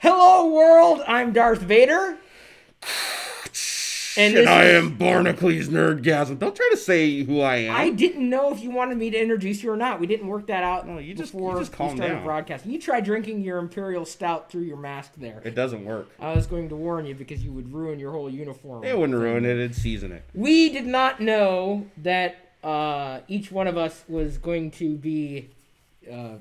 Hello, world. I'm Darth Vader. And I am Barnacles Nerdgasm. Don't try to say who I am. I didn't know if you wanted me to introduce you or not. We didn't work that out. No, you just we calm started down. Broadcasting. You try drinking your Imperial Stout through your mask there. It doesn't work. I was going to warn you because you would ruin your whole uniform. It wouldn't ruin it. It'd season it. We did not know that each one of us was going to be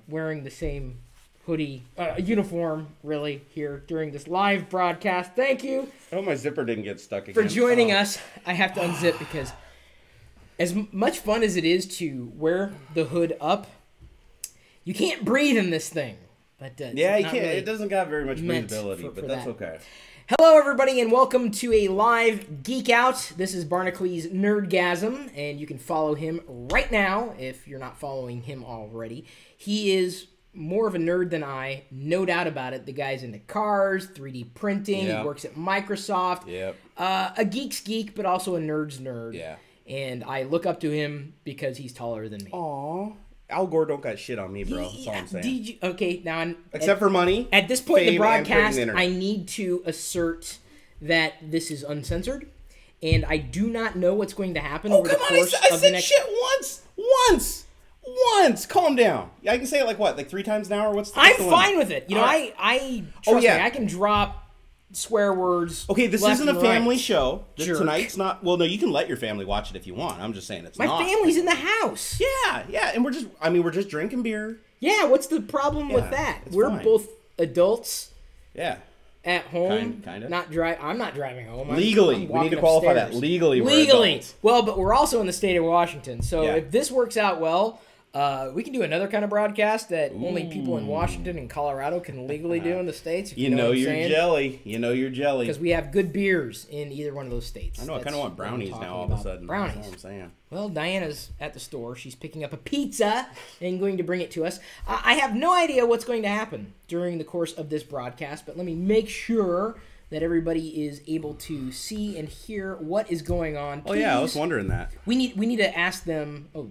wearing the same hoodie, uniform, really, here during this live broadcast. Thank you. Oh, my zipper didn't get stuck again. For joining us. I have to unzip because as much fun as it is to wear the hood up, you can't breathe in this thing. But yeah, you can't. Really, it doesn't got very much breathability, but that's okay. Hello, everybody, and welcome to a live Geek Out. This is Barnacles Nerdgasm, and you can follow him right now if you're not following him already. He is more of a nerd than I, no doubt about it. The guy's into cars, 3D printing, Yep. He works at Microsoft. Yep. A geek's geek, but also a nerd's nerd. Yeah. And I look up to him because he's taller than me. Aw. Al Gore don't got shit on me, bro. That's all I'm saying. Okay, now except for money. At this point in the broadcast, the I need to assert that this is uncensored, and I do not know what's going to happen over the course of the next. I said shit once. Calm down. Yeah, I can say it like 3 times an hour. What's the I'm limit? fine with it. You know, trust me, I can drop swear words. Okay, this isn't a family show. Jerk. Tonight's not. Well, no, you can let your family watch it if you want. I'm just saying it's not. My family's in the house. Yeah, and we're just drinking beer. Yeah, what's the problem with that? We're fine. both adults. Yeah. At home, kind of. I'm not driving home. Legally, we need to qualify that. Legally, we're adults. Well, but we're also in the state of Washington, so Yeah. if this works out well, we can do another kind of broadcast that only people in Washington and Colorado can legally do in the States. If You know you're jelly. You know you're jelly. Because we have good beers in either one of those states. I know. I kind of want brownies now all of a sudden. Brownies. That's what I'm saying. Well, Diana's at the store. She's picking up a pizza and going to bring it to us. I have no idea what's going to happen during the course of this broadcast, but let me make sure that everybody is able to see and hear what is going on. Please, oh yeah, I was wondering that. We need to ask them. Oh,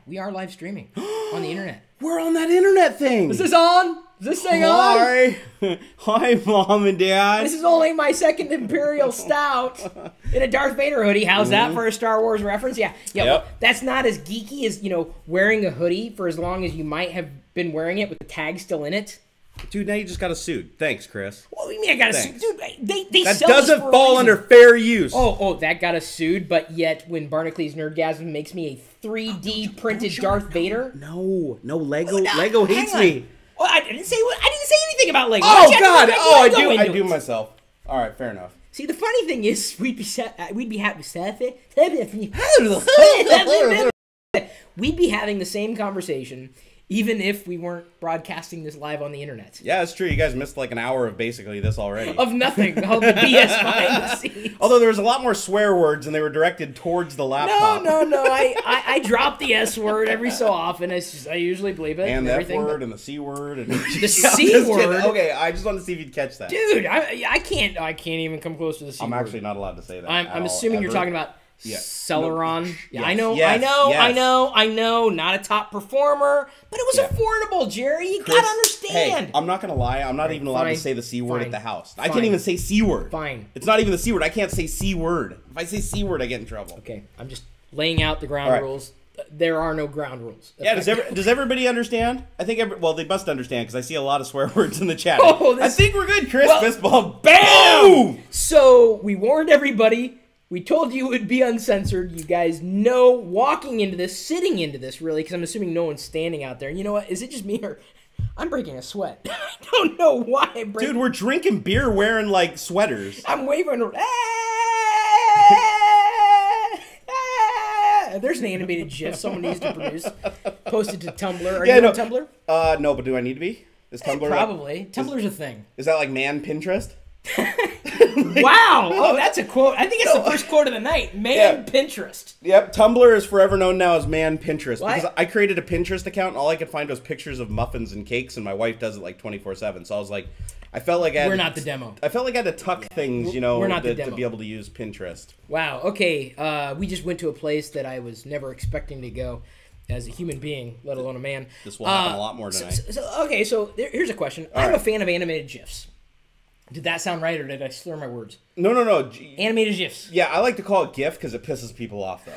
we are live streaming on the internet. We're on that internet thing. Is this on? Is this thing on? Hi, Mom and Dad. This is only my second Imperial Stout in a Darth Vader hoodie. How's that for a Star Wars reference? Yeah. Yep. Well, that's not as geeky as, wearing a hoodie for as long as you might have been wearing it with the tag still in it. Dude, now you just got a suit. Thanks, Chris. What do you mean I got a suit? Dude, they that sell doesn't this for fall under fair use. Oh, that got us sued, but yet when Barnacles Nerdgasm makes me a 3D printed Darth Vader? No, Lego hates me. Well, I didn't say anything about Lego. Oh God! I do myself. All right, fair enough. See, the funny thing is, we'd be having the same conversation even if we weren't broadcasting this live on the internet. Yeah, it's true. You guys missed like an hour of basically this already. Of nothing. All the BS behind the scenes. Although there was a lot more swear words and they were directed towards the laptop. No. I drop the S word every so often. I usually believe it. And the F word and the C word. And the C word? Okay, I just wanted to see if you'd catch that. Dude, I can't even come close to the C word. I'm actually not allowed to say that. I'm assuming you're talking about Celeron. No. Yeah, Yes. I know. Not a top performer, but it was affordable, Jerry. You gotta understand. Hey, I'm not gonna lie. I'm not even allowed to say the C word at the house. I can't even say C word. Fine. It's not even the C word. I can't say C word. If I say C word, I get in trouble. Okay, I'm just laying out the ground rules. There are no ground rules. Yeah, does everybody understand? I think they must understand because I see a lot of swear words in the chat. I think we're good, Chris. Fist bump. Bam! So we warned everybody. We told you it would be uncensored. You guys know walking into this, sitting into this, really, because I'm assuming no one's standing out there. And you know what? Is it just me or I'm breaking a sweat? I don't know why I'm breaking. Dude, we're drinking beer wearing like sweaters. I'm waving. There's an animated GIF someone needs to produce. Posted to Tumblr. Are you on Tumblr? No, but do I need to be? Is Tumblr probably. Tumblr's a thing. Is that like man Pinterest? Wow! Oh, that's a quote. I think it's the first quote of the night. Man Pinterest. Yep, Tumblr is forever known now as man Pinterest. What? Because I created a Pinterest account and all I could find was pictures of muffins and cakes, and my wife does it like 24/7. So I was like, I felt like we're not the demo. I felt like I had to tuck things, we're not the to be able to use Pinterest. Wow. Okay. We just went to a place that I was never expecting to go as a human being, let alone a man. This will happen a lot more tonight. So here's a question. I'm a fan of animated GIFs. Did that sound right, or did I slur my words? No. Animated GIFs. Yeah, I like to call it GIF because it pisses people off, though.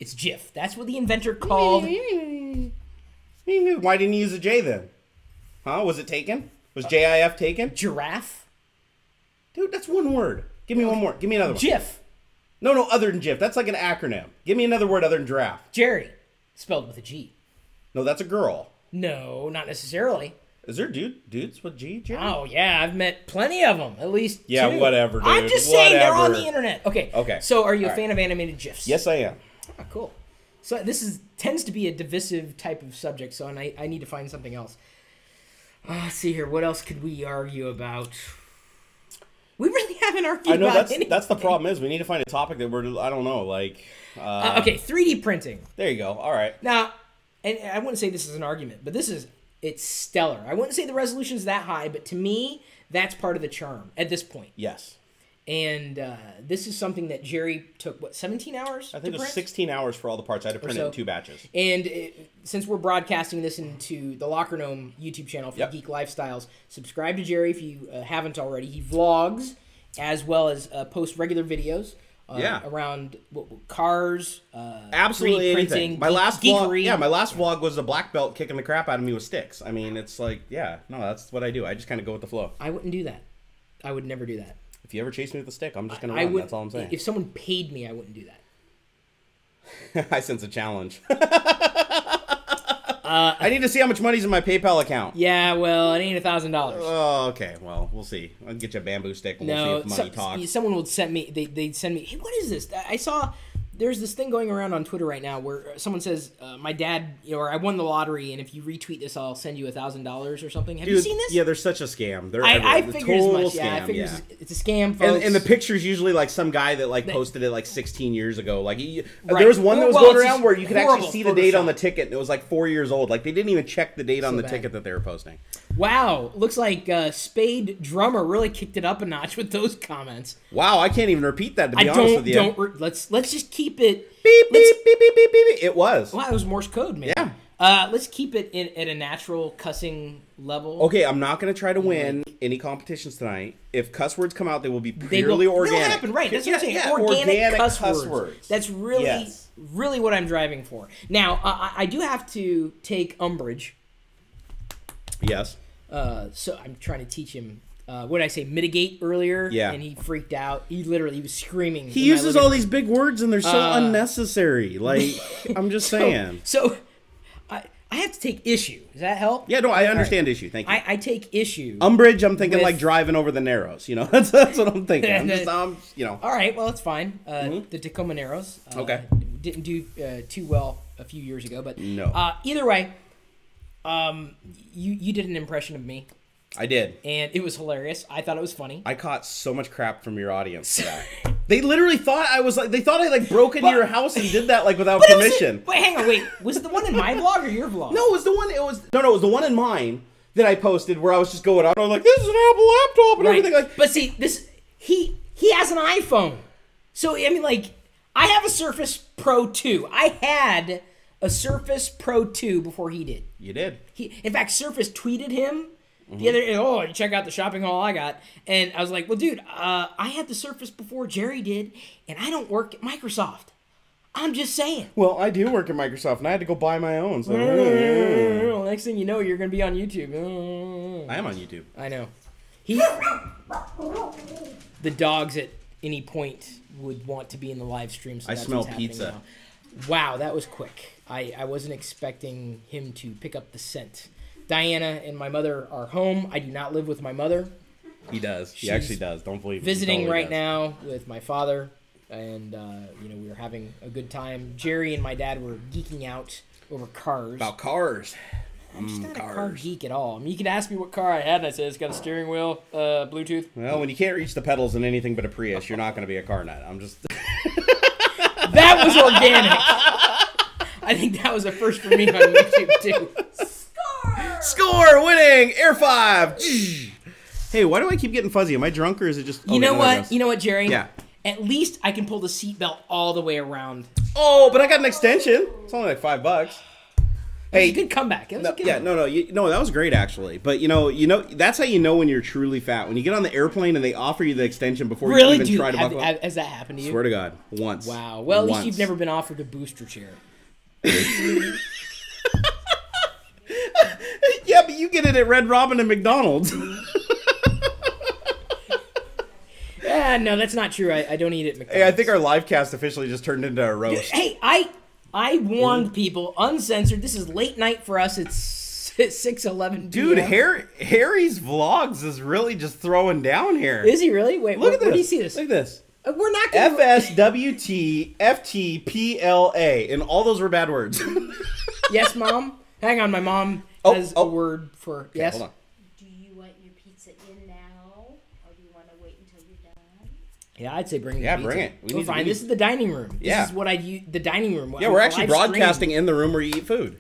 It's GIF. That's what the inventor called... Why didn't you use a J then? Huh? Was it taken? Was JIF taken? Giraffe? Dude, that's one word. Give me one more. Give me another one. GIF. No, other than GIF. That's like an acronym. Give me another word other than giraffe. Jerry. Spelled with a G. No, that's a girl. No, not necessarily. Is there dudes with G, Jerry? Oh, yeah, I've met plenty of them. At least yeah, two. whatever, dude. I'm just saying they're on the internet. Okay. So are you a fan of animated GIFs? Yes, I am. Oh, cool. So this tends to be a divisive type of subject, so I need to find something else. Let's see here. What else could we argue about? We really haven't argued about anything. That's the problem is we need to find a topic that we're, I don't know, like... okay, 3D printing. There you go. All right. Now, and I wouldn't say this is an argument, but it's stellar. I wouldn't say the resolution's that high, but to me, that's part of the charm at this point. Yes. And this is something that Jerry took, what, 17 hours I think it was print? 16 hours for all the parts. I had to print it in 2 batches. And since we're broadcasting this into the LockerGnome YouTube channel for Geek Lifestyles, subscribe to Jerry if you haven't already. He vlogs as well as posts regular videos. Around cars, absolutely 3D anything. printing, My last geekery. vlog, my last vlog was a black belt kicking the crap out of me with sticks. I mean, it's like, that's what I do. I just kind of go with the flow. I wouldn't do that. I would never do that. If you ever chase me with a stick, I'm just gonna run. That's all I'm saying. If someone paid me, I wouldn't do that. I sense a challenge. I need to see how much money's in my PayPal account. Yeah, well, it ain't $1,000. Oh, okay. Well, we'll see. I'll get you a bamboo stick and we'll see if money talks. Someone would send me. They'd send me. Hey, what is this? I saw. There's this thing going around on Twitter right now where someone says, "My dad, or I won the lottery, and if you retweet this, I'll send you $1,000 or something." Have you seen this? Yeah, they're such a scam. They're I figured as much. Yeah, I figured it's a scam, folks. And the picture's usually like some guy that posted it like 16 years ago. Like there was one that was going around where you could actually see the date on the ticket. And it was like 4 years old. Like they didn't even check the date on the ticket that they were posting. Wow, looks like Spade Drummer really kicked it up a notch with those comments. Wow, I can't even repeat that to be honest with you. Let's just keep it. Beep beep beep beep beep beep. It was. Well, it was Morse code, man. Yeah. Let's keep it at a natural cussing level. Okay, I'm not going to try to win any competitions tonight. If cuss words come out, they will be purely organic. They'll happen, right? That's what I'm saying. Yeah, organic cuss words. That's really, really what I'm driving for. Now, I do have to take umbrage. Yes. So I'm trying to teach him. What did I say? Mitigate earlier. Yeah. And he freaked out. He was screaming. He uses all these big words and they're so unnecessary. Like I'm just saying. So I have to take issue. Does that help? Yeah. No, I understand issue. Thank you. I take issue. Umbrage. I'm thinking like driving over the Narrows. You know, that's what I'm thinking. I'm just All right. Well, it's fine. The Tacoma Narrows. Okay. Didn't do too well a few years ago, but no. Either way. You did an impression of me. I did. And it was hilarious. I thought it was funny. I caught so much crap from your audience for that. They literally thought they thought I broke into your house and did that without permission. Wait, hang on, was it the one in my vlog or your vlog? No, it was the one in mine that I posted where I was just going on. I was like, this is an Apple laptop and everything But see, he has an iPhone. So I mean I have a Surface Pro 2. I had a Surface Pro 2 before he did. You did. In fact, Surface tweeted him the other day, check out the shopping haul I got. And I was like, well, dude, I had the Surface before Jerry did, and I don't work at Microsoft. I'm just saying. Well, I do work at Microsoft, and I had to go buy my own. So. Next thing you know, you're going to be on YouTube. I am on YouTube. I know. The dogs at any point would want to be in the live stream. So I smell pizza. Now. Wow, that was quick. I wasn't expecting him to pick up the scent. Diana and my mother are home. I do not live with my mother. He does. He actually does. Don't believe me. Visiting right now with my father, and we were having a good time. Jerry and my dad were geeking out over cars. About cars. I'm just not a car geek at all. I mean, you could ask me what car I had, and I said it's got a steering wheel, Bluetooth. Well, when you can't reach the pedals in anything but a Prius, you're not going to be a car nut. I'm just. That was organic. I think that was a first for me on YouTube too. Score! Winning! Air 5! Hey, why do I keep getting fuzzy? Am I drunk or is it just... You know what? You know what, Jerry? Yeah. At least I can pull the seatbelt all the way around. Oh, but I got an extension. It's only like $5. Hey, good comeback. No, that was great actually. But you know, that's how you know when you're truly fat. When you get on the airplane and they offer you the extension before you even try to buckle up. Has that happened to you? Swear to God, once. Wow. Well, at least you've never been offered a booster chair. Yeah, but you get it at Red Robin and McDonald's. Yeah, no, that's not true. I don't eat it at McDonald's. Hey, I think our live cast officially just turned into a roast. Hey, I warned people, uncensored. This is late night for us. It's 6:11. Dude, Harry's vlogs is really just throwing down here. Is he really? Wait, look at this. Where do you see this? Look at this. We're not going to... FSWTFTPLA. And all those were bad words. Yes, Mom? Hang on, my mom has a word for... Okay, yes? Hold on. Do you want your pizza in now, or do you want to wait until you're done? Yeah, I'd say bring it. Yeah, bring it. We're fine. This is the dining room. This is what I use. The dining room. Yeah, we're actually broadcasting in the room where you eat food.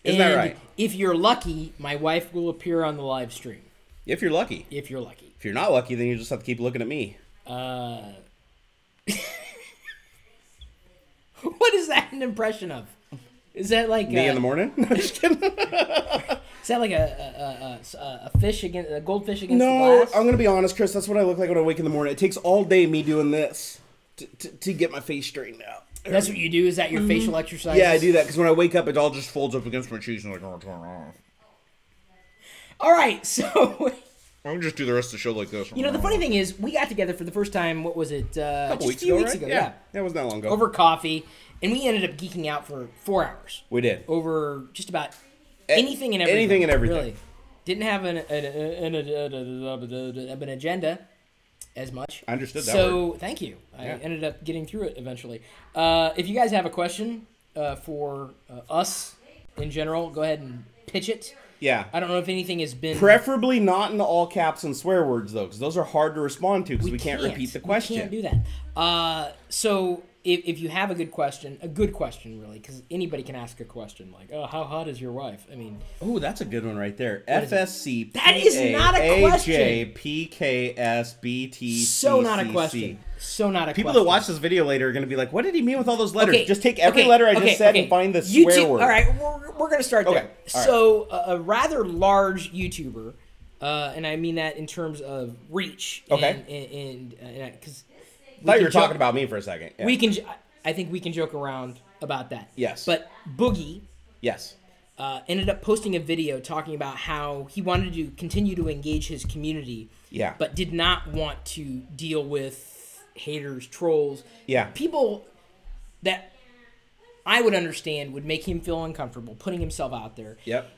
Isn't that right? If you're lucky, my wife will appear on the live stream. If you're lucky. If you're lucky. If you're not lucky, then you just have to keep looking at me. What is that an impression of? Is that like me in the morning? No, just kidding. Is that like a fish against a goldfish against the glass? I'm gonna be honest, Chris. That's what I look like when I wake in the morning. It takes all day me doing this to get my face straightened out. That's what you do? Is that your facial exercise? Yeah, I do that because when I wake up, it all just folds up against my cheeks and like, oh, turn off. All right, so I'll just do the rest of the show like this. You know, the funny thing is, we got together for the first time. What was it? A few weeks ago. Yeah, it wasn't that long ago. Over coffee, and we ended up geeking out for 4 hours. We did over just about anything and everything. Anything and everything. Really, didn't have an agenda as much. I understood that. So thank you. I ended up getting through it eventually. If you guys have a question for us in general, go ahead and pitch it. Yeah. I don't know if anything has been... Preferably not in the all caps and swear words, though, because those are hard to respond to because we can't repeat the question. We can't do that. So if you have a good question, really, because anybody can ask a question like, oh, how hot is your wife? I mean... Oh, that's a good one right there. FSC. That is not a question. PKSBT. So not a question. So not a People question. that watch this video later are going to be like, what did he mean with all those letters? Okay, just take every letter I just said and find the swear word. All right, we're going to start there. Right. So a rather large YouTuber, and I mean that in terms of reach. Okay. Because I thought you were talking about me for a second. Yeah. I think we can joke around about that. Yes. But Boogie. Yes. Ended up posting a video talking about how he wanted to continue to engage his community. Yeah. But did not want to deal with haters, trolls. Yeah. People that I would understand would make him feel uncomfortable putting himself out there. Yep.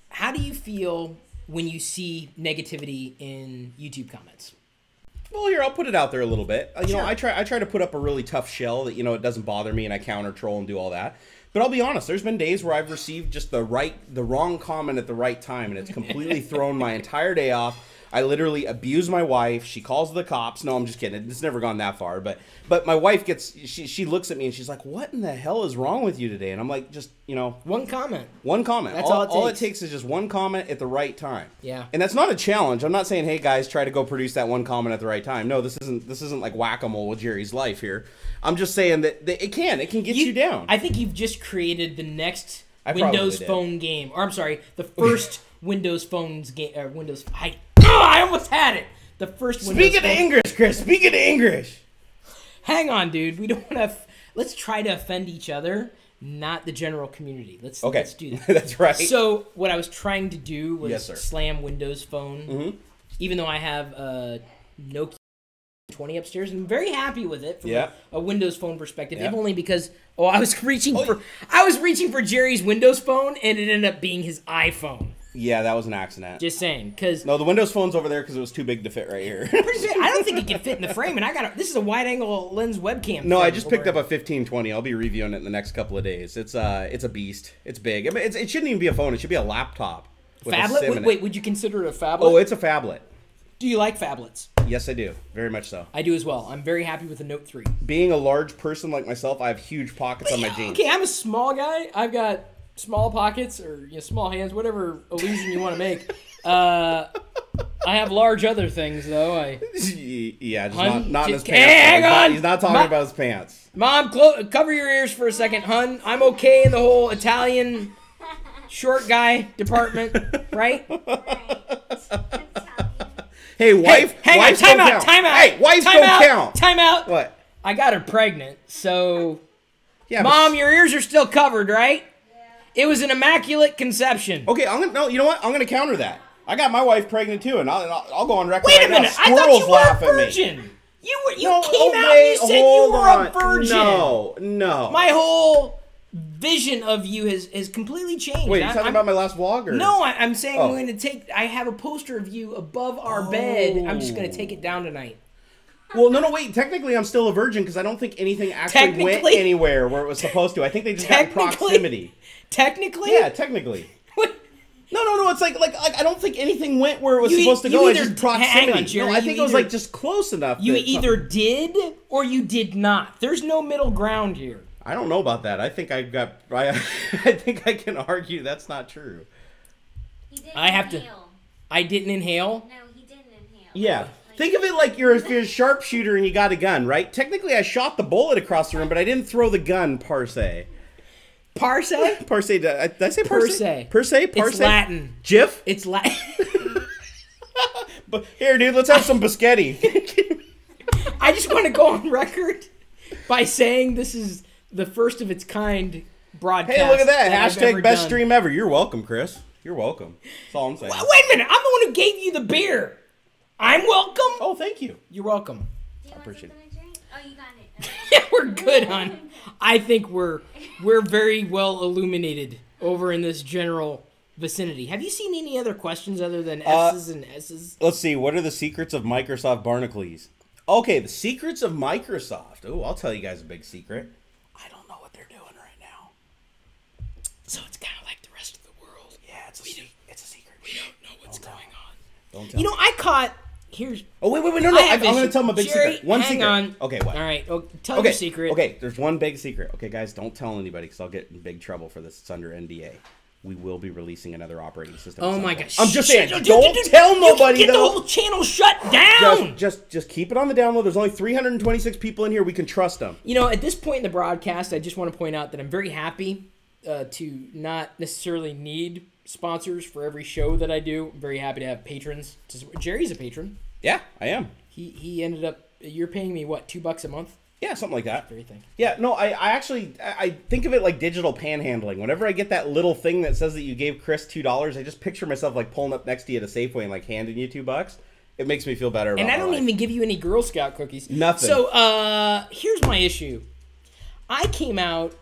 How do you feel when you see negativity in YouTube comments? Well, here, I'll put it out there a little bit. You Sure. know, I try to put up a really tough shell that, you know, it doesn't bother me and I counter troll and do all that. But I'll be honest, there's been days where I've received just the wrong comment at the right time, and it's completely thrown my entire day off. I literally abuse my wife. She calls the cops. No, I'm just kidding. It's never gone that far. But my wife she looks at me and she's like, what in the hell is wrong with you today? And I'm like, just, you know. One comment. One comment. That's all it takes. All it takes is just one comment at the right time. Yeah. And that's not a challenge. I'm not saying, hey, guys, try to go produce that one comment at the right time. No, this isn't like whack-a-mole with Jerry's life here. I'm just saying that it can get you down. I think you've just created the next Windows Phone game. Or I'm sorry, the first Windows Phones game. I almost had it. The first Windows Speak it to English, Chris. Speak it to English. Hang on, dude. We don't want to... Let's try to offend each other, not the general community. Let's do that. That's right. So what I was trying to do was sir. slam Windows Phone, even though I have a Nokia 20 upstairs. I'm very happy with it from a Windows Phone perspective, if only because I was reaching for Jerry's Windows Phone, and it ended up being his iPhone. Yeah, that was an accident. Just saying, because no, the Windows Phone's over there because it was too big to fit right here. I don't think it can fit in the frame, and this is a wide-angle lens webcam. No, I just picked up a 1520. I'll be reviewing it in the next couple of days. It's a beast. It's big. I mean, it shouldn't even be a phone. It should be a laptop. Phablet? Wait, would you consider it a phablet? Oh, it's a phablet. Do you like phablets? Yes, I do. Very much so. I do as well. I'm very happy with the Note 3. Being a large person like myself, I have huge pockets on my jeans. Okay, I'm a small guy. I've got small pockets or small hands, whatever illusion you want to make. I have large other things, though. Yeah, just not in his pants. He's not talking about his pants. Mom, cover your ears for a second, hun. I'm okay in the whole Italian short guy department, right? Hey, wife. Hang on, wives time don't out, count. time out. Hey, wives time don't out, count. Time out. What? I got her pregnant, so Yeah, Mom, your ears are still covered, right? Yeah. It was an immaculate conception. Okay, you know what? I'm gonna counter that. I got my wife pregnant too, and I'll go on record. Wait a right now. minute! I thought you laugh were a at me. virgin. You came No, out and wait, you said you hold were on. a virgin. No. My whole vision of you has completely changed. Wait, you're talking about my last vlog? Or? No, I'm saying I'm going to take. I have a poster of you above our bed. I'm just going to take it down tonight. Well, no, wait. Technically, I'm still a virgin because I don't think anything actually went anywhere where it was supposed to. I think they just got in proximity. Technically? Yeah, technically. No. It's like I don't think anything went where it was supposed to go. It's just proximity. Hang on, Jerry, no, I think it was like just close enough. You either did or you did not. There's no middle ground here. I don't know about that. I think I think I can argue that's not true. He didn't inhale. I didn't inhale? No, he didn't inhale. Yeah. Think of it like you're a sharpshooter and you got a gun, right? Technically, I shot the bullet across the room, but I didn't throw the gun per se. Parse? Parse. Did I say Per parse? se. Per se? Parse? It's Latin. Jif? It's Latin. But here, dude, let's have some biscotti. I just want to go on record by saying this is the first of its kind broadcast. Hey, look at that. I've Hashtag ever best done. stream ever. You're welcome, Chris. You're welcome. That's all I'm saying. Wait a minute. I'm the one who gave you the beer. I'm welcome. Oh, thank you. You're welcome. Do you appreciate want something to drink? Oh, you got it. Yeah, we're good, hon. I think we're very well illuminated over in this general vicinity. Have you seen any other questions other than S's and S's? Let's see. What are the secrets of Microsoft Barnacles? Okay, the secrets of Microsoft. Oh, I'll tell you guys a big secret. I don't know what they're doing right now. So it's kind of like the rest of the world. Yeah, it's a secret. We don't know what's going on. Don't tell. You know, I caught... Here's... Oh, wait, no. I'm going to tell them a big Jerry, secret. One hang secret. on. Okay, what? All right, tell your secret. Okay, there's one big secret. Okay, guys, don't tell anybody because I'll get in big trouble for this. It's under NDA. We will be releasing another operating system. Oh my gosh. I'm just saying, don't tell nobody, Get the though. whole channel shut down! Just keep it on the download. There's only 326 people in here. We can trust them. You know, at this point in the broadcast, I just want to point out that I'm very happy to not necessarily need sponsors for every show that I do. I'm very happy to have patrons. Jerry's a patron. Yeah, I am. He ended up... You're paying me, what, $2 a month? Yeah, something like that. Very thing. Yeah, no, I actually think of it like digital panhandling. Whenever I get that little thing that says that you gave Chris $2, I just picture myself like pulling up next to you at a Safeway and like handing you $2. It makes me feel better about And I don't my life. even give you any Girl Scout cookies. Nothing. So, here's my issue. I came out,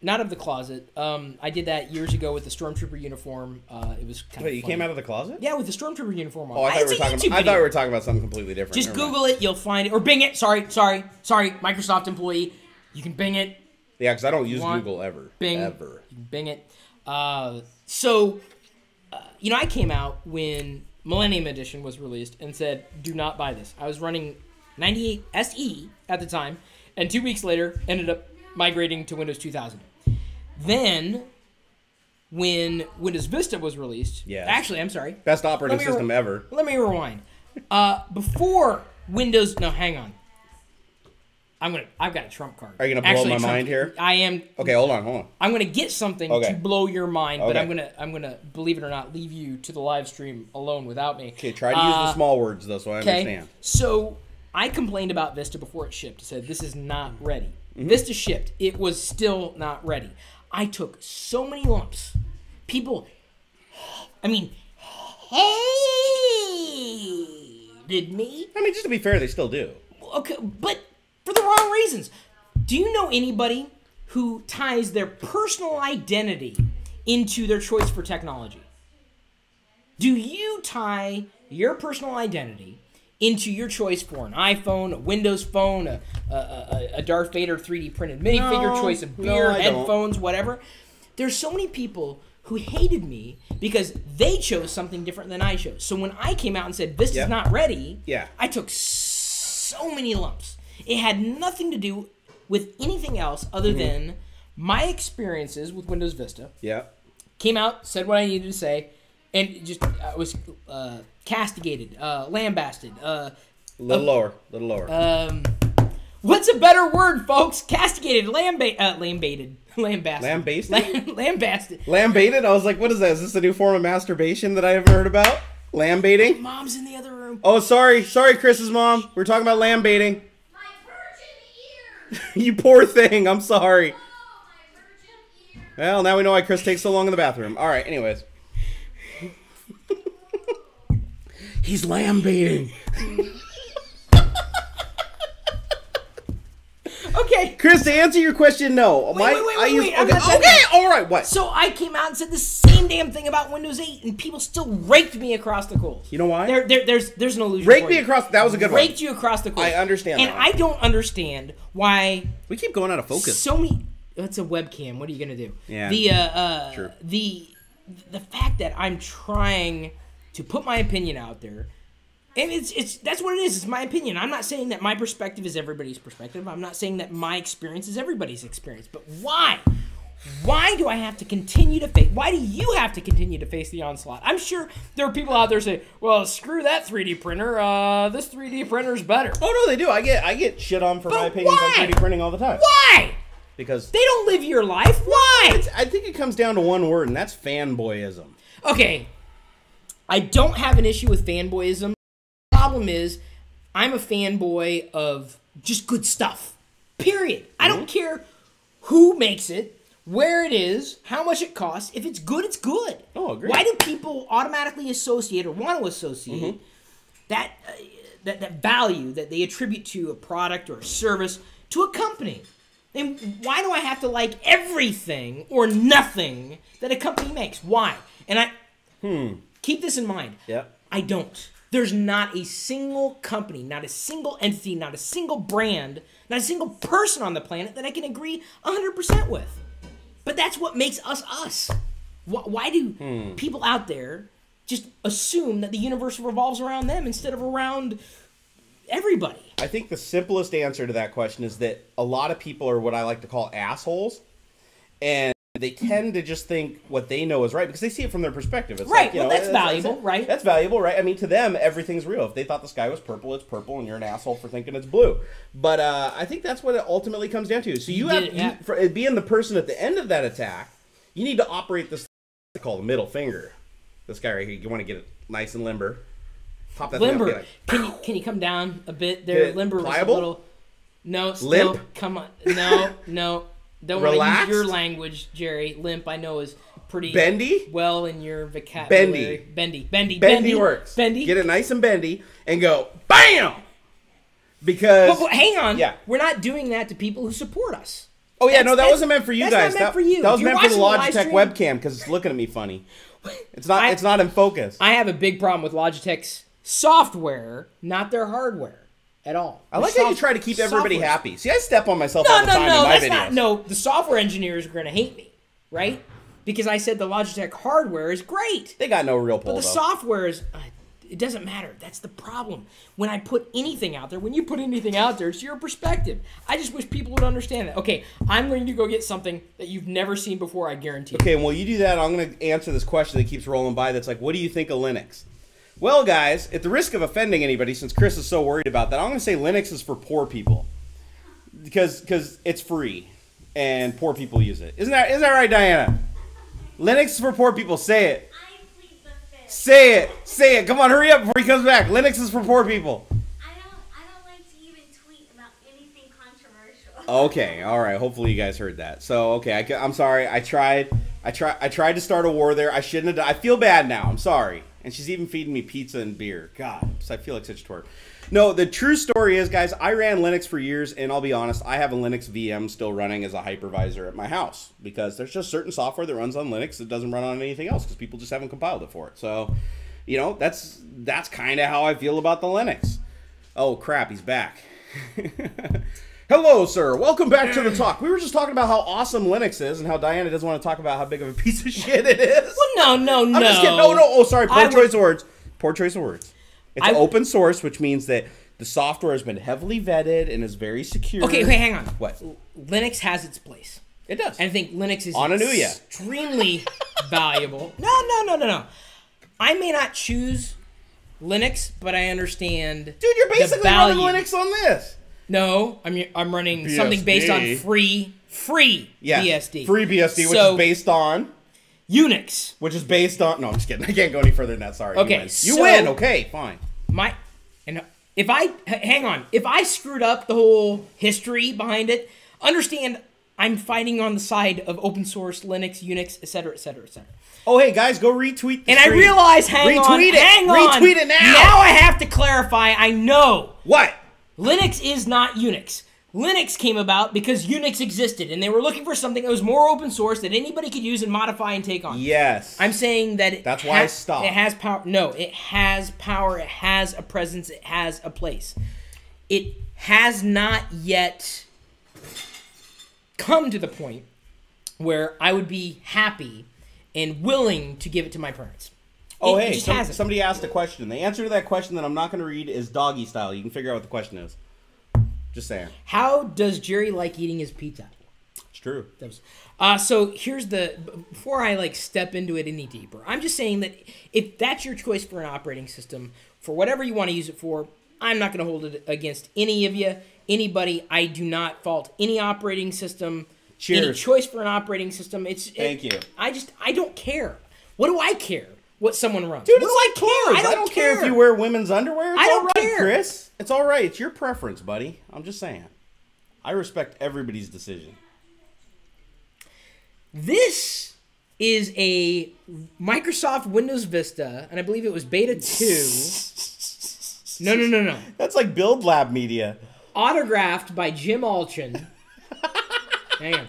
not of the closet. I did that years ago with the Stormtrooper uniform. It was kind of Wait, you came out of the closet? Yeah, with the Stormtrooper uniform on. Oh, I thought we were talking about something completely different. Just Never Google mind. it, you'll find it. Or Bing it. Sorry, Microsoft employee. You can Bing it. Yeah, because I don't use Google ever. Bing. Ever. You can Bing it. You know, I came out when Millennium Edition was released and said, do not buy this. I was running 98 SE at the time, and 2 weeks later ended up migrating to Windows 2000. Then, when Windows Vista was released... Yes. Actually, I'm sorry. Best operating system ever. Let me rewind. Before Windows... No, hang on. I've got a trump card. Are you gonna blow my mind here? I am. Okay, hold on. I'm gonna get something Okay. to blow your mind, but Okay. I'm gonna believe it or not, leave you to the live stream alone without me. Okay, try to use the small words though, so I understand. So I complained about Vista before it shipped. I said this is not ready. Mm-hmm. Vista shipped. It was still not ready. I took so many lumps. People, I mean, hated me. I mean, just to be fair, they still do. Okay, but for the wrong reasons. Do you know anybody who ties their personal identity into their choice for technology? Do you tie your personal identity into your choice for an iPhone, a Windows phone, a Darth Vader 3D printed minifigure, choice of beer, headphones, whatever? There's so many people who hated me because they chose something different than I chose. So when I came out and said, this is not ready, I took so many lumps. It had nothing to do with anything else other than my experiences with Windows Vista. Yeah. Came out, said what I needed to say, and just was What's a better word, folks? Castigated, lambasted. Lambasted. Lambaited? I was like, what is that? Is this a new form of masturbation that I haven't heard about? Lambaiting? Mom's in the other room. Oh, sorry, Chris's mom. We're talking about lambaiting. My virgin ears! You poor thing. I'm sorry. Oh, my virgin ears! Well, now we know why Chris takes so long in the bathroom. All right, anyways. He's lambaiting. Okay. Chris, to answer your question, no. Wait, I'm not done Okay, yet. all right, what? So I came out and said the same damn thing about Windows 8, and people still raked me across the coals. You know why? There's an illusion. Rake for me you. across. That was a good one. Raked you across the coals. I understand and that one. I don't understand why We keep going out of focus. so many. That's a webcam. What are you gonna do? Yeah. True. The fact that I'm trying to put my opinion out there. And it's that's what it is. It's my opinion. I'm not saying that my perspective is everybody's perspective. I'm not saying that my experience is everybody's experience. But why? Why do I have to continue to face? Why do you have to continue to face the onslaught? I'm sure there are people out there saying, "Well, screw that 3D printer. This 3D printer's better." Oh no, they do. I get shit on for my opinions on 3D printing all the time. Why? Because They don't live your life. Why? I think it comes down to one word, and that's fanboyism. Okay, I don't have an issue with fanboyism. The problem is, I'm a fanboy of just good stuff. Period. I don't care who makes it, where it is, how much it costs. If it's good, it's good. Oh, agreed. Why do people automatically associate or want to associate that value that they attribute to a product or a service to a company? And why do I have to like everything or nothing that a company makes? Why? And I keep this in mind. Yep. I don't. There's not a single company, not a single entity, not a single brand, not a single person on the planet that I can agree 100% with. But that's what makes us us. Why do people out there just assume that the universe revolves around them instead of around everybody? I think the simplest answer to that question is that a lot of people are what I like to call assholes, and they tend to just think what they know is right because they see it from their perspective. It's Right, like, you well, know, that's valuable, right? That's valuable, right? I mean, to them, everything's real. If they thought the sky was purple, it's purple, and you're an asshole for thinking it's blue. But I think that's what it ultimately comes down to. So for being the person at the end of that attack, you need to operate this thing called a middle finger. This guy right here, you want to get it nice and limber. Pop that Limber. thing up, Can you come down a bit there? Limber was a little. No, still. Limp? Come on. No. Don't want to use your language, Jerry. Limp, I know, is pretty bendy. Well in your vocabulary. Bendy works. Bendy. Get it nice and bendy and go BAM. Because but hang on. Yeah. We're not doing that to people who support us. Oh yeah, no, that wasn't meant for you guys. Not meant for you. That was meant for the watching Logitech webcam because it's looking at me funny. It's not. It's not in focus. I have a big problem with Logitech's software, not their hardware. At all. I like how you try to keep everybody happy. See, I step on myself all the time in my videos. The software engineers are going to hate me, right? Because I said the Logitech hardware is great. They got no real pull, But the software is, it doesn't matter. That's the problem. When I put anything out there, when you put anything out there, it's your perspective. I just wish people would understand that. Okay, I'm going to go get something that you've never seen before, I guarantee. Okay, well, you do that, I'm going to answer this question that keeps rolling by that's like, what do you think of Linux? Well, guys, at the risk of offending anybody, since Chris is so worried about that, I'm going to say Linux is for poor people because it's free and poor people use it. Isn't that right, Diana? Linux is for poor people. Say it. I plead the fifth. Say it. Come on, hurry up before he comes back. Linux is for poor people. I don't like to even tweet about anything controversial. Okay, all right. Hopefully you guys heard that. So, okay, I'm sorry. I tried to start a war there. I shouldn't have. I feel bad now. I'm sorry. And she's even feeding me pizza and beer. God, I feel like such a twerp. No, the true story is, guys, I ran Linux for years, and I'll be honest, I have a Linux VM still running as a hypervisor at my house because there's just certain software that runs on Linux that doesn't run on anything else because people just haven't compiled it for it. So, you know, that's kind of how I feel about the Linux. Oh, crap, he's back. Hello, sir. Welcome back to the talk. We were just talking about how awesome Linux is and how Diana doesn't want to talk about how big of a piece of shit it is. Well, no. I'm just kidding. No. Oh, sorry. Poor choice of words. Poor choice of words. It's open source, which means that the software has been heavily vetted and is very secure. Okay, wait, hang on. What? Linux has its place. It does. And I think Linux is Ananuya. Extremely valuable. No. I may not choose Linux, but I understand. Dude, you're basically running Linux on this. No, I'm running something based on free BSD. Free BSD, which is based on Unix. Which is based on... No, I'm just kidding. I can't go any further than that. Sorry. Okay, you win. Okay, fine. If I screwed up the whole history behind it, understand I'm fighting on the side of open source, Linux, Unix, etc., etc., etc. Oh, hey, guys, go retweet the And stream. I realize, hang on. Retweet it now. Now I have to clarify, I know. What? Linux is not Unix. Linux came about because Unix existed, and they were looking for something that was more open source that anybody could use and modify and take on. Yes. I'm saying that that's why I stopped. It has power. No, it has power. It has a presence. It has a place. It has not yet come to the point where I would be happy and willing to give it to my parents. Oh, it hey, just hasn't. somebody asked a question. The answer to that question that I'm not going to read is doggy style. You can figure out what the question is. Just saying. How does Jerry like eating his pizza? It's true. So here's before I step into it any deeper, I'm just saying that if that's your choice for an operating system, for whatever you want to use it for, I'm not going to hold it against any of you, anybody. I do not fault any operating system. Cheers. Any choice for an operating system. Thank you. I don't care. What do I care? What someone runs. Dude, what do I care? I don't care if you wear women's underwear. It's I don't all right, care. Chris. It's all right. It's your preference, buddy. I'm just saying. I respect everybody's decision. This is a Microsoft Windows Vista, and I believe it was Beta 2. No. That's like Build Lab Media. Autographed by Jim Alchin. Hang on.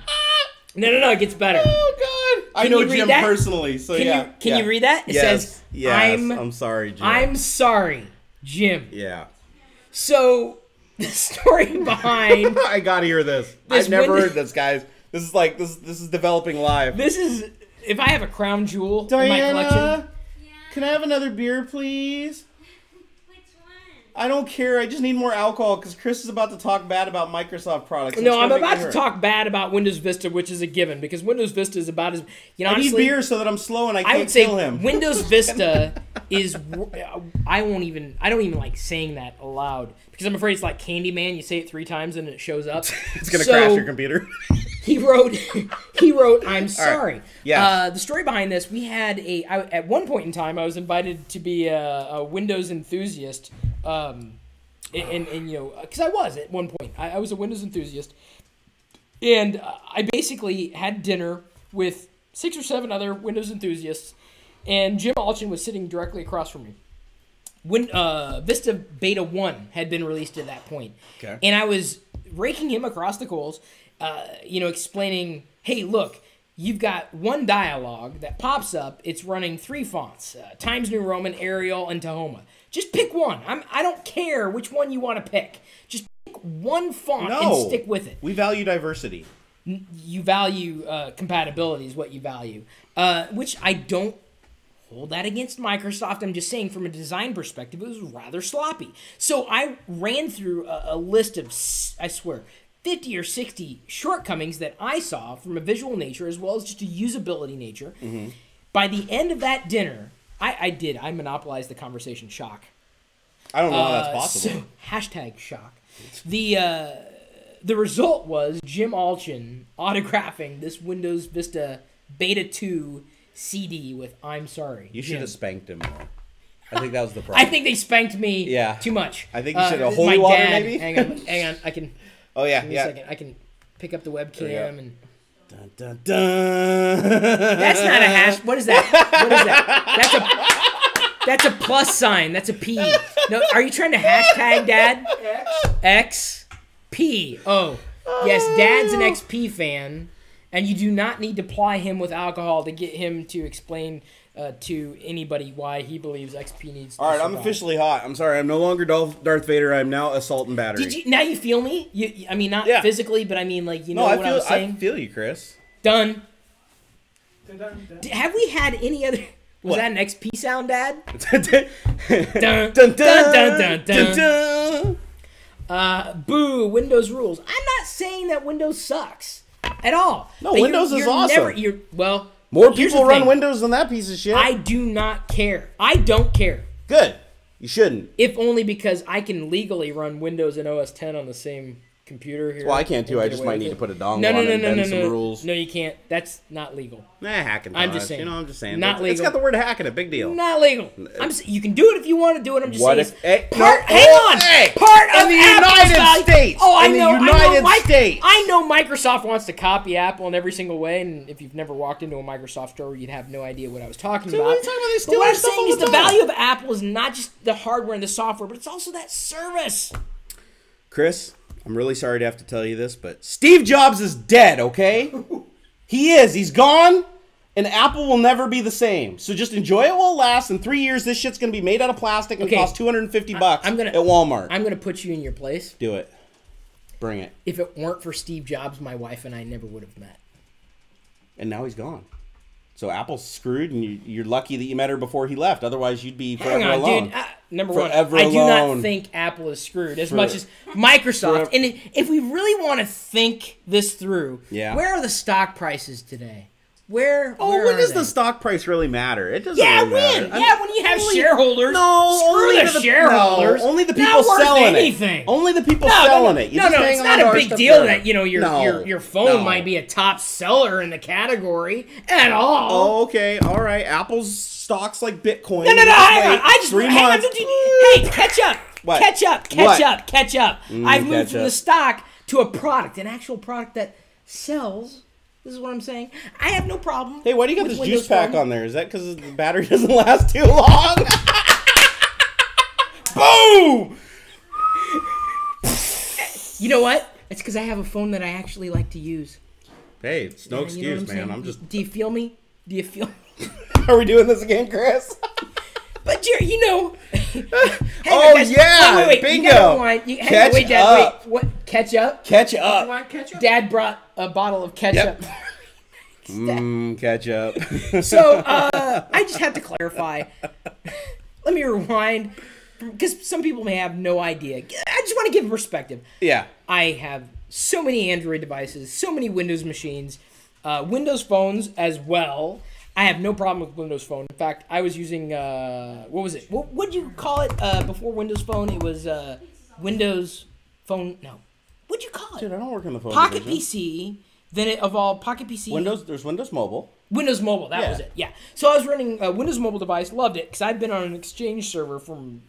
No, it gets better. Oh, God. I know Jim personally, so yeah. Can you read that? It says, I'm sorry, Jim. I'm sorry, Jim. Yeah. So, the story behind... I gotta hear this. I've never heard this, guys. This is this is developing live. This is... If I have a crown jewel Diana, in my collection... Can I have another beer, please? Which one? I don't care. I just need more alcohol because Chris is about to talk bad about Microsoft products. No, I'm about to talk bad about Windows Vista, which is a given, because Windows Vista is about as... I need beer so that I'm slow and I can't kill him. Windows Vista is... I don't even like saying that aloud, because I'm afraid it's like Candyman. You say it 3 times and it shows up. It's going to crash your computer. He wrote, I'm sorry. Right. Yeah. The story behind this, we had at one point in time, I was invited to be a Windows enthusiast. And because I was at one point. I was a Windows enthusiast. And I basically had dinner with 6 or 7 other Windows enthusiasts. And Jim Alchin was sitting directly across from me. When Vista Beta 1 had been released at that point. Okay. And I was raking him across the coals, explaining, hey, look, you've got one dialogue that pops up. It's running 3 fonts, Times New Roman, Arial, and Tahoma. Just pick one. I don't care which one you want to pick. Just pick one font and stick with it. We value diversity. You value compatibility is what you value, which I don't hold that against Microsoft. I'm just saying from a design perspective, it was rather sloppy. So I ran through a list of, I swear, 50 or 60 shortcomings that I saw from a visual nature as well as just a usability nature. Mm-hmm. By the end of that dinner, I monopolized the conversation. Shock. I don't know how that's possible. Hashtag shock. The result was Jim Alchin autographing this Windows Vista Beta 2 CD with "I'm sorry." You should have spanked him more. I think that was the problem. I think they spanked me too much. I think you should have holy water, maybe. Hang on. I can. Oh yeah, give me a second. I can pick up the webcam and. Dun, dun, dun. That's not a hash. What is that? What is that? That's a plus sign. That's a P. No, are you trying to hashtag Dad? X P. Oh, yes. Dad's an XP fan, and you do not need to ply him with alcohol to get him to explain to anybody why he believes XP needs. All right, I'm officially hot. I'm sorry. I'm no longer Darth Vader. I'm now Assault and Battery. Now you feel me? I mean, not physically, but I mean, like, know what I was saying? I feel you, Chris. Done. Have we had any other... Was that an XP sound, Dad? Dun, dun, dun, dun, dun. Boo, Windows rules. I'm not saying that Windows sucks at all. No, Windows is awesome. Well... More people run Windows than that piece of shit. I do not care. I don't care. Good. You shouldn't. If only because I can legally run Windows and OS 10 on the same computer here. Well, I can't too. I just might need to put a dongle on and bend some rules. No, you can't. That's not legal. Nah, hacking. I'm just saying. You know, I'm just saying. Not legal. It's got the word hack in it. Big deal. Not legal. You can do it if you want to do it. I'm just What saying. if? Hey, Hang on. Hey, Part in of the Apple's United value. States. Oh, I in know. the United States. I know Microsoft wants to copy Apple in every single way, and if you've never walked into a Microsoft store, you'd have no idea what I was talking about. What are you talking about? They But steal what our I'm stuff saying all is the the time. value of Apple is not just the hardware and the software, but it's also that service. Chris, I'm really sorry to have to tell you this, but Steve Jobs is dead, okay? He is. He's gone, and Apple will never be the same. So just enjoy it while it lasts. In 3 years, this shit's going to be made out of plastic and cost $250 at Walmart. I'm going to put you in your place. Do it. Bring it. If it weren't for Steve Jobs, my wife and I never would have met. And now he's gone. So Apple's screwed, and you're lucky that you met her before he left. Otherwise, you'd be forever alone. Dude. Number Forever one, I do alone. not think Apple is screwed as much as Microsoft. And if we really want to think this through, where are the stock prices today? Where when does the stock price really matter? It doesn't Yeah, really matter. when you have shareholders. No, screw only the shareholders. No, only the Not people worth selling anything. it. Only the people selling it. You just hang it's on not to a our big stuff deal forever. that your phone might be a top seller in the category at all. Oh, okay, all right. Apple's stocks like Bitcoin. No, hang on. I just 3 hang on. months. Hey, catch up. What? Catch up. I've moved catch from up. the stock to a product, an actual product that sells. This is what I'm saying. I have no problem. Hey, why do you got with this Windows juice pack Phone. on there? Is that because the battery doesn't last too long? Boom! You know what? It's because I have a phone that I actually like to use. Hey, it's no You know what excuse, man. saying? I'm just. Do you feel me? Do you feel? Are we doing this again, Chris? But you know. Oh, guys, yeah, wait, bingo. You gotta rewind. Catch wait, Dad, up. wait. What? Catch up? Catch up. Want ketchup? Dad brought a bottle of ketchup. Catch up. So I just have to clarify. Let me rewind, because some people may have no idea. I just want to give perspective. Yeah. I have so many Android devices, so many Windows machines, Windows phones as well. I have no problem with Windows Phone. In fact, I was using, what was it? What would you call it before Windows Phone? It was Windows Phone, no. What'd you call it? Dude, I don't work on the phone Pocket division. PC, then it evolved Pocket PC. There's Windows Mobile. Windows Mobile, that was it, yeah. So I was running a Windows Mobile device, loved it, because I've been on an Exchange server from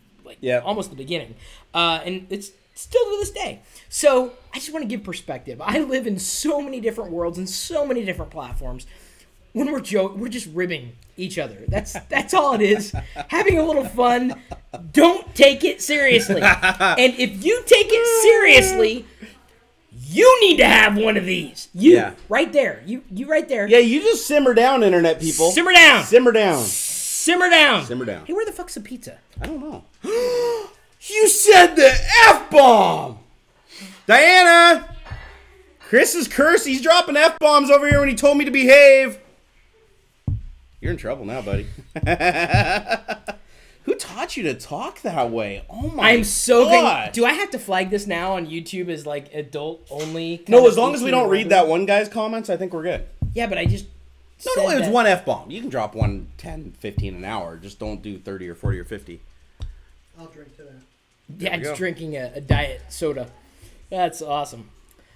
almost the beginning. And it's still to this day. So I just want to give perspective. I live in so many different worlds and so many different platforms. When we're just ribbing each other. That's all it is. Having a little fun. Don't take it seriously. And if you take it seriously, you need to have one of these. Right there. You right there. Yeah, you just simmer down, internet people. Simmer down. Simmer down. Simmer down. Simmer down. Hey, where the fuck's the pizza? I don't know. You said the F-bomb! Diana! Chris is cursed. He's dropping F-bombs over here when he told me to behave. You're in trouble now, buddy. Who taught you to talk that way? Oh my I'm so God. Do I have to flag this now on YouTube as like adult only? No, as long as we don't read that one guy's comments, I think we're good. Yeah, but I just No, it's one F-bomb. You can drop 1, 10, 15 an hour. Just don't do 30 or 40 or 50. I'll drink to that. Dad's drinking a diet soda. That's awesome.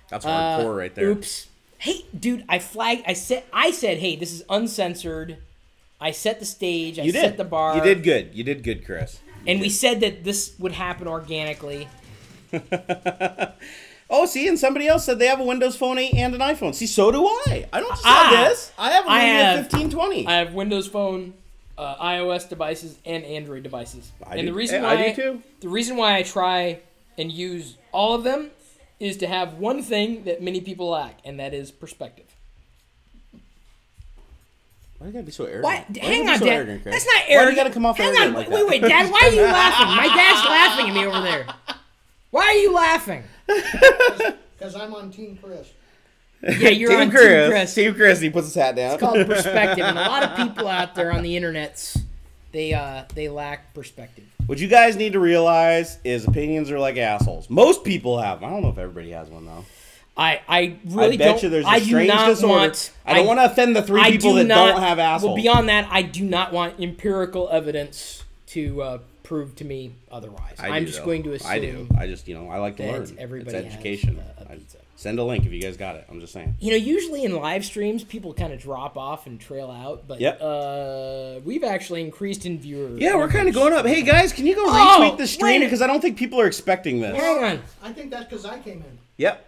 That's hardcore right there. Oops. Hey, dude, I said, hey, this is uncensored. I set the stage. I set the bar. You did good. You did good, Chris. We said that this would happen organically. Oh, see, and somebody else said they have a Windows Phone 8 and an iPhone. See, so do I. I don't just have this. I have a 1520. I have Windows Phone, iOS devices, and Android devices. I do too. The reason why I try and use all of them is to have one thing that many people lack, and that is perspective. Why you gotta be so arrogant? Why? Hang on, Dad. Arrogant, That's not arrogant. Why you gotta come off arrogant like that? Wait, Dad. Why are you laughing? My dad's laughing at me over there. Why are you laughing? Because I'm on Team Chris. Yeah, you're on Team Chris. Team Chris. He puts his hat down. It's called perspective, and a lot of people out there on the internets, they lack perspective. What you guys need to realize is opinions are like assholes. Most people have them. I don't know if everybody has one though. I really bet don't. you there's a I do strange not disorder. want. I don't want to offend the people that don't have assholes. Well, beyond that, I do not want empirical evidence to prove to me otherwise. I I'm do, just though. going to assume. I do. I just, I like to that learn. everybody It's has, education. a pizza. Send a link if you guys got it. I'm just saying. Usually in live streams, people kind of drop off and trail out, but we've actually increased in viewers. Yeah, we're kind of going up. Hey, guys, can you go retweet the stream? Because I don't think people are expecting this. Hang on. I think that's because I came in. Yep.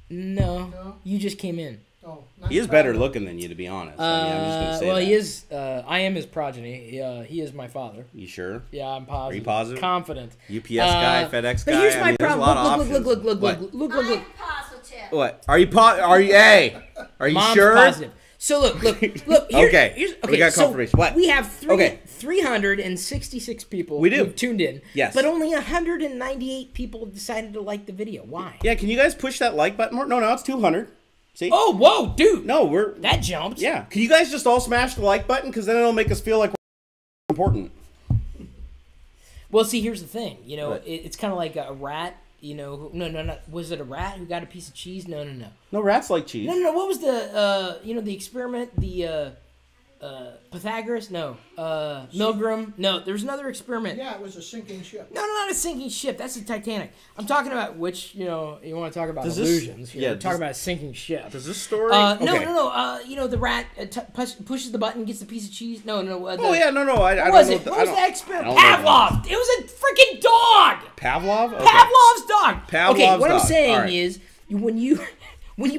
No, you just came in. Oh, He is better looking than you, to be honest. I'm just going to say well, that. he is. I am his progeny. He is my father. You sure? Yeah, I'm positive. Are you positive? Confident. UPS guy, FedEx guy. But here's my there's a problem. lot of Look, look, look, options. look. I'm positive. What? Are you hey? Are you Mom's sure? positive. So look. Here, Okay. We got confirmation. What? We have 366 people We do. who've tuned in. Yes. But only 198 people decided to like the video. Why? Yeah, can you guys push that like button more? No, it's 200. See? Oh, whoa, dude. No, That jumped. Yeah. Can you guys just all smash the like button? Because then it'll make us feel like we're important. Well, see, here's the thing. What? It's kind of like a rat. No. Was it a rat who got a piece of cheese? No. No, rats like cheese. No. What was the the experiment? The Pythagoras? No. Milgram? No. There's another experiment. Yeah, it was a sinking ship. No, not a sinking ship. That's the Titanic. I'm talking about which, you want to talk about Does this- illusions. yeah, We're talking about a sinking ship. Does this story? No. Okay. The rat pushes the button, gets the piece of cheese. No. Oh, yeah, no. I What don't was know. it? What was that experiment? I don't know Pavlov. It was a freaking dog. Pavlov? Okay. Pavlov's dog. Pavlov's okay, what I'm dog. saying All right. is when you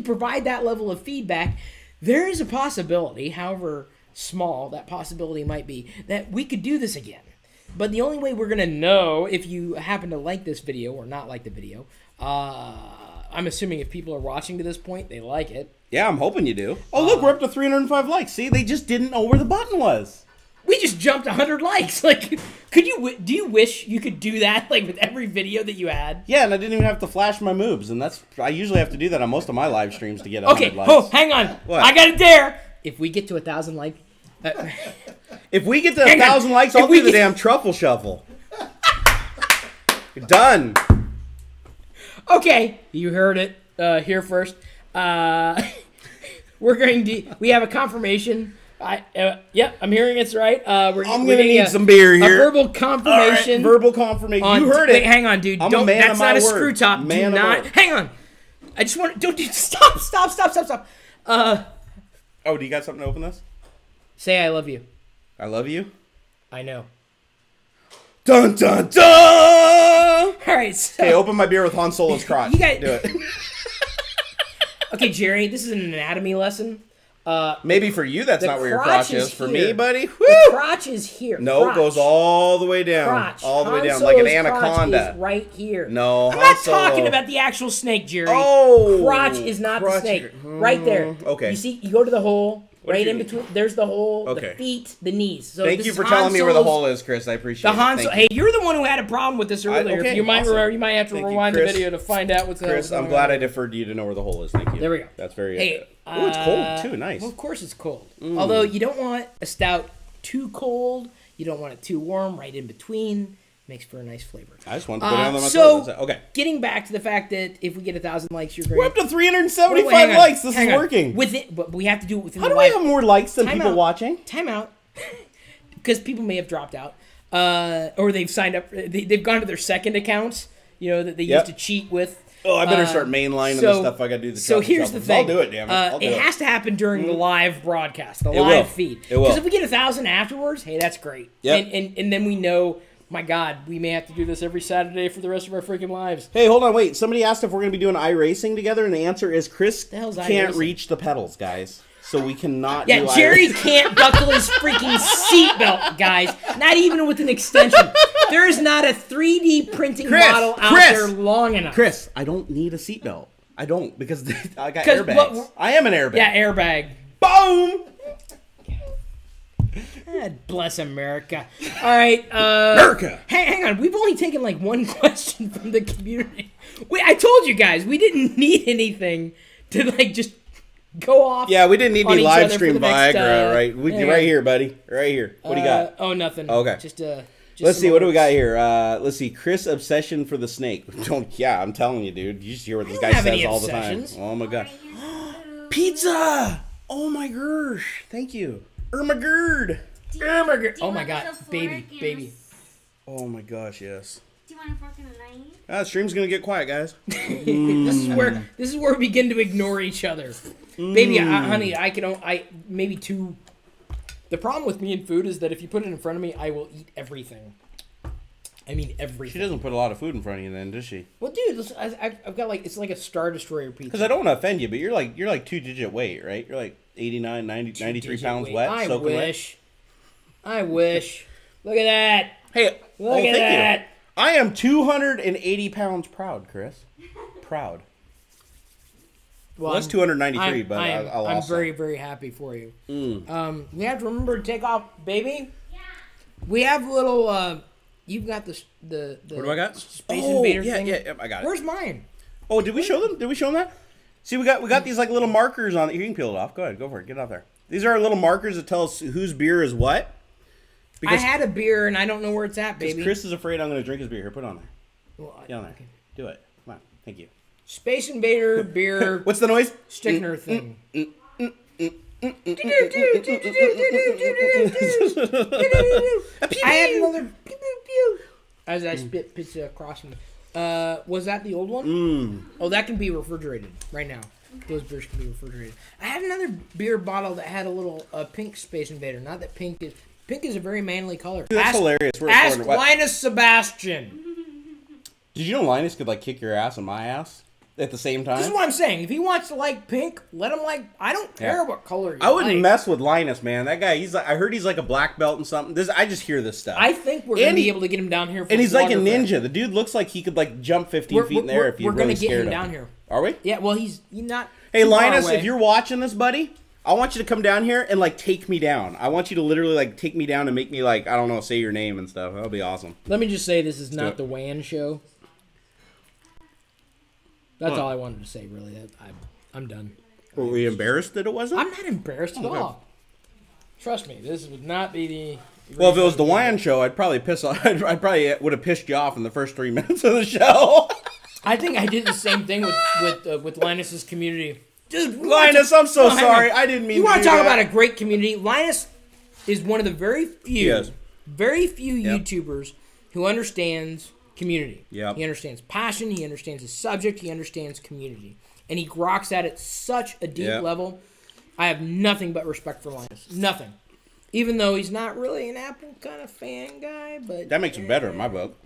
provide that level of feedback, there is a possibility, however small that possibility might be, that we could do this again. But the only way we're gonna know if you happen to like this video or not like the video, I'm assuming if people are watching to this point, they like it. Yeah, I'm hoping you do. Oh, look, we're up to 305 likes. See, they just didn't know where the button was. We just jumped 100 likes. Like, do you wish you could do that, like, with every video that you had? Yeah, and I didn't even have to flash my moves, and I usually have to do that on most of my live streams to get 100 Okay, likes. oh, hang on. What? I got a dare. If we get to 1,000 likes, If we get to Hang on. 1,000 likes, If I'll we do the get- damn truffle shuffle. You're done. okay, you heard it here first. We have a confirmation. Yep, I'm hearing it's right. I'm gonna need some beer here. A verbal confirmation. All right, verbal confirmation. You heard Wait, it. hang on, dude. I'm a Don't. man That's of my not a word. screw top. Man Do of my not. word. Hang on. I just want. Don't. Stop. Oh, do you got something to open this? Say I love you. I love you. I know. Dun dun dun. All right. So, Okay, open my beer with Han Solo's crotch. You guys- do it. okay, Jerry. This is an anatomy lesson. Maybe for you that's The not where your crotch crotch is is. For here. me, buddy, The whoo! crotch is here. No, it Crotch. goes all the way down. Crotch. All the way Han down, like an Solo's crotch anaconda. is right here. No, I'm Han not Solo. talking about the actual snake, Jerry. Oh, crotch is not the crotch. snake. Right there. Okay. You see, you go to the hole. What Right did in you- between. There's the hole. Okay. The feet. The knees. So Thank this you is for Han telling me where the Solo's- hole is, Chris. I appreciate The it. Han Thank Solo. you. Hey, you're the one who had a problem with this earlier. okay, you might, awesome. you might have to Thank you, rewind the Chris. video to find out what's Chris, I'm going glad on. I deferred to you to know where the hole is. Thank you. There we go. That's very. Hey, oh, it's cold too. Nice. Well, of course it's cold. Although you don't want a stout too cold. You don't want it too warm. Right in between. Makes for a nice flavor. I just wanted to put it on my so, throat. That's it. Okay. Getting back to the fact that if we get 1,000 likes, you're We're great. up to 375 Hang on, likes. This is hang on. working. But we have to do it within How the do we live. have more likes than Time people out. watching? Time out. Because people may have dropped out. Or they've signed up. They've gone to their second accounts, that they Yep. used to cheat with. Oh, I better start mainlining the stuff I got to do. So here's the thing. I'll do it, damn it. I'll do it it. has to happen during the live broadcast, the It live will. feed. It will. Because if we get 1,000 afterwards, hey, that's great. Yep. And then we know, my God, we may have to do this every Saturday for the rest of our freaking lives. Hey, hold on, wait. Somebody asked if we're going to be doing iRacing together, and the answer is Chris The hell's can't iRacing? reach the pedals, guys. So we cannot Yeah, do Jerry iRacing. can't buckle his freaking seatbelt, guys. Not even with an extension. There is not a 3D printing model out there long enough. Chris, I don't need a seatbelt. I don't, because I got 'Cause airbags. what- I am an airbag. Yeah, airbag. Boom! Bless America. All right. America! Hang on. We've only taken like one question from the community. I told you guys, we didn't need anything to like just go off. Yeah, we didn't need on any each live other stream for the next, Viagra, right? hang Right on. here, buddy. Right here. What do you got? Oh, nothing. Okay. Just Let's some see, what do we words. got here? Let's see, Chris obsession for the snake. Yeah, I'm telling you, dude. You just hear what this I guy don't have says any all the time. obsessions. Oh my god. Food. Pizza! Oh my gosh. Thank you. Irma Gerd. Hamburger. Do you Oh my want God, metaphoric baby, and baby. Oh my gosh, yes. Do you want a fork and a knife? Stream's gonna get quiet, guys. This is where we begin to ignore each other. Baby, honey, I maybe two. The problem with me and food is that if you put it in front of me, I will eat everything. I mean everything. She doesn't put a lot of food in front of you, then, does she? Well, dude, listen, I've got like it's like a Star Destroyer pizza. Because I don't want to offend you, but you're like 2-digit weight, right? You're like 89, 90, 93 pounds weight. wet. I soaking wish. I wish. Look at that. Hey, Look at that. You. I am 280 pounds proud, Chris. Proud. Well, that's 293, but I'm very, very happy for you. We have to remember to take off, baby. Yeah. We have little. You've got the what do I got? Space Invader thing. Yeah, I got it. Where's mine? Oh, did we show them? Did we show them that? See, we got these like little markers on it. You can peel it off. Go ahead, go for it. Get it off there. These are our little markers that tell us whose beer is what. Because I had a beer and I don't know where it's at, baby. Chris is afraid I'm going to drink his beer. Here, put it on there. Well, Get on there. Okay. Do it. Come on. Thank you. Space Invader beer. What's the noise? Stickner thing. I had another pew pew pew as I spit pizza across me. Was that the old one? Oh, that can be refrigerated right now. Those beers can be refrigerated. I had another beer bottle that had a little pink Space Invader. Not that pink is a very manly color. Dude, that's hilarious. Ask Linus Sebastian. Did you know Linus could like kick your ass and my ass at the same time? This is what I'm saying. If he wants to like pink, let him like. I don't care what color. I wouldn't mess with Linus, man. That guy, he's like. I heard he's like a black belt and something. I just hear this stuff. I think we're gonna be able to get him down here. For and he's like a ninja. The dude looks like he could like jump 15 feet in the air if you're really scared of him. We're gonna get him down here. Are we? Yeah. Well, he's not. Hey Linus, if you're watching this, buddy, I want you to come down here and like take me down. I want you to literally like take me down and make me like I don't know, say your name and stuff. That'll be awesome. Let me just say this is not the WAN show. That's all I wanted to say. Really, I'm done. Were we embarrassed that it wasn't? I'm not embarrassed at all. Trust me, this would not be the. Well, if it was the WAN show, I'd probably piss off. I probably would have pissed you off in the first 3 minutes of the show. I think I did the same thing with Linus's community. Dude, Linus, I'm so sorry. I didn't mean to do that. You want to talk about a great community? Linus is one of the very few YouTubers who understands community. Yep. He understands passion. He understands his subject. He understands community. And he grokks at it such a deep level. I have nothing but respect for Linus. Nothing. Even though he's not really an Apple kind of fan guy. But that makes him better in my book.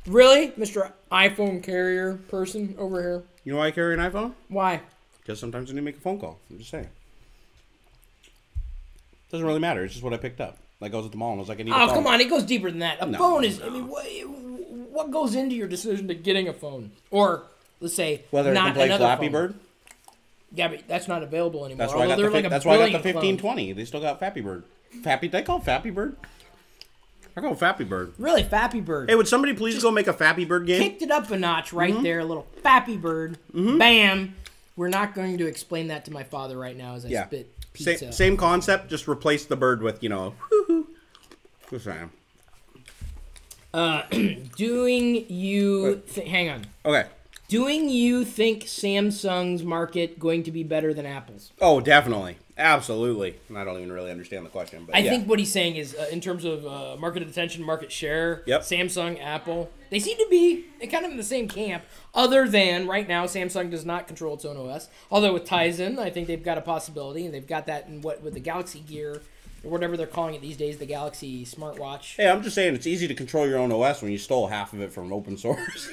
Really? Mr. iPhone carrier person over here? You know why I carry an iPhone? Why? Because sometimes I need to make a phone call. I'm just saying. Doesn't really matter. It's just what I picked up. Like I was at the mall and I was like, I need a phone. Oh, come on. It goes deeper than that. A phone is... I mean, what goes into your decision to getting a phone? Or, let's say, whether not it can play another Flappy phone. Bird? Yeah, but that's not available anymore. That's why I got the 1520. They still got Flappy Bird. They call it Flappy Bird? I call it Flappy Bird. Really, Flappy Bird. Hey, would somebody please go make a Flappy Bird game? Kicked it up a notch right there. A little Flappy Bird. Bam. We're not going to explain that to my father right now as I spit pizza. Same concept, just replace the bird with, you know, whoo-hoo. Just saying. Hang on. Okay. Doing you think Samsung's market going to be better than Apple's? Oh, definitely. Absolutely. And I don't even really understand the question. But I think what he's saying is, in terms of market attention, market share, Samsung, Apple, they seem to be kind of in the same camp, other than right now Samsung does not control its own OS. Although with Tizen, I think they've got a possibility, and they've got that in with the Galaxy Gear, or whatever they're calling it these days, the Galaxy smartwatch. Hey, I'm just saying it's easy to control your own OS when you stole half of it from open source.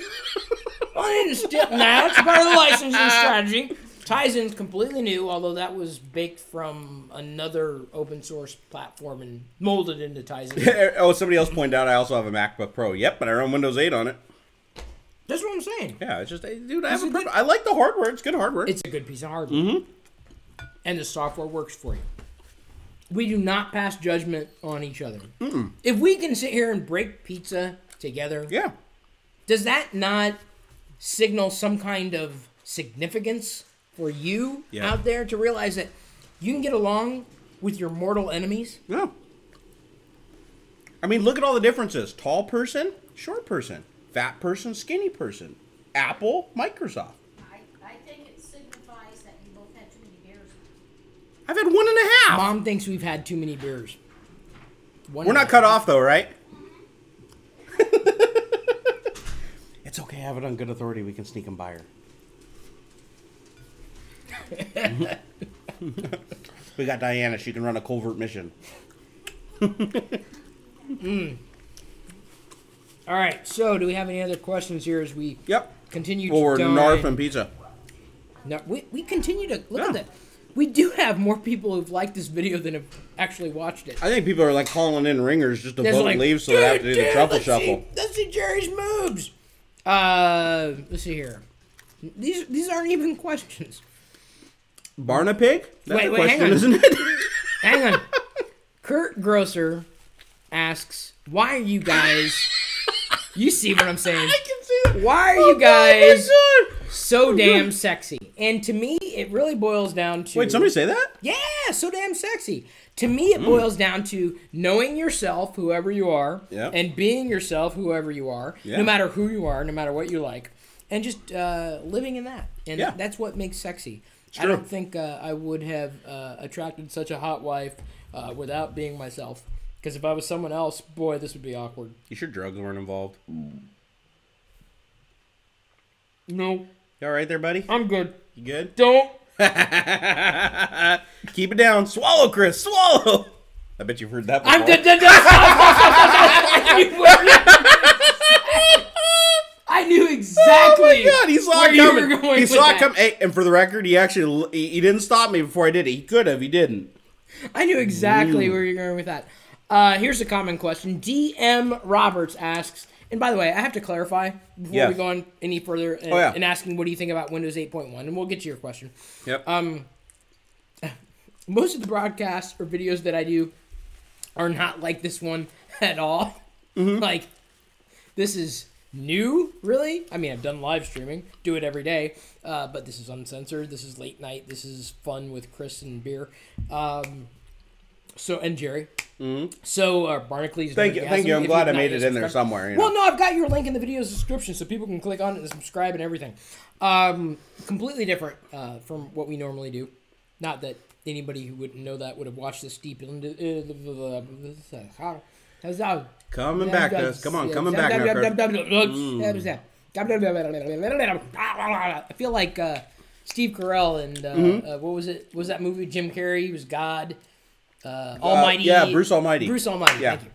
Well, I didn't steal. Now it's part of the licensing strategy. Tizen's completely new, although that was baked from another open source platform and molded into Tizen. Oh, somebody else pointed out I also have a MacBook Pro. Yep, but I run Windows 8 on it. That's what I'm saying. Yeah, it's just, dude, I like the hardware. It's good hardware. It's a good piece of hardware. And the software works for you. We do not pass judgment on each other. If we can sit here and break pizza together, does that not signal some kind of significance for you out there to realize that you can get along with your mortal enemies? Yeah. I mean, look at all the differences. Tall person, short person. Fat person, skinny person. Apple, Microsoft. I think it signifies that you both had too many beers. I've had 1.5. Mom thinks we've had too many beers. We're not cut off, though, right? Okay, have it on good authority. We can sneak and buy her. We got Diana. She can run a covert mission. All right. So, do we have any other questions here as we continue to Or dine? Narf and pizza. No, we continue to look at that. We do have more people who've liked this video than have actually watched it. I think people are like calling in ringers just to There's vote like, leave so they have to do the truffle shuffle. Let's see Jerry's moves. Let's see here. These aren't even questions. Barna pig? That's a Wait, question, hang on. isn't it? Hang on. Kurt Grosser asks, why are you guys... You see what I'm saying? I can see that. Why are you guys so damn sexy? And to me, it really boils down to... Wait, somebody say that? Yeah, so damn sexy. To me, it boils down to knowing yourself, whoever you are, and being yourself, whoever you are, no matter who you are, no matter what you like, and just living in that. And that's what makes sexy. I don't think I would have attracted such a hot wife without being myself. Because if I was someone else, boy, this would be awkward. You sure drugs weren't involved? No. You all right there, buddy? I'm good. You good? Don't. Keep it down. Swallow, Chris. Swallow. I bet you've heard that before. I'm I knew exactly. Oh my God, he saw it coming. He saw it coming. Hey, and for the record, he didn't stop me before I did it. He could have. He didn't. I knew exactly where you're going with that. Here's a common question. DM Roberts asks, and by the way, I have to clarify before we go on any further in asking what do you think about Windows 8.1, and we'll get to your question. Yep. Most of the broadcasts or videos that I do are not like this one at all. Like, this is new, really. I mean, I've done live streaming, do it every day, but this is uncensored. This is late night. This is fun with Chris and beer. And Jerry. So, Barnacle. Thank you. I'm glad I made it in there somewhere. You know? Well, no, I've got your link in the video's description so people can click on it and subscribe and everything. Completely different from what we normally do. Not that anybody who wouldn't know that would have watched this deep into coming back to us. Come on, coming back now, I feel like Steve Carell and what was it? What was that movie? Jim Carrey. He was God. Almighty. Yeah, Bruce Almighty. Bruce Almighty. Yeah. Thank you.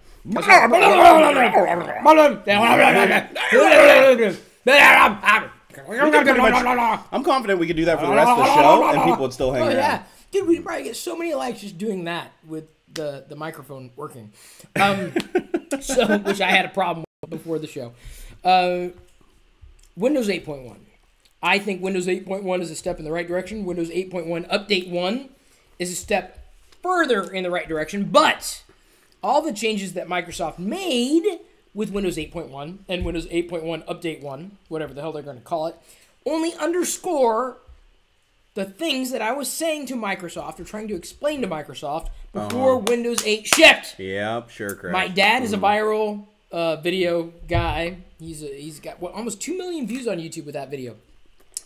I'm confident we could do that for the rest of the show, and people would still hang around. Yeah, dude, we'd probably get so many likes just doing that with the microphone working. Which I had a problem with before the show. Windows 8.1. I think Windows 8.1 is a step in the right direction. Windows 8.1 Update 1 is a step further in the right direction, but all the changes that Microsoft made with Windows 8.1 and Windows 8.1 Update 1, whatever the hell they're going to call it, only underscore the things that I was saying to Microsoft or trying to explain to Microsoft before Windows 8 shipped. Yep, sure, correct. My dad is a viral video guy. He's got almost 2 million views on YouTube with that video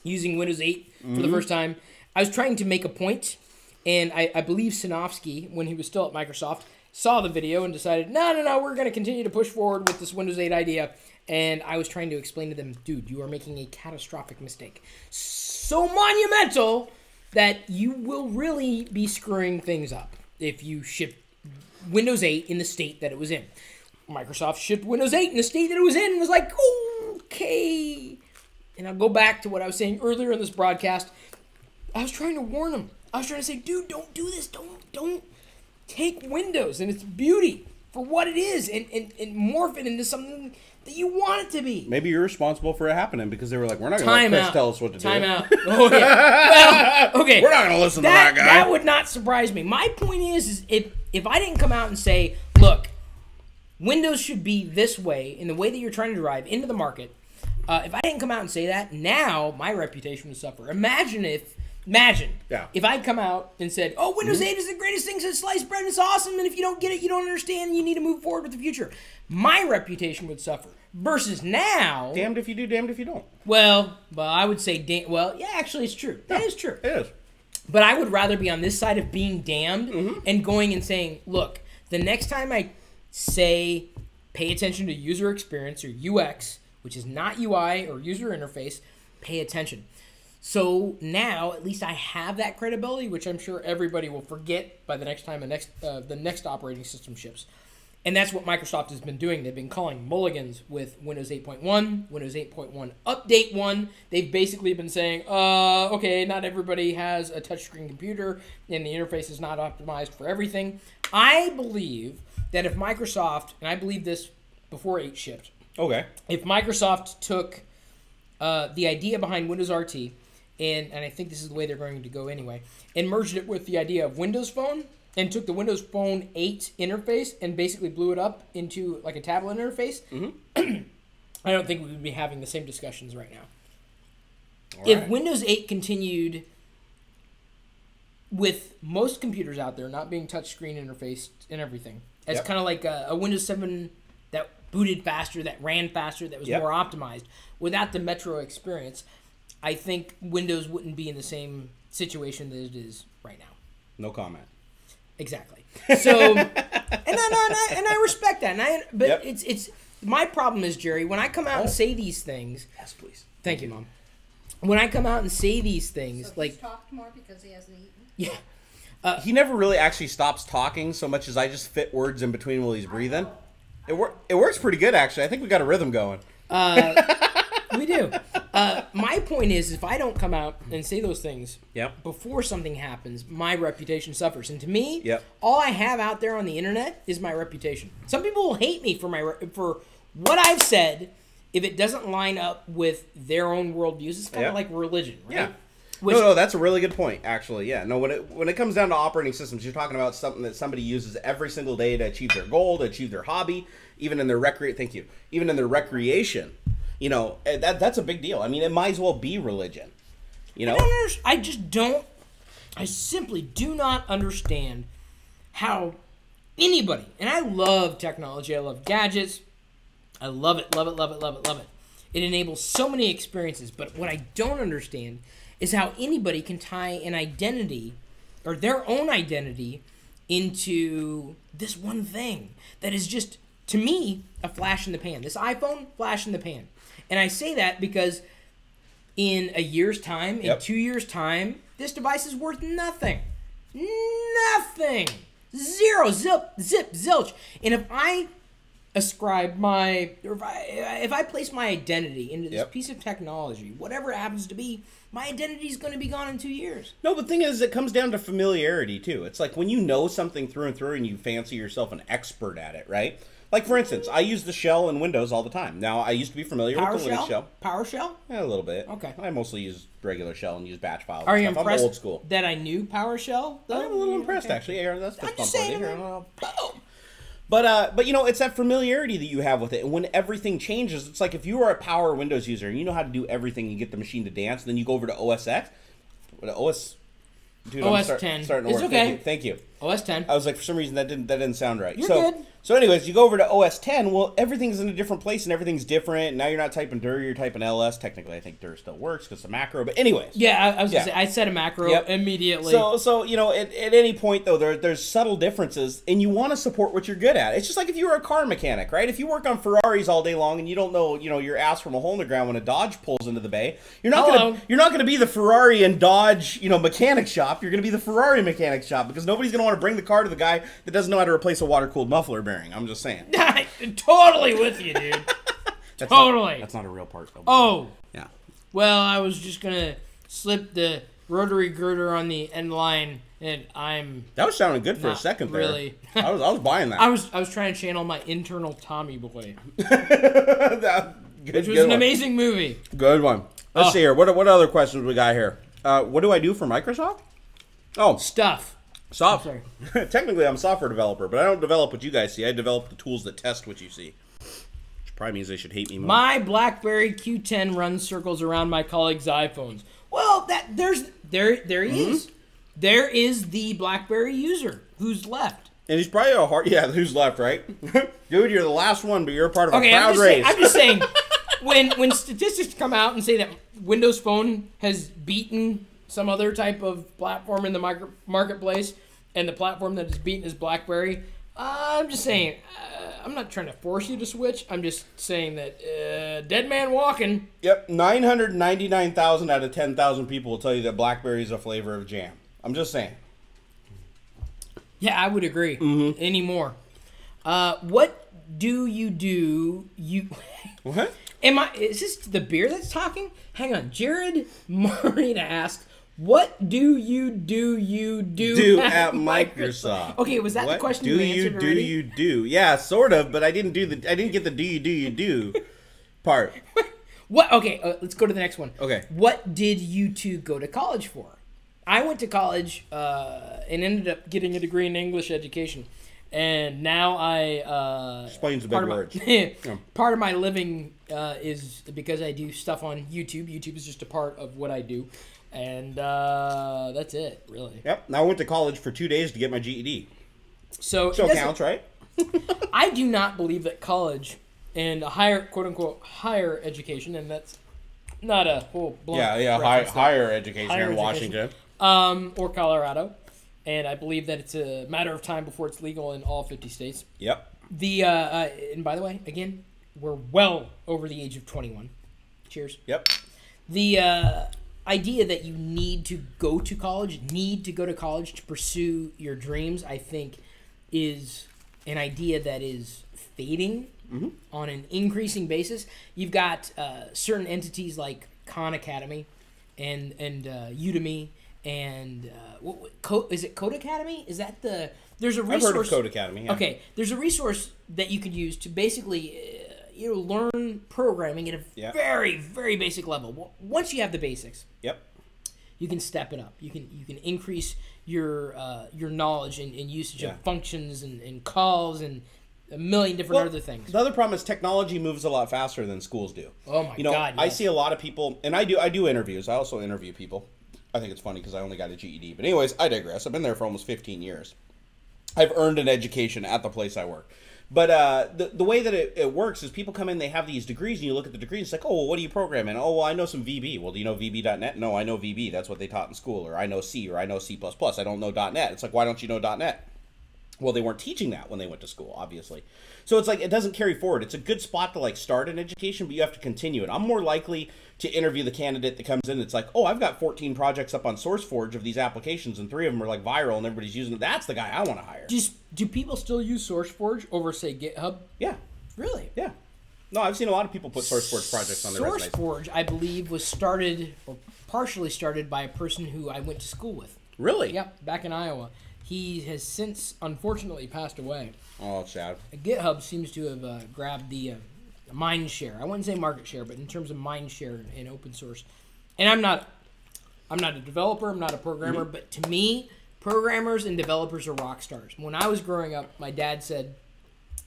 using Windows 8 for the first time. I was trying to make a point, and I believe Sinofsky, when he was still at Microsoft, saw the video and decided, no, we're going to continue to push forward with this Windows 8 idea. And I was trying to explain to them, dude, you are making a catastrophic mistake. So monumental that you will really be screwing things up if you ship Windows 8 in the state that it was in. Microsoft shipped Windows 8 in the state that it was in and was like, okay. And I'll go back to what I was saying earlier in this broadcast. I was trying to warn them. I was trying to say, dude, don't do this. Don't take Windows and its beauty for what it is and morph it into something that you want it to be. Maybe you're responsible for it happening because they were like, we're not going to let Chris tell us what to do. Time out. Oh, yeah. Well, okay. We're not going to listen to that guy. That would not surprise me. My point is if I didn't come out and say, look, Windows should be this way in the way that you're trying to drive into the market, if I didn't come out and say that, now my reputation would suffer. Imagine if I'd come out and said, oh, Windows 8 is the greatest thing since sliced bread and it's awesome, and if you don't get it, you don't understand, and you need to move forward with the future. My reputation would suffer. Versus now... Damned if you do, damned if you don't. Well, I would say... yeah, actually, it's true. That is true. It is. But I would rather be on this side of being damned and going and saying, look, the next time I say pay attention to user experience or UX which is not UI or user interface, pay attention. So now, at least I have that credibility, which I'm sure everybody will forget by the next time the next operating system ships. And that's what Microsoft has been doing. They've been calling mulligans with Windows 8.1, Windows 8.1 Update 1. They've basically been saying, okay, not everybody has a touchscreen computer, and the interface is not optimized for everything. I believe that if Microsoft, and I believe this before 8 shipped, Okay. if Microsoft took the idea behind Windows RT, and I think this is the way they're going to go anyway, and merged it with the idea of Windows Phone, and took the Windows Phone 8 interface and basically blew it up into like a tablet interface, I don't think we would be having the same discussions right now. All If right. Windows 8 continued with most computers out there not being touchscreen interfaced and everything, as Yep. kind of like a Windows 7 that booted faster, that ran faster, that was Yep. more optimized, without the Metro experience, I think Windows wouldn't be in the same situation that it is right now. No comment. Exactly. So, and I respect that. But Yep. it's my problem is, Jerry, when I come out and say these things. Yes, please. Thank you, Mom. When I come out and say these things, So like, he's talked more because he hasn't eaten. yeah, He never really actually stops talking so much as I just fit words in between while he's breathing. It works pretty good, actually. I think we got a rhythm going. we do. My point is, if I don't come out and say those things Yep. before something happens, my reputation suffers. And to me, Yep. all I have out there on the internet is my reputation. Some people will hate me for what I've said if it doesn't line up with their own worldviews. It's kind of Yep. like religion, right? Yeah. Which, No, that's a really good point, actually. Yeah. No, when it comes down to operating systems, you're talking about something that somebody uses every single day to achieve their goal, to achieve their hobby, even in their even in their recreation. You know, that's a big deal. I mean, it might as well be religion. You know? I simply do not understand how anybody, and I love technology, I love gadgets, I love it, love it, love it, love it, love it. It enables so many experiences, but what I don't understand is how anybody can tie an identity, or their own identity, into this one thing that is just, to me, a flash in the pan. This iPhone, flash in the pan. And I say that because in a year's time, in Yep. 2 years' time, this device is worth nothing. Nothing. Zero. Zip. Zilch. And if I ascribe if I place my identity into this Yep. piece of technology, whatever it happens to be, my identity is going to be gone in 2 years. No, but the thing is, it comes down to familiarity, too. It's like when you know something through and through and you fancy yourself an expert at it, right? Like, for instance, I use the shell in Windows all the time. Now, I used to be familiar with the Linux shell. PowerShell? Yeah, a little bit. Okay. I mostly use regular shell and use batch files. Are you and stuff. impressed I'm old school. that I knew PowerShell? I'm a little impressed, Okay. actually. Yeah, that's I'm just saying. Boom. But you know, it's that familiarity that you have with it. And when everything changes, it's like if you are a power Windows user and you know how to do everything and get the machine to dance, and then you go over to OS X, Dude, OS I'm 10. starting to It's work. okay. Thank you. OS 10. I was like, for some reason that didn't sound right. You're so, good. So anyways, you go over to OS 10. Well, everything's in a different place and everything's different. Now you're not typing dir, you're typing ls. Technically, I think dir still works because it's a macro. But anyways. Yeah, I was Yeah. gonna say I set a macro Yep. immediately. So you know, at any point though, there's subtle differences, and you want to support what you're good at. It's just like if you were a car mechanic, right? If you work on Ferraris all day long and you don't know, your ass from a hole in the ground when a Dodge pulls into the bay, you're not gonna be the Ferrari and Dodge, mechanic shop. You're gonna be the Ferrari mechanic shop because nobody's gonna want to bring the car to the guy that doesn't know how to replace a water-cooled muffler bearing. I'm just saying. Totally with you, dude. Totally. That's not a real part, though. Oh. Yeah. Well, I was just gonna slip the rotary girder on the end line, and That was sounding good for a Not second there. really. I was buying that. I was trying to channel my internal Tommy boy, Good, which was good an one. amazing movie. Good one. Let's see here. What other questions we got here? What do I do for Microsoft? Oh, Stuff. software. Technically, I'm a software developer, but I don't develop what you guys see. I develop the tools that test what you see. Which probably means they should hate me more. My BlackBerry Q10 runs circles around my colleagues' iPhones. Well, there he is. There is the BlackBerry user who's left. And he's probably a hard... Yeah, who's left, right? Dude, you're the last one, but you're a part of a Okay, proud race. I'm just saying, when statistics come out and say that Windows Phone has beaten some other type of platform in the marketplace, and the platform that is beaten is BlackBerry, I'm just saying, I'm not trying to force you to switch. I'm just saying that dead man walking. Yep, 999,000 out of 10,000 people will tell you that Blackberry is a flavor of jam. I'm just saying. Yeah, I would agree. Anymore. What do? You What? Is this the beer that's talking? Hang on. Jared Marina asks, what do you do at Microsoft? Okay, was that the question you answered already? Do you do? Yeah, sort of, but I didn't get the do you do part. What? Okay, let's go to the next one. Okay. What did you two go to college for? I went to college and ended up getting a degree in English education. And now I... Explains the big words. Part of my living is because I do stuff on YouTube. YouTube is just a part of what I do. And that's it, really. Yep. Now I went to college for 2 days to get my GED. So Counts, right? I do not believe that college and a higher, quote-unquote, higher education, and that's not a whole blunt higher education here in Washington. Or Colorado. And I believe that it's a matter of time before it's legal in all 50 states. Yep. And by the way, again, we're well over the age of 21. Cheers. Yep. The idea that you need to go to college to pursue your dreams, I think, is an idea that is fading on an increasing basis. You've got certain entities like Khan Academy and Udemy and is it Code Academy? Is that there's a resource? I've heard of Code Academy. Yeah. Okay, there's a resource that you could use to basically learn programming at a very, very basic level. Once you have the basics, you can step it up. You can increase your knowledge and usage of functions and calls and a million different other things. The other problem is technology moves a lot faster than schools do. Oh my God! I see a lot of people, and I do interviews. I also interview people. I think it's funny because I only got a GED. But anyways, I digress. I've been there for almost 15 years. I've earned an education at the place I work. But the way that it works is people come in, they have these degrees, and you look at the degrees, it's like, oh, well, what do you program in? Oh, well, I know some VB. Well, do you know VB.net? No, I know VB. That's what they taught in school. Or I know C, or I know C++. I don't know .net. It's like, why don't you know .net? Well, they weren't teaching that when they went to school, obviously. So it's like, it doesn't carry forward. It's a good spot to, like, start an education, but you have to continue it. I'm more likely to interview the candidate that comes in that's like, oh, I've got 14 projects up on SourceForge of these applications, and 3 of them are, like, viral, and everybody's using it. That's the guy I want to hire. Do people still use SourceForge over, say, GitHub? Yeah. Really? Yeah. No, I've seen a lot of people put SourceForge projects on their resumes. SourceForge, I believe, was started, or partially started, by a person who I went to school with. Really? Yep, back in Iowa. He has since, unfortunately, passed away. Oh, it's sad. GitHub seems to have grabbed the mind share. I wouldn't say market share, but in terms of mind share in open source. And I'm not a developer. I'm not a programmer. But to me, programmers and developers are rock stars. When I was growing up, my dad said,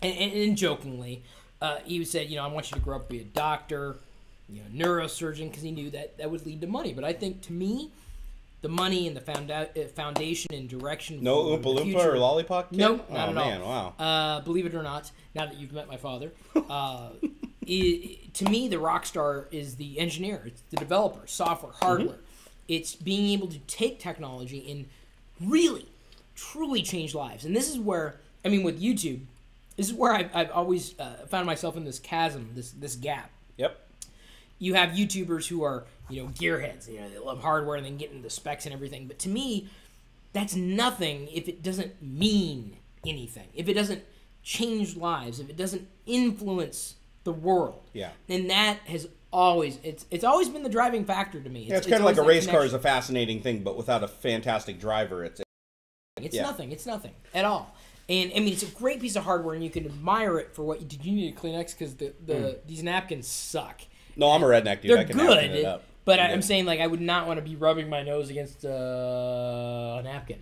and jokingly, he said, I want you to grow up to be a doctor, neurosurgeon, because he knew that would lead to money. But I think, to me, the money and the foundation and direction. No Oompa Loompa or Lollipop Kid? No, not at all. Man, wow. Believe it or not, now that you've met my father, to me, the rock star is the engineer. It's the developer, software, hardware. It's being able to take technology and really, truly change lives. And this is where, with YouTube, this is where I've always found myself in this chasm, this gap. Yep. You have YouTubers who are, gearheads. They love hardware and then get into the specs and everything. But to me, that's nothing if it doesn't mean anything. If it doesn't change lives. If it doesn't influence the world. Yeah. And that has always, it's always been the driving factor to me. It's kind of like a race car is a fascinating thing, but without a fantastic driver, it's nothing. It's nothing at all. And it's a great piece of hardware, and you can admire it for what you did. You need a Kleenex because these napkins suck. No, I'm a redneck dude. They're I can napkin it good, up. but I'm saying I would not want to be rubbing my nose against a napkin.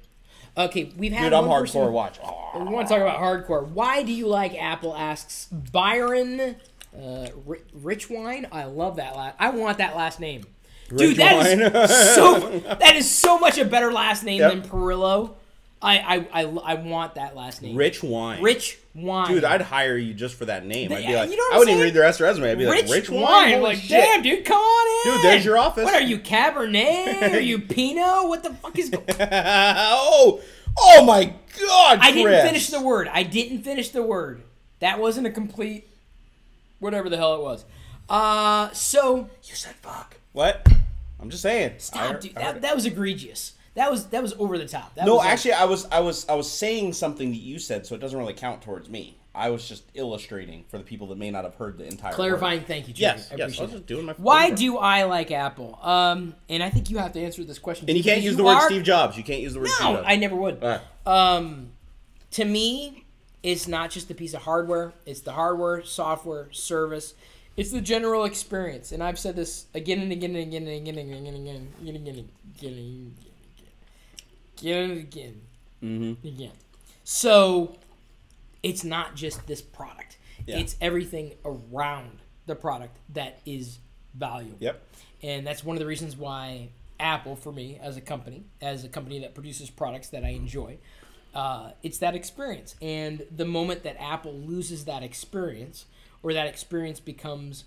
Okay, we've had. Dude, I'm hardcore. Watch. We want to talk about hardcore. Why do you like Apple? Asks Byron Rich Wine. I love that I want that last name. Dude, that is so much a better last name than Pirillo. I want that last name. Rich Wine. Rich Wine. Dude, I'd hire you just for that name. I'd be like, I wouldn't even read the rest of the resume. I'd be like, Rich Wine. Like, shit. Damn, dude, come on in. Dude, there's your office. What are you, Cabernet? Are you Pinot? What the fuck is going on? Oh my God, Chris. I didn't finish the word. That wasn't a complete whatever the hell it was. So You said fuck. What? I'm just saying. stop, dude. That was egregious. That was over the top. That No, was like- actually, I was saying something that you said, so it doesn't really count towards me. I was just illustrating for the people that may not have heard the entire clarifying. word. Thank you, Jimmy. Yes, I yes. I appreciate was it. just doing my. Why do I like Apple? And I think you have to answer this question. And you too, can't because use the word are- Steve Jobs. You can't use the word Steve No, Jobs. I never would. All right. To me, it's not just a piece of hardware. It's the hardware, software, service. It's the general experience. And I've said this again and again and again and again and again and again and again and again and again and again. So it's not just this product. Yeah. It's everything around the product that is valuable. Yep. And that's one of the reasons why Apple, for me, as a company that produces products that I enjoy, it's that experience. And the moment that Apple loses that experience, or that experience becomes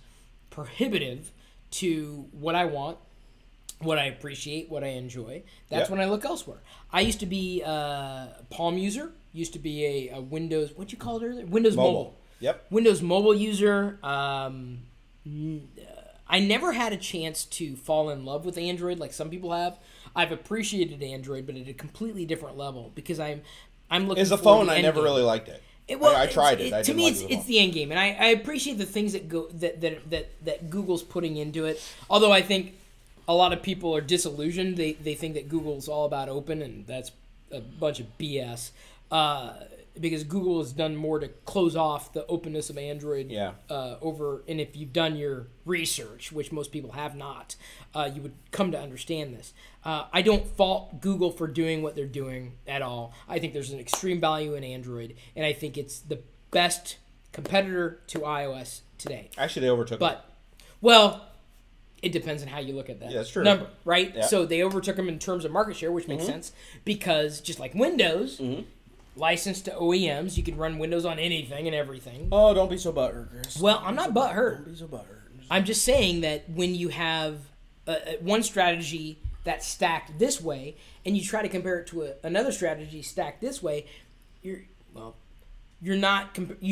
prohibitive to what I want, what I appreciate, what I enjoy, that's Yep. when I look elsewhere. I used to be a Palm user, used to be a Windows, what'd you call it earlier? Windows Mobile. Yep. Windows Mobile user. I never had a chance to fall in love with Android like some people have. I've appreciated Android, but at a completely different level because I'm looking. As a for phone, the I end never game. really liked it. I It's- tried it. I to didn't me, like it's it at it's all. the end game, and I appreciate the things that go that Google's putting into it. Although I think a lot of people are disillusioned. They think that Google's all about open, and that's a bunch of BS. Because Google has done more to close off the openness of Android. Yeah. Over, and if you've done your research, which most people have not, you would come to understand this. I don't fault Google for doing what they're doing at all. I think there's an extreme value in Android, and I think it's the best competitor to iOS today. Actually, they overtook it. But, well, it depends on how you look at that Yeah, that's true. number, right? Yeah. So they overtook them in terms of market share, which makes sense, because just like Windows, licensed to OEMs, you can run Windows on anything and everything. Oh, don't be so butthurt, Chris. Well, I'm not butthurt. Don't be so butthurt. I'm just saying that when you have one strategy that's stacked this way, and you try to compare it to another strategy stacked this way, you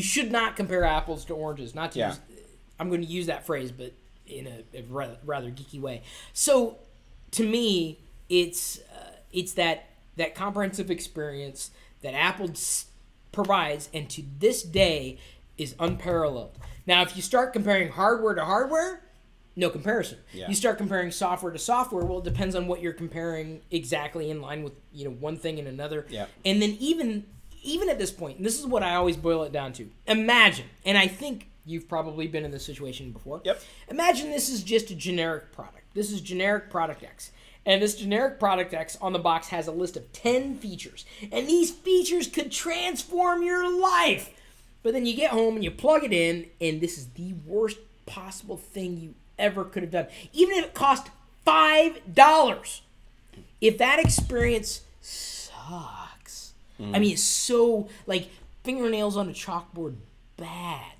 should not compare apples to oranges. Not to Yeah. use, I'm going to use that phrase, but in a rather geeky way. So, to me, it's that comprehensive experience that Apple provides, and to this day is unparalleled. Now, if you start comparing hardware to hardware, no comparison. Yeah. You start comparing software to software, well, it depends on what you're comparing exactly in line with, one thing and another. Yeah. And then even at this point, and this is what I always boil it down to. Imagine, and I think you've probably been in this situation before. Yep. Imagine this is just a generic product. This is generic product X. And this generic product X on the box has a list of 10 features. And these features could transform your life. But then you get home and you plug it in, and this is the worst possible thing you ever could have done. Even if it cost $5. If that experience sucks. I mean, it's so, like, fingernails on a chalkboard bad.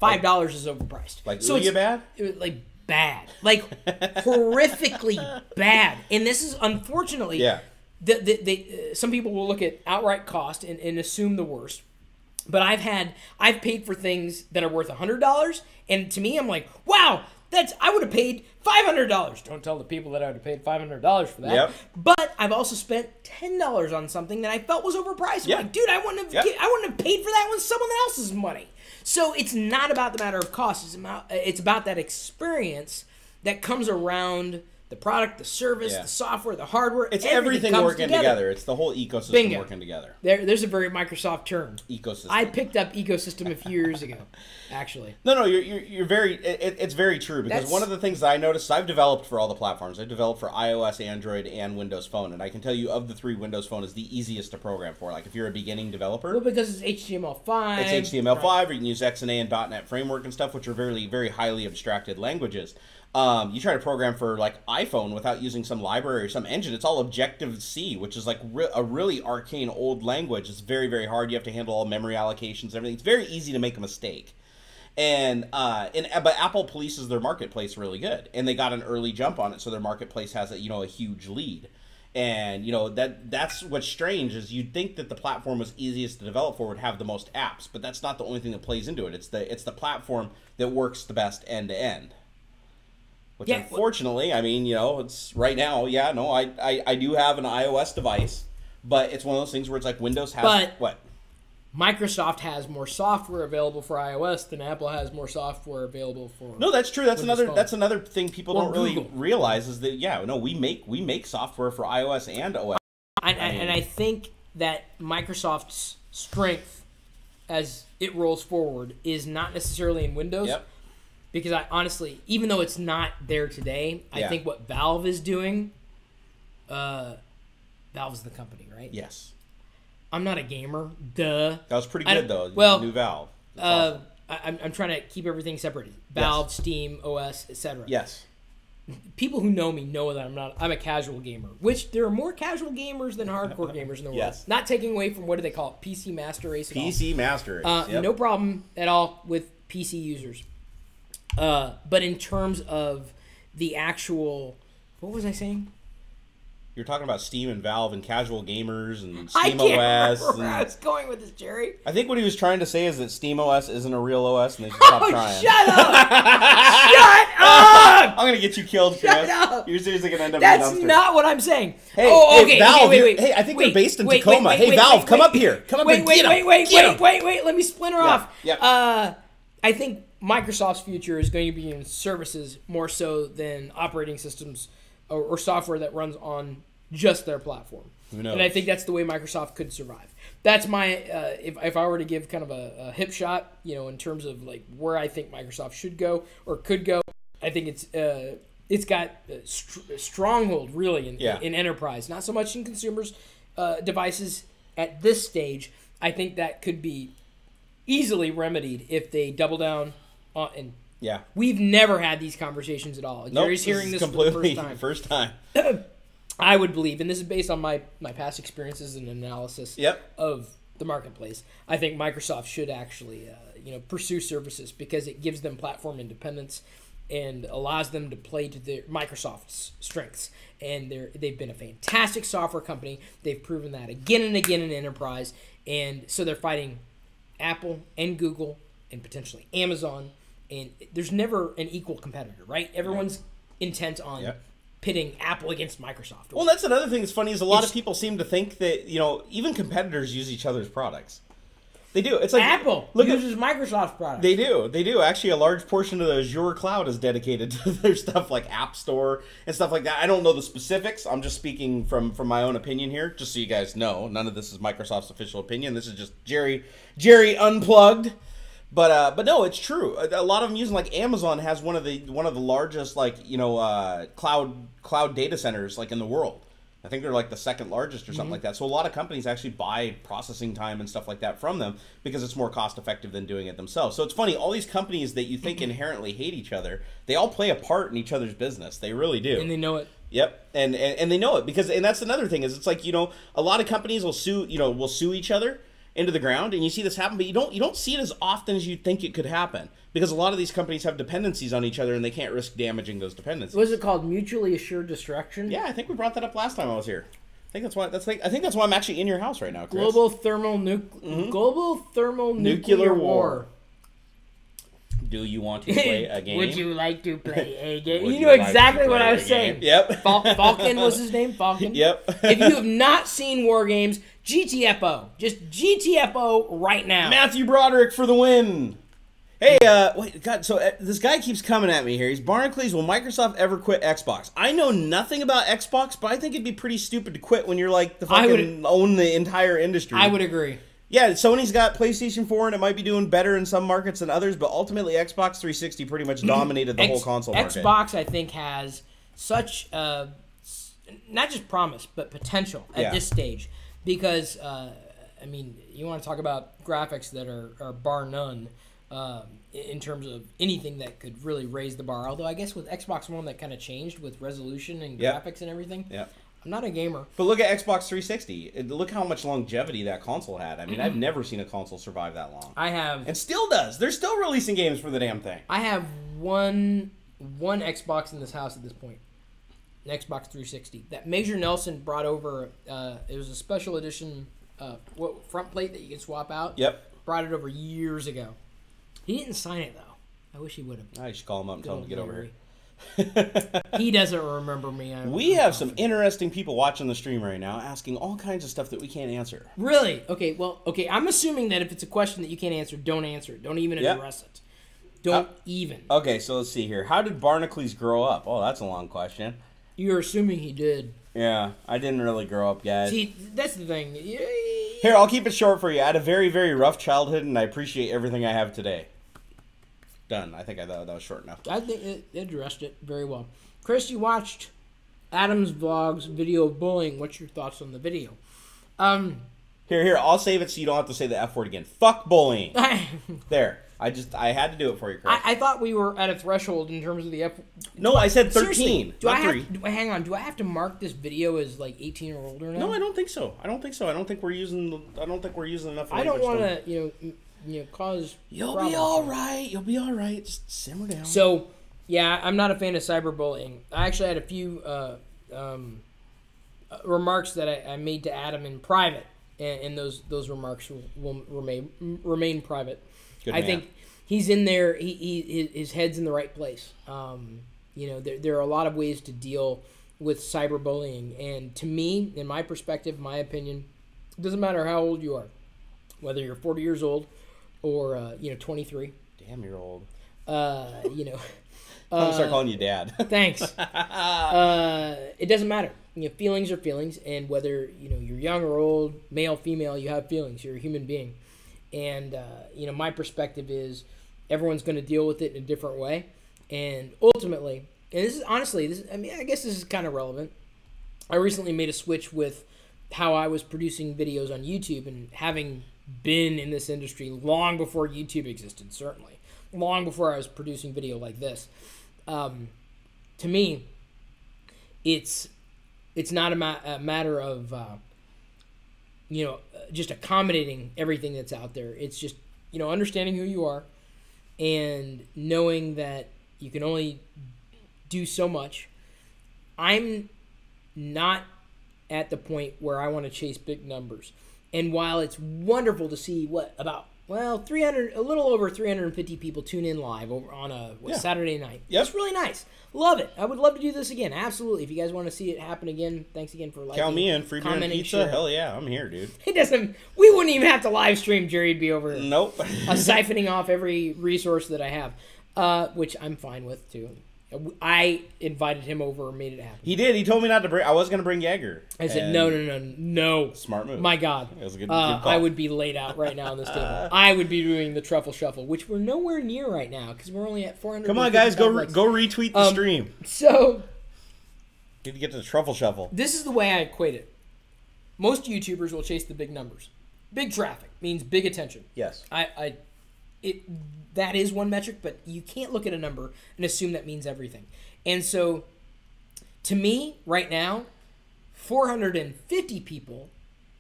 $5 is overpriced. Like, so Ouya bad? Like, bad. Like, horrifically bad. And this is, unfortunately, Yeah. Some people will look at outright cost and assume the worst. But I've paid for things that are worth $100, and to me, I'm like, wow, I would have paid $500. Don't tell the people that I would have paid $500 for that. Yep. But I've also spent $10 on something that I felt was overpriced. I'm Yep. like, dude, I wouldn't have paid for that with someone else's money. So it's not about the matter of cost. It's about that experience that comes around the product, the service, Yeah. the software, the hardware. It's everything comes working together. It's the whole ecosystem Bingo. working together. There's a very Microsoft term. Ecosystem. I picked up ecosystem a few years ago, actually. No, you're very. It's very true because That's- one of the things that I noticed, I've developed for all the platforms. I've developed for iOS, Android, and Windows Phone, and I can tell you, of the three, Windows Phone is the easiest to program for. Like if you're a beginning developer, Well, because it's HTML5. it's HTML5, or you can use XNA and .NET Framework and stuff, which are very, very highly abstracted languages. You try to program for like iPhone without using some library or some engine. It's all Objective-C, which is like a really arcane old language. It's very, very hard. You have to handle all memory allocations, everything. It's very easy to make a mistake. But Apple polices their marketplace really good, and they got an early jump on it, so their marketplace has a huge lead. And, you know, that's what's strange is you'd think that the platform was easiest to develop for would have the most apps, but that's not the only thing that plays into it. It's the platform that works the best end to end. Which unfortunately, I mean, you know, it's right now, I do have an iOS device, but it's one of those things where it's like Windows has what? Microsoft has more software available for iOS than Apple has more software available for. No, that's true. That's another thing people don't really Google. realize is that we make software for iOS and OS. And I think that Microsoft's strength as it rolls forward is not necessarily in Windows. Yep. Because I honestly, even though it's not there today, I think what Valve is doing, Valve's the company, right? Yes. I'm not a gamer. Duh. That was pretty good though. Well, new Valve. Awesome. I'm trying to keep everything separate. Valve, Steam, OS, etc. Yes. People who know me know that I'm a casual gamer. Which there are more casual gamers than hardcore gamers in the world. Yes. Not taking away from what do they call it? PC Master Race. PC Master Race. No problem at all with PC users. But in terms of the actual, what was I saying? You're talking about Steam and Valve and casual gamers and I Steam can't OS. remember where I was going with this, Jerry. I think what he was trying to say is that Steam OS isn't a real OS and they should stop trying. Shut up! Shut up! I'm gonna get you killed, Chris. Shut up! You're seriously gonna end up That's in a dumpster. not what I'm saying. Hey, okay, Valve, wait. hey, I think they're based in wait, Tacoma. wait, Hey, wait, Valve, wait, come wait, up here. Come up here. Wait. Let me splinter off. Yep. I think Microsoft's future is going to be in services more so than operating systems or software that runs on just their platform. Who knows? And I think that's the way Microsoft could survive. That's my if I were to give kind of a hip shot, you know, in terms of like where I think Microsoft should go or could go. I think it's got a stronghold really in enterprise, not so much in consumers' devices at this stage. I think that could be easily remedied if they double down on. And we've never had these conversations at all. Gary's hearing this completely for the first time. I would believe, and this is based on my past experiences and analysis of the marketplace. I think Microsoft should actually, pursue services because it gives them platform independence and allows them to play to their Microsoft's strengths. And they've been a fantastic software company. They've proven that again and again in enterprise, and so they're fighting Apple and Google and potentially Amazon. And there's never an equal competitor, right? Everyone's intent on. Pitting Apple against Microsoft. Well, that's another thing that's funny is a lot of people seem to think that, even competitors use each other's products. They do. It's like Apple uses Microsoft products. They do. Actually, a large portion of the Azure cloud is dedicated to their stuff like App Store and stuff like that. I don't know the specifics. I'm just speaking from my own opinion here, just so you guys know. None of this is Microsoft's official opinion. This is just Jerry unplugged. But no, it's true. A lot of them using like Amazon has one of the largest cloud data centers like in the world. I think they're like the second largest or something like that. So a lot of companies actually buy processing time and stuff like that from them because it's more cost effective than doing it themselves. So it's funny, all these companies that you think inherently hate each other, they all play a part in each other's business. They really do. And they know it. Yep, and they know it because that's another thing is it's like a lot of companies will sue each other into the ground, and you see this happen, but you don't see it as often as you'd think it could happen because a lot of these companies have dependencies on each other and they can't risk damaging those dependencies. Was it called mutually assured destruction? Yeah, I think we brought that up last time I was here. I think that's why I'm actually in your house right now, Chris. Global thermal nuclear war. Do you want to play a game? Would you like to play a game? You know exactly what I was saying. Yep. Falcon was his name? Falcon? Yep. If you have not seen War Games, GTFO. Just GTFO right now. Matthew Broderick for the win. Hey, wait, God, so this guy keeps coming at me here. He's Barnacles, will Microsoft ever quit Xbox? I know nothing about Xbox, but I think it'd be pretty stupid to quit when you're like the fucking own the entire industry. I would agree. Yeah, Sony's got PlayStation 4 and it might be doing better in some markets than others, but ultimately Xbox 360 pretty much dominated the whole console market. Xbox, I think, has such, not just promise, but potential at this stage. Because, you want to talk about graphics that are bar none in terms of anything that could really raise the bar. Although I guess with Xbox One that kind of changed with resolution and graphics and everything. Yeah. I'm not a gamer. But look at Xbox 360. Look how much longevity that console had. I mean, I've never seen a console survive that long. I have. And still does. They're still releasing games for the damn thing. I have one Xbox in this house at this point. Xbox 360 that Major Nelson brought over. It was a special edition front plate that you can swap out. Yep. Brought it over years ago. He didn't sign it, though. I wish he would have. I should call him up and tell him to get over here. He doesn't remember me. We have some interesting people watching the stream right now asking all kinds of stuff that we can't answer. Really? Okay, well, I'm assuming that if it's a question that you can't answer, don't answer it. Don't even address it. Don't even. Okay, so let's see here. How did Barnacles grow up? Oh, that's a long question. You're assuming he did. Yeah, I didn't really grow up, guys. See, that's the thing. Here, I'll keep it short for you. I had a very, very rough childhood, and I appreciate everything I have today. Done. I think I thought that was short enough. I think it addressed it very well. Chris, you watched Adam's vlog's video of bullying. What's your thoughts on the video? Here, I'll save it so you don't have to say the F word again. Fuck bullying. There. I had to do it for you, Chris. I thought we were at a threshold in terms of the F. No, I said 13. Seriously, not 3. Hang on. Do I have to mark this video as like 18 or older now? No, I don't think so. I don't think we're using enough. I don't want to, cause. You'll problems. be all right. You'll be all right. Just simmer down. So, yeah, I'm not a fan of cyberbullying. I actually had a few remarks that I made to Adam in private, and those remarks will remain private. Good I man. think he's in there. His head's in the right place. There are a lot of ways to deal with cyberbullying, and to me, in my perspective, my opinion, it doesn't matter how old you are, whether you're 40 years old or 23. Damn, you're old. I'm gonna start calling you Dad. Thanks. It doesn't matter. Feelings are feelings, and whether you're young or old, male, female, you have feelings. You're a human being, and my perspective is everyone's going to deal with it in a different way, and ultimately, and this is honestly, I guess this is kind of relevant. I recently made a switch with how I was producing videos on YouTube, and having been in this industry long before YouTube existed, certainly long before I was producing video like this. To me, it's not a matter of just accommodating everything that's out there. It's just understanding who you are and knowing that you can only do so much. I'm not at the point where I want to chase big numbers. And while it's wonderful to see 300, a little over 350 people tune in live over on a Saturday night. Yep. It's really nice. Love it. I would love to do this again. Absolutely. If you guys want to see it happen again, thanks again for liking. Count me in. Free beer and pizza. Share. Hell yeah, I'm here, dude. It doesn't. We wouldn't even have to live stream. Jerry'd be over here. Nope. Siphoning off every resource that I have, which I'm fine with too. I invited him over and made it happen. He did. He told me not to bring. I was going to bring Jaeger. I said no. Smart move. My God, it was a good call. I would be laid out right now on this table. I would be doing the truffle shuffle, which we're nowhere near right now because we're only at 400. Come on, guys, go retweet the stream. So need to get to the truffle shuffle. This is the way I equate it. Most YouTubers will chase the big numbers. Big traffic means big attention. Yes. That is one metric, but you can't look at a number and assume that means everything. And so, to me, right now, 450 people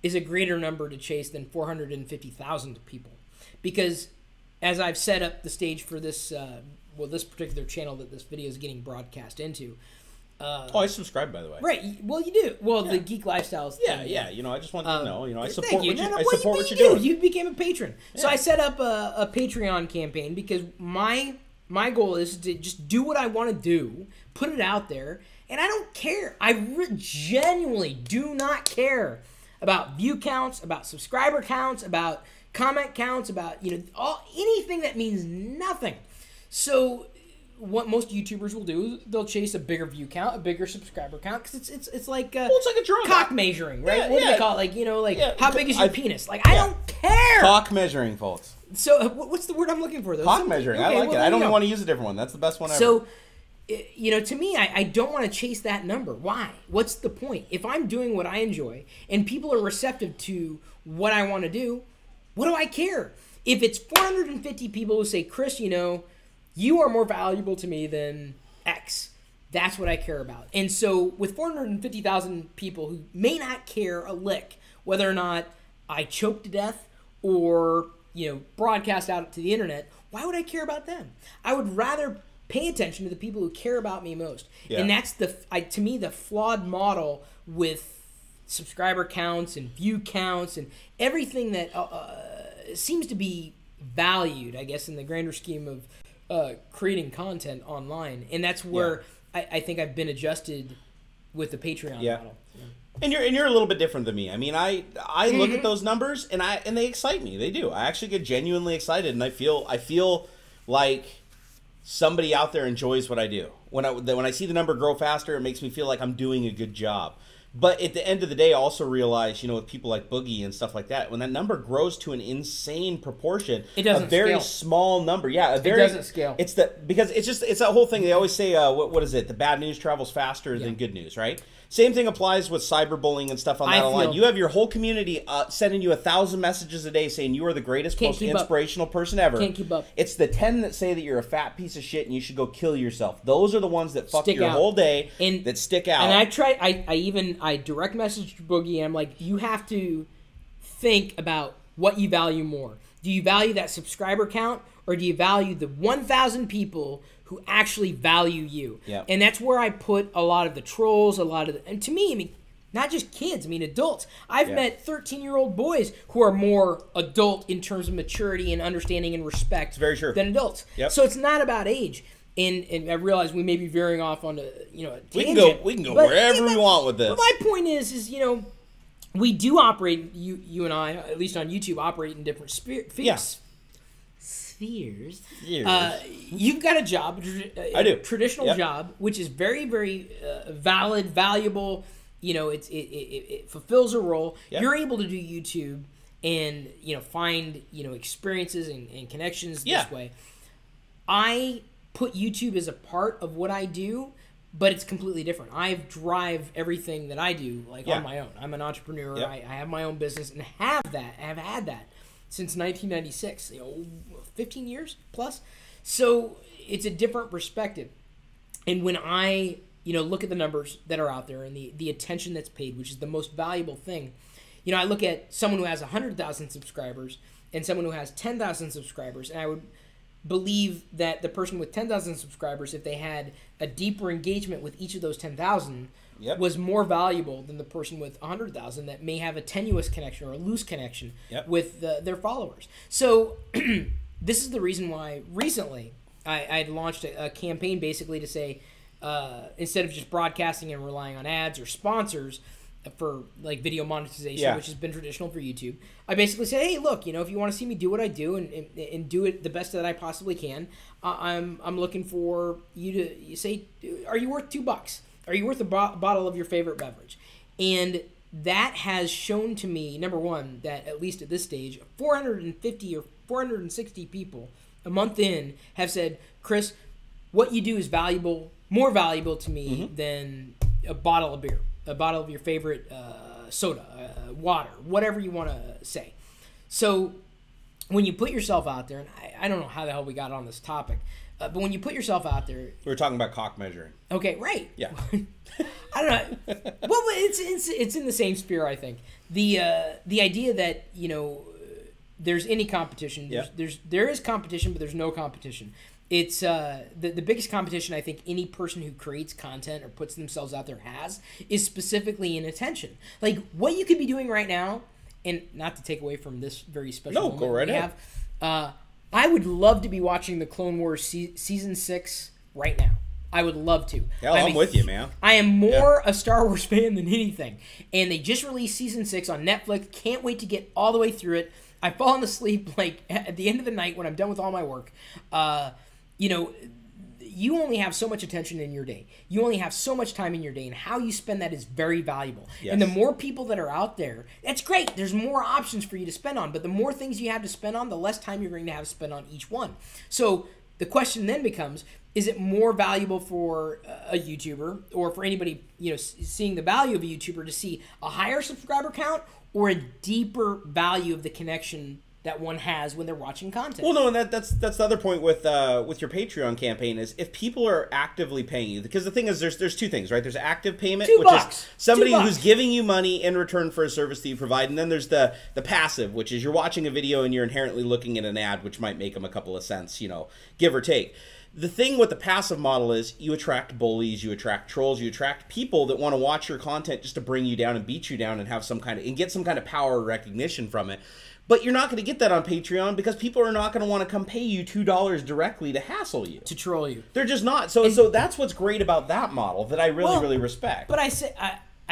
is a greater number to chase than 450,000 people. Because, as I've set up the stage for this, this particular channel that this video is getting broadcast into. I subscribe, by the way. Right. Well, you do. Well, the Geek Lifestyles. Yeah. I just want to know. I support thank you. I support what you're doing. You became a patron. Yeah. So I set up a Patreon campaign because my goal is to just do what I want to do, put it out there, and I don't care. I genuinely do not care about view counts, about subscriber counts, about comment counts, about anything that means nothing. So what most YouTubers will do is they'll chase a bigger view count, a bigger subscriber count, because it's like it's like a drug. Cock measuring, right? Yeah, what do they call it? How big is your penis? I don't care. Cock measuring, folks. So what's the word I'm looking for? Cock measuring. Okay, I like it. I don't want to use a different one. That's the best one ever. So, to me, I don't want to chase that number. Why? What's the point? If I'm doing what I enjoy and people are receptive to what I want to do, what do I care? If it's 450 people who say, Chris, you are more valuable to me than X. That's what I care about. And so with 450,000 people who may not care a lick whether or not I choke to death or, broadcast out to the internet, why would I care about them? I would rather pay attention to the people who care about me most. Yeah. And that's to me the flawed model with subscriber counts and view counts and everything that seems to be valued, I guess, in the grander scheme of creating content online. And that's where I think I've been adjusted with the Patreon model. And you're a little bit different than me. I mean, I look at those numbers and they excite me. They do. I actually get genuinely excited, and I feel like somebody out there enjoys what I do. When I see the number grow faster, it makes me feel like I'm doing a good job. But at the end of the day, I also realize, with people like Boogie and stuff like that, when that number grows to an insane proportion, it doesn't a very scale. Small number, it doesn't scale. It's because it's that whole thing. They always say, what is it? The bad news travels faster than good news, right? Same thing applies with cyberbullying and stuff on that line. You have your whole community sending you 1,000 messages a day saying you are the greatest, most inspirational person ever. Can't keep up. It's the 10 that say that you're a fat piece of shit and you should go kill yourself. Those are the ones that fuck your whole day, that stick out. And I direct message Boogie, and I'm like, you have to think about what you value more. Do you value that subscriber count, or do you value the 1,000 people who actually value you? Yep. And that's where I put a lot of the trolls, and to me, I mean, not just kids, I mean adults. I've met 13-year-old boys who are more adult in terms of maturity and understanding and respect than adults. Yep. So it's not about age. And I realize we may be veering off on a tangent. We can go wherever we want with this. But my point is we do operate, you and I, at least on YouTube, operate in different spheres. You've got a job, I do. Traditional job, which is very, very valid, valuable. It fulfills a role. Yep. You're able to do YouTube and find experiences and connections this way. I put YouTube as a part of what I do, but it's completely different. I drive everything that I do on my own. I'm an entrepreneur. Yep. I have my own business and have had that since 1996. 15 years plus. So it's a different perspective. And when I look at the numbers that are out there and the attention that's paid, which is the most valuable thing, I look at someone who has 100,000 subscribers and someone who has 10,000 subscribers, and I would believe that the person with 10,000 subscribers, if they had a deeper engagement with each of those 10,000, was more valuable than the person with 100,000 that may have a tenuous connection or a loose connection with their followers. So this is the reason why recently I launched a campaign basically to say, instead of just broadcasting and relying on ads or sponsors for video monetization, which has been traditional for YouTube, I basically say, hey, look, if you want to see me do what I do and do it the best that I possibly can, I'm looking for you to say, are you worth $2? Are you worth a bottle of your favorite beverage? And that has shown to me, number one, that at least at this stage, 450 or 460 people a month in have said, Chris, what you do is more valuable to me than a bottle of beer, a bottle of your favorite soda, water, whatever you want to say. So when you put yourself out there, and I don't know how the hell we got on this topic, but when you put yourself out there... We were talking about cock measuring. Okay, right. Yeah. I don't know. Well, it's in the same sphere, I think. The idea that, there's any competition. There is competition, but there's no competition. It's the biggest competition I think any person who creates content or puts themselves out there is specifically in attention. Like what you could be doing right now, and not to take away from this very special moment go right ahead. I would love to be watching the Clone Wars season 6 right now. I would love to. Hell, I'm with you, man. I am more a Star Wars fan than anything. And they just released season 6 on Netflix. Can't wait to get all the way through it. I've fallen asleep at the end of the night when I'm done with all my work. You only have so much attention in your day. You only have so much time in your day, and how you spend that is very valuable. Yes. And the more people that are out there, that's great. There's more options for you to spend on, but the more things you have to spend on, the less time you're going to have to spend on each one. So the question then becomes, is it more valuable for a YouTuber or for anybody, seeing the value of a YouTuber to see a higher subscriber count or a deeper value of the connection that one has when they're watching content? Well, no, and that's the other point with your Patreon campaign is if people are actively paying you, because the thing is there's two things, right? There's active payment, which is somebody who's giving you money in return for a service that you provide, and then there's the passive, which is you're watching a video and you're inherently looking at an ad, which might make them a couple of cents, give or take. the thing with the passive model is you attract bullies, you attract trolls, you attract people that want to watch your content just to bring you down and beat you down and have some kind of, and get some kind of power or recognition from it. But you're not going to get that on Patreon because people are not going to want to come pay you $2 directly to hassle you. To troll you. They're just not. So that's what's great about that model that I really respect. But I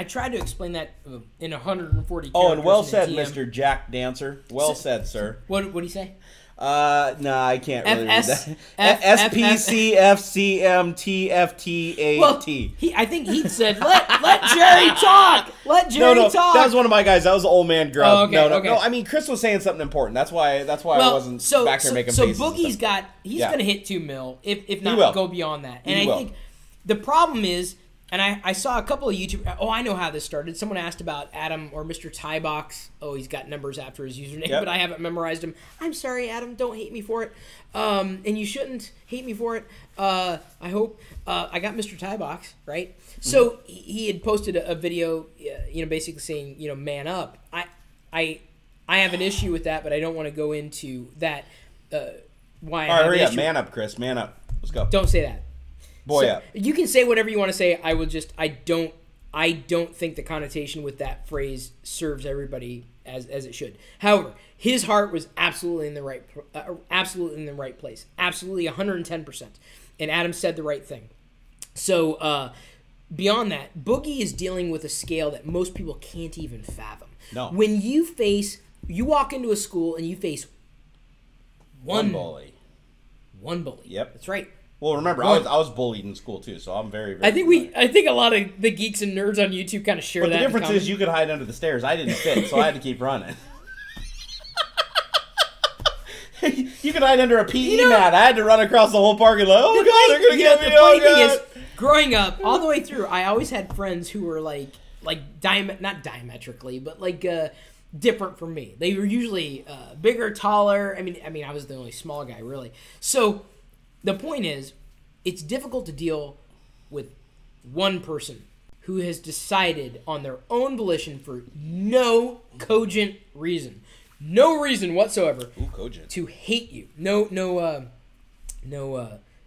tried to explain that in 140 characters. Oh, and well said, Mr. Jack Dancer. Well said, sir. What did he say? No, I can't really read that. SPCFCMTFTAT. Well, I think he said, let Jerry talk. Let Jerry talk. That was one of my guys. That was the old man grub. Oh, okay, No. I mean, Chris was saying something important. That's why I wasn't back here making faces. So Boogie's going to hit 2 mil, if not go beyond that. And I think the problem is, and I saw a couple of YouTube. Oh, I know how this started. Someone asked about Adam or Mr. Tybox. Oh, he's got numbers after his username, but I haven't memorized them. I'm sorry, Adam. Don't hate me for it. And you shouldn't hate me for it. I hope. I got Mr. Tybox, right? Mm-hmm. So he had posted a video, basically saying, man up. I have an issue with that, but I don't want to go into that. Why? All right, hurry up. Man up, Chris. Man up. Let's go. Don't say that. Boy up. You can say whatever you want to say. I don't think the connotation with that phrase serves everybody as it should. However, his heart was absolutely in the right place. Absolutely 110%. And Adam said the right thing. So beyond that, Boogie is dealing with a scale that most people can't even fathom. No. When you walk into a school and you face one bully. One bully. Yep. That's right. Well, remember, I was bullied in school too, so I'm very, very. I think a lot of the geeks and nerds on YouTube kind of share that. But the difference is you could hide under the stairs. I didn't fit, so I had to keep running. You could hide under a PE mat. I had to run across the whole parking lot. Oh God, they're gonna get me! The funny thing is, growing up, all the way through, I always had friends who were not diametrically, but different from me. They were usually bigger, taller. I mean, I was the only small guy, really. So. The point is, it's difficult to deal with one person who has decided on their own volition for no cogent reason, no reason whatsoever, to hate you. No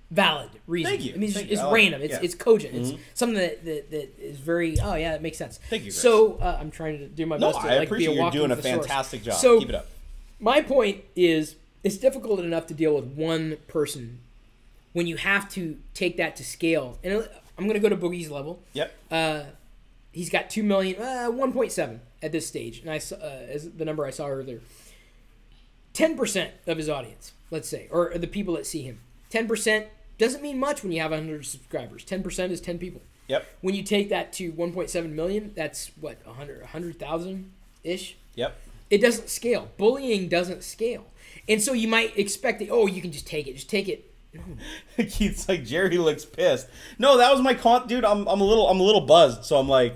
valid reason. Thank you. I mean, it's random. It's cogent. Mm-hmm. It's something that is very. Oh yeah, that makes sense. Thank you, Chris. So I'm trying to do my best. I appreciate be a you're doing a fantastic job. So, keep it up. My point is, it's difficult enough to deal with one person. When you have to take that to scale, and I'm going to go to Boogie's level. Yep. He's got 2 million, 1.7 at this stage, and I saw as the number I saw earlier. 10% of his audience, let's say, or the people that see him. 10% doesn't mean much when you have 100 subscribers. 10% is 10 people. Yep. When you take that to 1.7 million, that's what 100,000 ish. Yep. It doesn't scale. Bullying doesn't scale, and so you might expect that. Oh, you can just take it. Just take it. Keith's like, Jerry looks pissed. No, that was my dude. I'm a little buzzed, so I'm like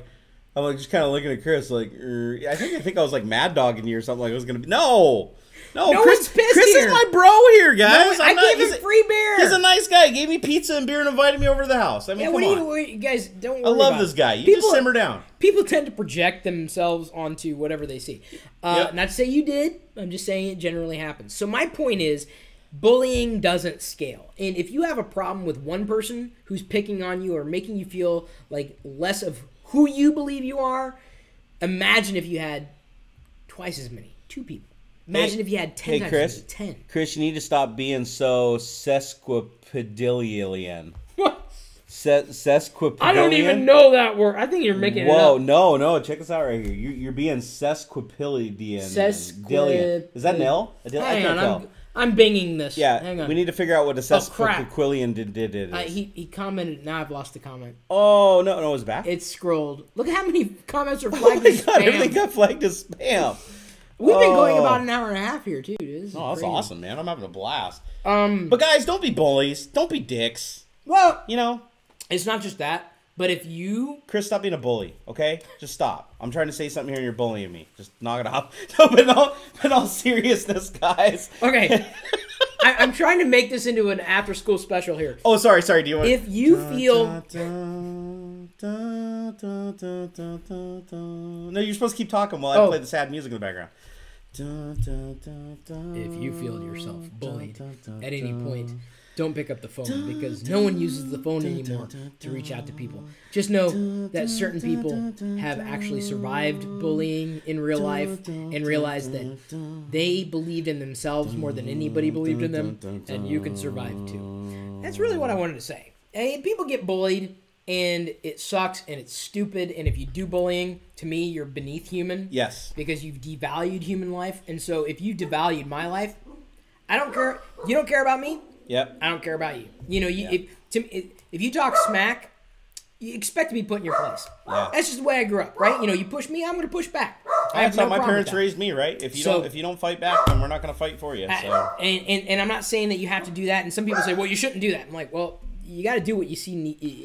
just kind of looking at Chris like, I think I was like mad dogging you or something. Like it was gonna be no. Chris is my bro here, guys. No, I gave him free beer. He's a nice guy. He gave me pizza and beer and invited me over to the house. I mean, come on. What you guys don't worry I love about this guy. You just simmer down. People tend to project themselves onto whatever they see. Not to say you did. I'm just saying it generally happens. So my point is, bullying doesn't scale. And if you have a problem with one person who's picking on you or making you feel like less of who you believe you are, imagine if you had twice as many. 2 people. Imagine if you had 10 times Chris, as many. 10. Chris, you need to stop being so sesquipedalian. What? Sesquipedalian? I don't even know that word. I think you're making it up. Whoa, no. Check this out right here. You're being sesquipedalian. Is that Nell? Hang on, I'm binging this. Yeah, hang on. We need to figure out what a sesquiquillion did is. He commented. Now I've lost the comment. Oh, no, it's back? It's scrolled. Look at how many comments are flagged as spam. Everything got flagged as spam. We've been going about an hour and a half here, too. This is that's crazy. awesome, man. I'm having a blast. But guys, don't be bullies. Don't be dicks. Well, it's not just that, but if you... Chris, stop being a bully, okay? Just stop. I'm trying to say something here and you're bullying me. Just knock it off. No, but in all seriousness, guys. Okay. I'm trying to make this into an after-school special here. Oh, sorry. Do you want... If you feel... No, you're supposed to keep talking while I play the sad music in the background. If you feel yourself bullied at any point don't pick up the phone because no one uses the phone anymore to reach out to people. Just know that certain people have actually survived bullying in real life and realized that they believed in themselves more than anybody believed in them, and you can survive too. That's really what I wanted to say. And people get bullied, and it sucks, and it's stupid, and if you do bullying, to me, you're beneath human. Yes. Because you've devalued human life, and so if you devalued my life, I don't care. You don't care about me. Yep. I don't care about you. You know, if you talk smack, you expect to be put in your place. Yeah. That's just the way I grew up, right? You know, you push me, I'm going to push back. That's how my parents raised me, right? If you don't fight back, then we're not going to fight for you. So. And I'm not saying that you have to do that. And some people say, well, you shouldn't do that. I'm like, well, you got to do what you see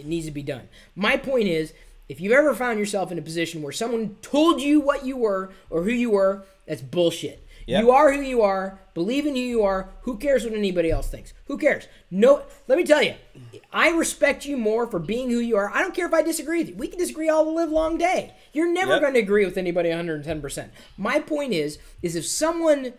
needs to be done. My point is, if you've ever found yourself in a position where someone told you what you were or who you were, that's bullshit. Yep. You are who you are. Believe in who you are. Who cares what anybody else thinks? Who cares? No. Let me tell you, I respect you more for being who you are. I don't care if I disagree with you. We can disagree all the live long day. You're never going to agree with anybody 110%. My point is if someone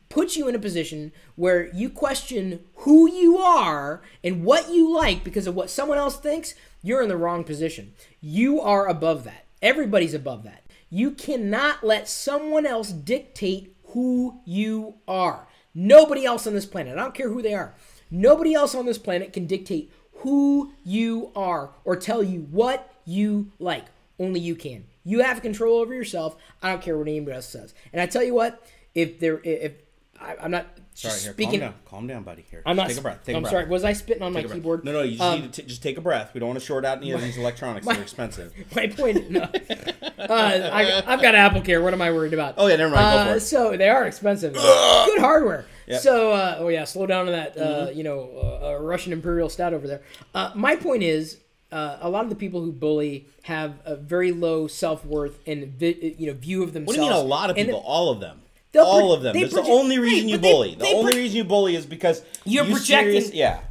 puts you in a position where you question who you are and what you like because of what someone else thinks, you're in the wrong position. You are above that. Everybody's above that. You cannot let someone else dictate who you are. Nobody else on this planet, I don't care who they are, nobody else on this planet can dictate who you are or tell you what you like. Only you can. You have control over yourself. I don't care what anybody else says. And I tell you what, I'm not speaking. Calm down, buddy. Here, I'm not. Take a breath. I'm sorry. Was I spitting on my keyboard? No, you just need to just take a breath. We don't want to short out any of these electronics. They're expensive. My point. No. I've got Apple Care. What am I worried about? Oh yeah, never mind. Go for it. So they are expensive. Good hardware. Yep. So slow down on that. Russian Imperial Stout over there. My point is, a lot of the people who bully have a very low self-worth and view of themselves. What do you mean a lot of people? All of them. All of them. That's the only reason you bully. The only reason you bully is because you're projecting. Yeah.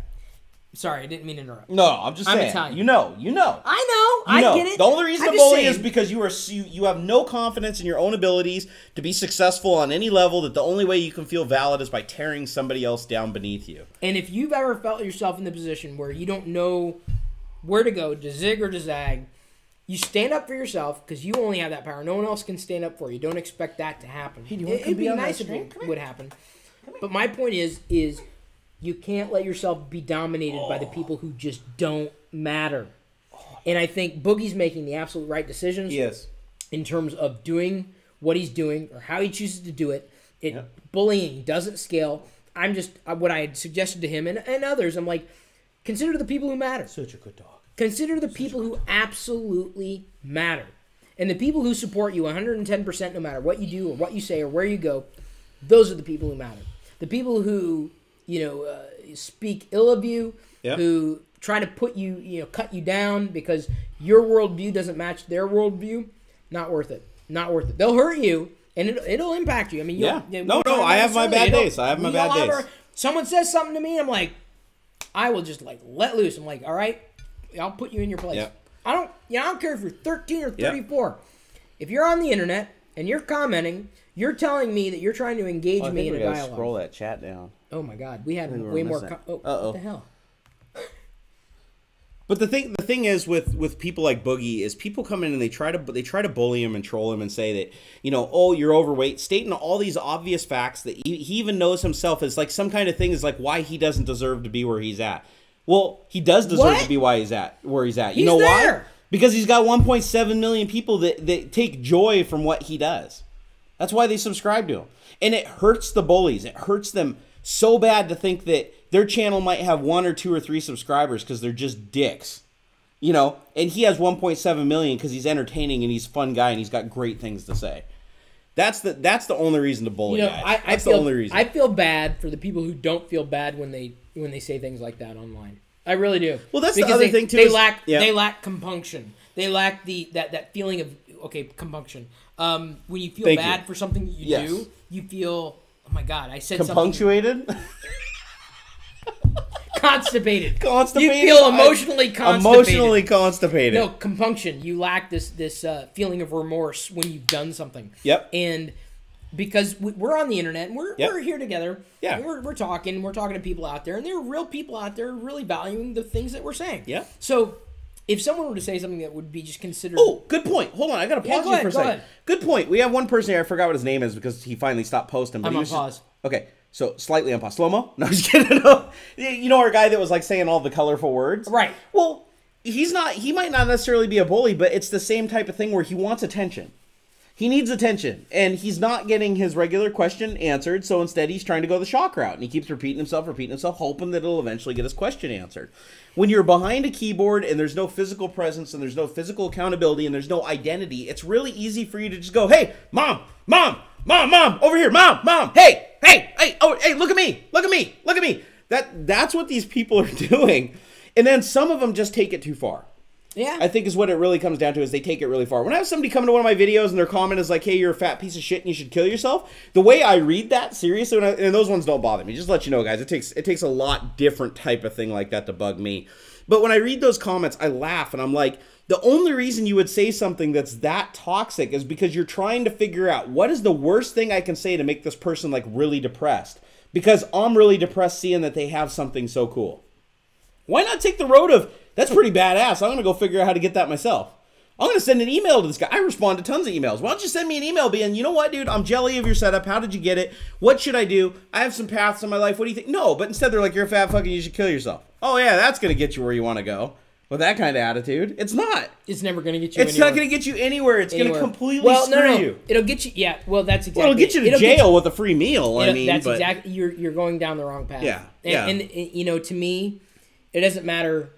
Sorry, I didn't mean to interrupt. No, I'm just saying. Italian. You know. I get it. The only reason to bully is because you have no confidence in your own abilities to be successful on any level, that the only way you can feel valid is by tearing somebody else down beneath you. And if you've ever felt yourself in the position where you don't know where to go, to zig or to zag, you stand up for yourself because you only have that power. No one else can stand up for you. Don't expect that to happen. It'd be nice if it would happen. But my point is you can't let yourself be dominated by the people who just don't matter. And I think Boogie's making the absolute right decisions. Yes. In terms of doing what he's doing or how he chooses to do it. Bullying doesn't scale. I'm just, what I had suggested to him and others, I'm like, consider the people who matter. Such a good dog. Consider the people who absolutely matter. And the people who support you 110% no matter what you do or what you say or where you go, those are the people who matter. The people who, speak ill of you, who try to put you, cut you down because your worldview doesn't match their worldview, not worth it. Not worth it. They'll hurt you, and it'll impact you. I mean, I have my bad days. I have my bad days. Someone says something to me, I'm like, I will just let loose. I'm like, all right, I'll put you in your place. Yep. I don't care if you're 13 or 34. Yep. If you're on the internet and you're commenting, you're telling me that you're trying to engage me in a dialogue. Scroll that chat down. Oh my God, we had way more. What the hell? But the thing is with people like Boogie is people come in and they try to bully him and troll him and say that you're overweight, stating all these obvious facts that he even knows himself is like some kind of thing is like why he doesn't deserve to be where he's at. Well, he does deserve to be where he's at. You know why? Because he's got 1.7 million people that take joy from what he does. That's why they subscribe to him. And it hurts the bullies. It hurts them so bad to think that their channel might have 1 or 2 or 3 subscribers because they're just dicks. And he has 1.7 million because he's entertaining and he's a fun guy and he's got great things to say. That's the only reason to bully guys. That's the only reason. I feel bad for the people who don't feel bad when they say things like that online. I really do. Well, that's because the other thing too. They lack compunction. They lack that feeling of compunction. When you feel bad for something that you do, you feel, oh my God, I said compunctuated? Something. Constipated. Constipated. You feel emotionally constipated. Emotionally constipated. No, compunction. You lack this feeling of remorse when you've done something. Yep. And because we're on the internet and we're here together. Yeah. And we're talking to people out there, and there are real people out there really valuing the things that we're saying. Yeah. So if someone were to say something that would be just considered... Oh, good point. Hold on, I got to pause you for a second. Ahead. Good point. We have one person here, I forgot what his name is because he finally stopped posting. But I'm he on was pause. Okay, so slightly on pause. Slow-mo? No, I'm just kidding. No. You know our guy that was like saying all the colorful words? Right. Well, he might not necessarily be a bully, but it's the same type of thing where he wants attention. He needs attention, and he's not getting his regular question answered, so instead he's trying to go the shock route, and he keeps repeating himself, hoping that it'll eventually get his question answered. When you're behind a keyboard and there's no physical presence and there's no physical accountability and there's no identity, it's really easy for you to just go, hey, mom, over here, mom, hey, oh, hey, look at me. That's what these people are doing. And then some of them just take it too far. Yeah. I think is what it really comes down to is they take it really far. When I have somebody come to one of my videos and their comment is like, hey, you're a fat piece of shit and you should kill yourself, the way I read that, seriously, and those ones don't bother me. Just to let you know, guys, it takes a lot different type of thing like that to bug me. But when I read those comments, I laugh and I'm like, the only reason you would say something that's that toxic is because you're trying to figure out what is the worst thing I can say to make this person like really depressed. Because I'm really depressed seeing that they have something so cool. Why not take the road of, that's pretty badass, I'm going to go figure out how to get that myself. I'm going to send an email to this guy. I respond to tons of emails. Why don't you send me an email being, you know what, dude, I'm jelly of your setup. How did you get it? What should I do? I have some paths in my life. What do you think? No, but instead they're like, you're a fat fucking, you should kill yourself. Oh, yeah, that's going to get you where you want to go. With that kind of attitude, it's not. It's never going to get you It's anywhere. not going to get you anywhere. It's going to completely screw you. It'll get you, yeah, well, that's exactly. Well, it'll get you to jail with a free meal, I mean. That's exactly, you're going down the wrong path. Yeah, And, you know, to me, it doesn't matter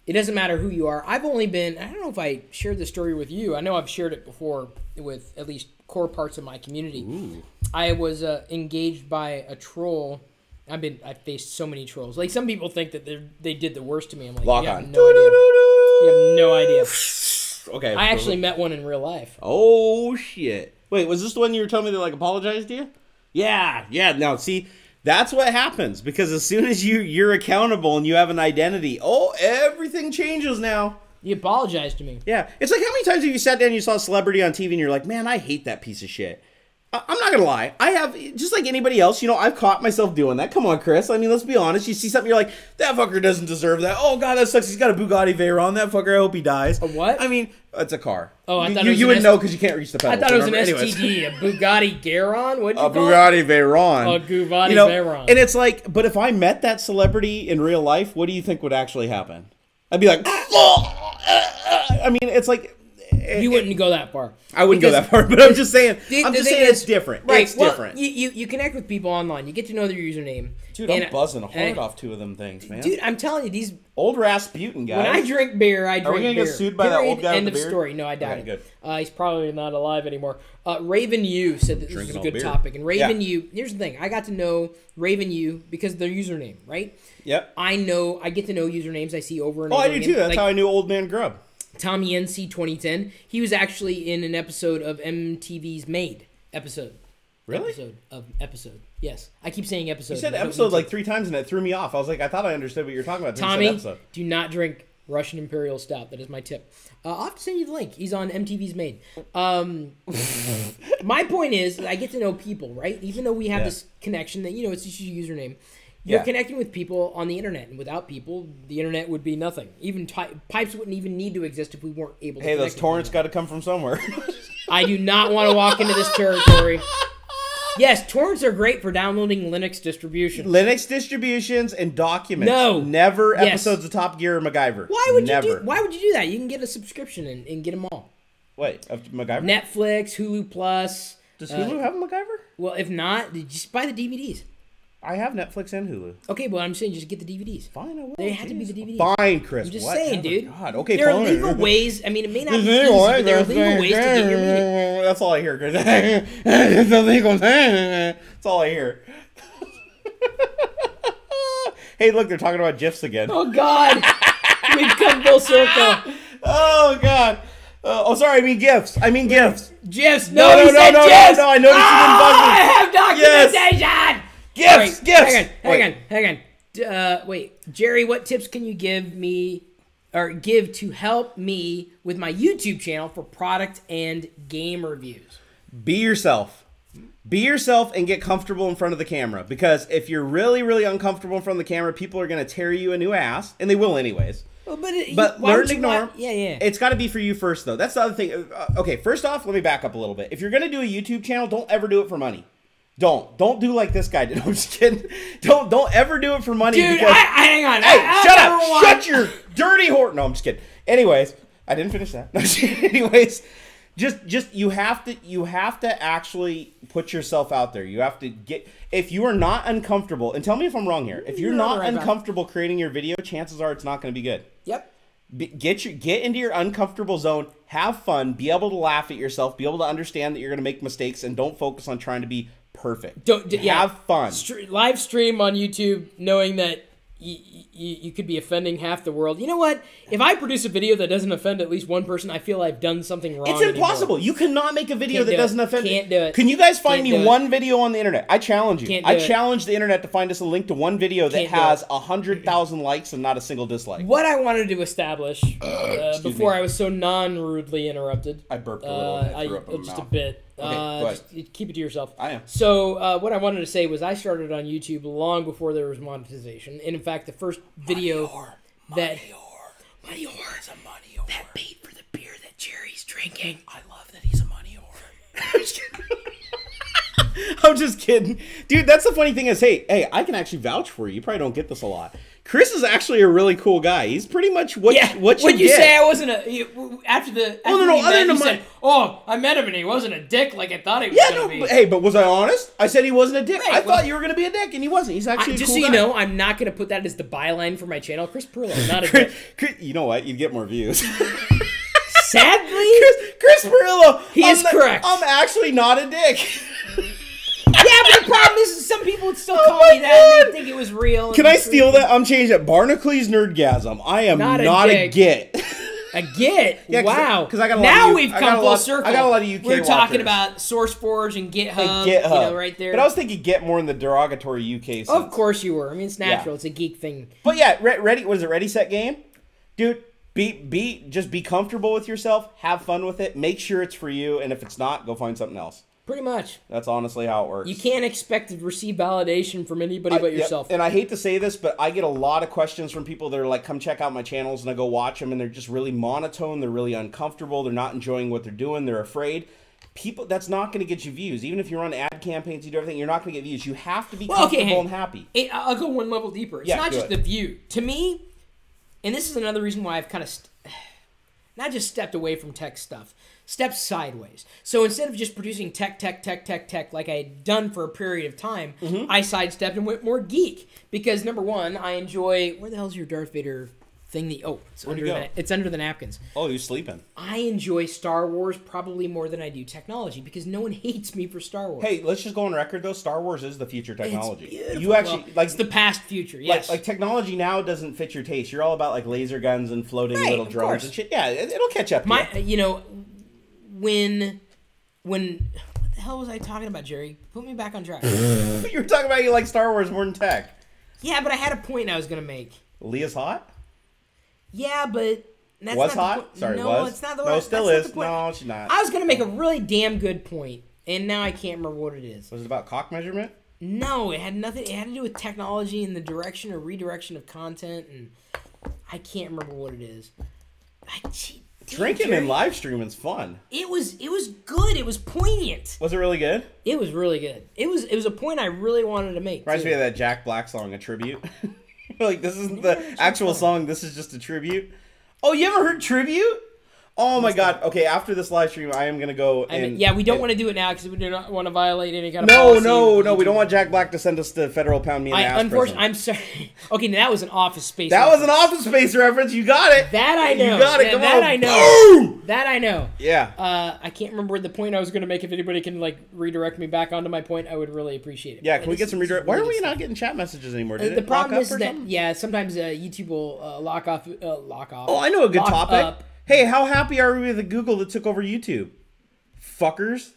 who you are. I've only been, I don't know if I shared this story with you. I know I've shared it before with at least core parts of my community. Ooh. I was engaged by a troll. I've faced so many trolls. Like, some people think that they did the worst to me. I'm like, Lock you have on. no idea. You have no idea. Okay. I actually met one in real life. Oh, shit. Wait, was this the one you were telling me that, like, apologized to you? Yeah. Now, see, that's what happens. Because as soon as you're accountable and you have an identity, everything changes now. You apologized to me. Yeah. It's like, how many times have you sat down and you saw a celebrity on TV and you're like, man, I hate that piece of shit. I'm not gonna lie. I have, just like anybody else, you know, I've caught myself doing that. Come on, Chris. I mean, let's be honest. You see something, you're like, that fucker doesn't deserve that. Oh, God, that sucks. He's got a Bugatti Veyron. That fucker, I hope he dies. A what? I mean, it's a car. Oh, I thought it was you wouldn't know because you can't reach the pedal. I thought it was an Anyways. STD, a Bugatti Veyron? What'd you A call Bugatti it? Veyron. A Bugatti you know, Veyron. And it's like, but if I met that celebrity in real life, what do you think would actually happen? I'd be like, I mean, it's like... You wouldn't go that far. I wouldn't go that far, but I'm just saying. It's different. Right. It's different. You connect with people online. You get to know their username. Dude, I'm buzzing hard off two of them things, man. Dude, I'm telling you, these old Rasputin guys. When I drink beer, I drink beer. Are we gonna get sued by that old guy End with of the beer? story. No, I doubt Okay, it. good. He's probably not alive anymore. Raven U said that this is a good topic, and Raven U. Here's the thing: I got to know Raven U because of their username, right? Yep. I get to know usernames I see over and over. Oh, I do too. That's how I knew Old Man Grub. Tommy NC 2010. He was actually in an episode of MTV's Made episode. Really? Episode. Yes. I keep saying episode. You said episode like 3 times and it threw me off. I was like, I thought I understood what you were talking about. Tommy, do not drink Russian Imperial Stout. That is my tip. I'll have to send you the link. He's on MTV's Made. My point is, I get to know people, right? Even though we have this connection that, it's just your username. You're connecting with people on the internet, and without people, the internet would be nothing. Even pipes wouldn't even need to exist if we weren't able to. Hey, those torrents got to come from somewhere. I do not want to walk into this territory. Yes, torrents are great for downloading Linux distributions. Linux distributions and documents. No, never episodes of Top Gear or MacGyver. Why would you do that? You can get a subscription and get them all. Wait, of MacGyver? Netflix, Hulu Plus. Does Hulu have a MacGyver? Well, if not, just buy the DVDs. I have Netflix and Hulu. Okay, well, I'm saying just get the DVDs. Fine, I will. They have to be the DVDs. Fine, Chris. I'm just saying, dude. God. Okay, there fine. are legal ways. I mean, it may not be easy, but there are legal ways to get your meeting. That's all I hear, Chris. It's illegal. That's all I hear. Hey, look, they're talking about GIFs again. Oh, God. We've come full circle. Oh, God. Sorry, I mean GIFs. GIFs. No, I noticed you didn't buzz me. I have documentation. Yes. GIFs. Hang on. Wait, Jerry, what tips can you give me or give to help me with my YouTube channel for product and game reviews? Be yourself. Be yourself and get comfortable in front of the camera. Because if you're really, really uncomfortable in front of the camera, people are going to tear you a new ass. And they will anyways. Well, but learn to ignore. Yeah, yeah. It's got to be for you first, though. That's the other thing. Okay, first off, let me back up a little bit. If you're going to do a YouTube channel, don't ever do it for money. Don't do like this guy did. No, I'm just kidding. Don't ever do it for money. Dude, because, hang on. Hey, shut up. Shut your dirty whore. No, I'm just kidding. Anyways, I didn't finish that. Anyways, just you have to actually put yourself out there. You have to get, if you are not uncomfortable, and tell me if I'm wrong here. If you're not uncomfortable creating your video, chances are it's not going to be good. Yep. Get into your uncomfortable zone, have fun, be able to laugh at yourself, be able to understand that you're going to make mistakes, and don't focus on trying to be perfect. Have fun. Live stream on YouTube knowing that you could be offending half the world. You know what? If I produce a video that doesn't offend at least one person, I feel I've done something wrong. It's impossible. You cannot make a video that doesn't offend. Can't do it. Can you guys find me one video on the internet? I challenge you. Can't do I it. challenge the internet to find us a link to one video that has 100,000 likes and not a single dislike. What I wanted to establish before I was so non-rudely interrupted. I burped a little and I threw up in my just mouth. a bit. Okay, go ahead. Just keep it to yourself. I am. So what I wanted to say was I started on YouTube long before there was monetization. And in fact, the first video that paid for the beer that Jerry's drinking. I love that he's a money whore. I'm just kidding. Dude, that's the funny thing is, hey, I can actually vouch for you. You probably don't get this a lot. Chris is actually a really cool guy. He's pretty much what you say I wasn't after no, said, "Oh, I met him and he wasn't a dick like I thought he was going to be." But, hey, but was I honest? I said he wasn't a dick. Right, I thought you were going to be a dick, and he wasn't. He's actually a cool guy. Just so you know, I'm not going to put that as the byline for my channel. Chris Pirillo, not a dick. You know what? You'd get more views. Sadly, Chris Pirillo. He is correct. I'm actually not a dick. Yeah, but the problem is some people would still call me that and they think it was real. Can I steal that? I'm changing it. Barnacles Nerdgasm. I am not a git. A git? Yeah, wow. Because I got a lot now of we've come full circle. I got a lot of UK We're talking watchers. about SourceForge and GitHub, GitHub. you know, right there. But I was thinking get more in the derogatory UK sense. Of course you were. I mean, it's natural. Yeah. It's a geek thing. But yeah, ready. What is it? Ready, set, game? Dude, just be comfortable with yourself. Have fun with it. Make sure it's for you. And if it's not, go find something else. Pretty much. That's honestly how it works. You can't expect to receive validation from anybody but yourself. And I hate to say this, but I get a lot of questions from people that are like, come check out my channels, and I go watch them, and they're just really monotone. They're really uncomfortable. They're not enjoying what they're doing. They're afraid. People, that's not going to get you views. Even if you run ad campaigns, you do everything, you're not going to get views. You have to be comfortable and happy. I'll go one level deeper. It's not just the view. To me, and this is another reason why I've kind of not just stepped away from tech stuff, stepped sideways. So instead of just producing tech like I had done for a period of time, I sidestepped and went more geek. Because number one, I enjoy, where the hell's your Darth Vader thing? It's under the napkins. Oh, you're sleeping. I enjoy Star Wars probably more than I do technology because no one hates me for Star Wars. Hey, let's just go on record though. Star Wars is the future technology. It's beautiful. You actually it's the past future. Yes, like technology now doesn't fit your taste. You're all about like laser guns and floating little drones and shit. Yeah, it'll catch up to you. You know, when what the hell was I talking about, Jerry? Put me back on track. You were talking about you like Star Wars more than tech. Yeah, but I had a point I was gonna make. Leah's hot. Yeah, but that's was not hot. The point. Sorry, no, was. It's not the no, one. still that's is. Not the point. No, she's not. I was gonna make a really damn good point, and now I can't remember what it is. Was it about cock measurement? No, it had nothing. It had to do with technology and the direction or redirection of content, and I can't remember what it is. Drinking and live streaming is fun. It was good. It was poignant. Was it really good? It was really good. It was a point I really wanted to make. Reminds me of that Jack Black song, A Tribute. Like, this isn't the actual song. This is just a tribute. Oh, you ever heard Tribute? Oh my God. Okay, after this live stream, I am going to go and... Yeah, we don't want to do it now because we do not want to violate any kind of No, policy. no. We don't want Jack Black to send us to federal pound me in the ass Unfortunately, I'm sorry. Okay, now that was an Office Space That reference. was an Office Space reference. You got it. That I know. You got it. Come that on. I know. Boom! That I know. Yeah. I can't remember the point I was going to make. If anybody can like redirect me back onto my point, I would really appreciate it. Yeah, can we get some redirect? Why are we not getting chat messages anymore? Did the problem is that something? sometimes YouTube will lock off. Oh, I know a good topic. Up. Hey, how happy are we with the Google that took over YouTube? Fuckers.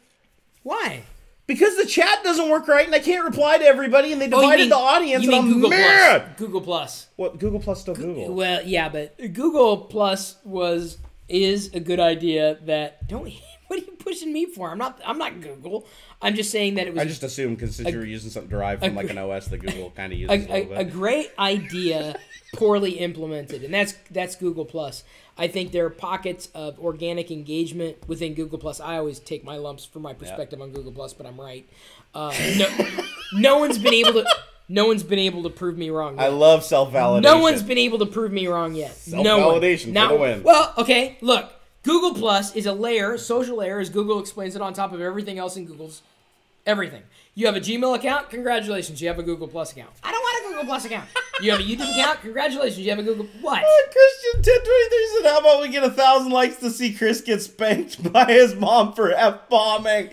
Why? Because the chat doesn't work right and I can't reply to everybody and they divided the audience and I'm Google mad. Plus. Google Plus. What? Google Plus still Google. Well, yeah, but Google Plus was is a good idea. That don't. What are you pushing me for? I'm not Google. I'm just saying that it was. I just assumed because you were using something derived from like an OS that Google kind of uses a little bit. A great idea, poorly implemented, and that's Google Plus. I think there are pockets of organic engagement within Google Plus. I always take my lumps for my perspective on Google Plus, but I'm right. No one's been able to prove me wrong yet. I love self-validation. No one's been able to prove me wrong yet. Self-validation for the win. Well, okay, look. Google Plus is a layer, social layer, as Google explains it, on top of everything else in Google's everything. You have a Gmail account? Congratulations, you have a Google Plus account. I don't want a Google Plus account. You have a YouTube account? Congratulations, you have a Google... What? Christian 1023 said, how about we get 1,000 likes to see Chris get spanked by his mom for F-bombing?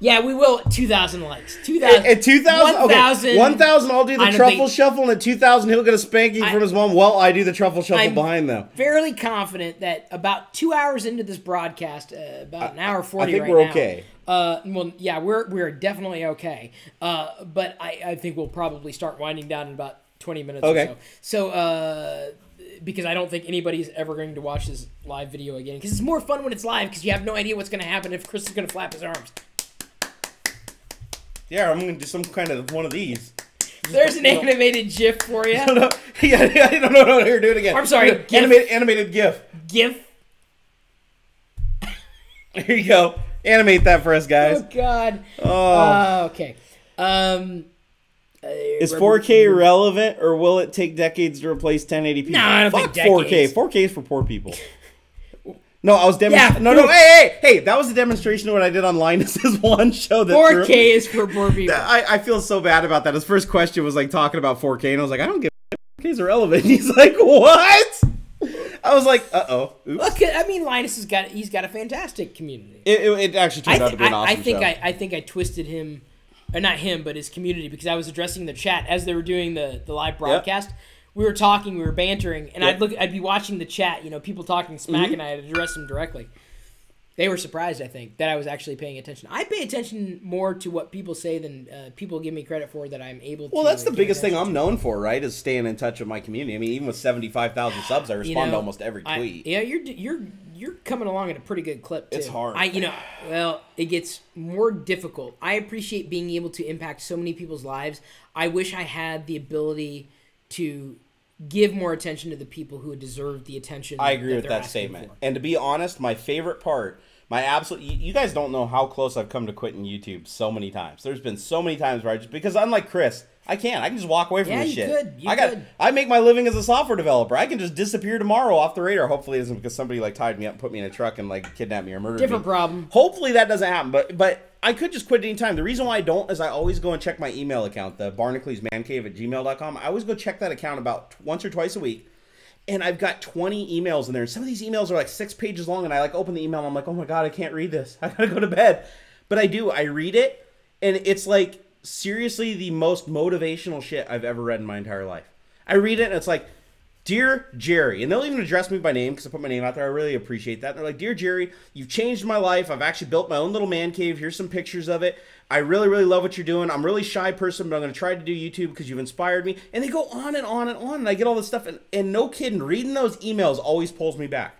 Yeah, we will. 2,000 likes. 2,000. At 2,000? 1,000. Okay. 1,000, I'll do the truffle shuffle, and at 2,000, he'll get a spanking from his mom while I do the truffle shuffle behind them. Fairly confident that about 2 hours into this broadcast, about an hour 40 I think right we're now, okay. Well, yeah, we're definitely okay. But I think we'll probably start winding down in about 20 minutes or so. So, because I don't think anybody's ever going to watch this live video again. Because it's more fun when it's live, because you have no idea what's going to happen if Chris is going to flap his arms. Yeah, I'm going to do some kind of one of these. There's an animated GIF for you. No. Here, do it again. I'm sorry. Animated GIF. GIF. Here you go. Animate that for us, guys. Oh, God. Okay. Is 4K relevant, or will it take decades to replace 1080p? No, I don't Fuck think decades. 4K. 4K is for poor people. No, I was demonstrating. Hey, that was a demonstration of what I did on Linus's one show. That 4K is for poor people. I feel so bad about that. His first question was like talking about 4K, and I was like, I don't give 4Ks are relevant. He's like, what? I was like, uh-oh. Oops. Look, I mean, Linus has got a fantastic community. It actually turned out to be an awesome show. I think I twisted him, or not him, but his community, because I was addressing the chat as they were doing the live broadcast. Yep. We were talking, we were bantering, and I'd be watching the chat, people talking smack, and I'd address them directly. They were surprised, I think, that I was actually paying attention. I pay attention more to what people say than people give me credit for that I'm able to. Well, that's the biggest thing I'm known for, right? Is staying in touch with my community. I mean, even with 75,000 subs, I respond to almost every tweet. You're coming along at a pretty good clip too. It's hard. Well, it gets more difficult. I appreciate being able to impact so many people's lives. I wish I had the ability to give more attention to the people who deserve the attention. I agree with that statement. And to be honest, my favorite part, you guys don't know how close I've come to quitting YouTube so many times. There's been so many times where because unlike Chris, I can just walk away from this shit. You could. I make my living as a software developer. I can just disappear tomorrow off the radar. Hopefully it isn't because somebody tied me up, put me in a truck, and kidnapped me or murdered me. Different problem. Hopefully that doesn't happen, but I could just quit at any time. The reason why I don't is I always go and check my email account, the barnaclesmancave@gmail.com. I always go check that account about once or twice a week. And I've got 20 emails in there. Some of these emails are like 6 pages long, and I open the email and I'm like, oh my God, I can't read this. I gotta go to bed. But I do. I read it, and it's seriously the most motivational shit I've ever read in my entire life. I read it, and it's like, Dear Jerry, and they'll even address me by name because I put my name out there. I really appreciate that. And they're like, Dear Jerry, you've changed my life. I've actually built my own little man cave. Here's some pictures of it. I really, really love what you're doing. I'm a really shy person, but I'm going to try to do YouTube because you've inspired me. And they go on and on and on, and I get all this stuff. And no kidding, reading those emails always pulls me back.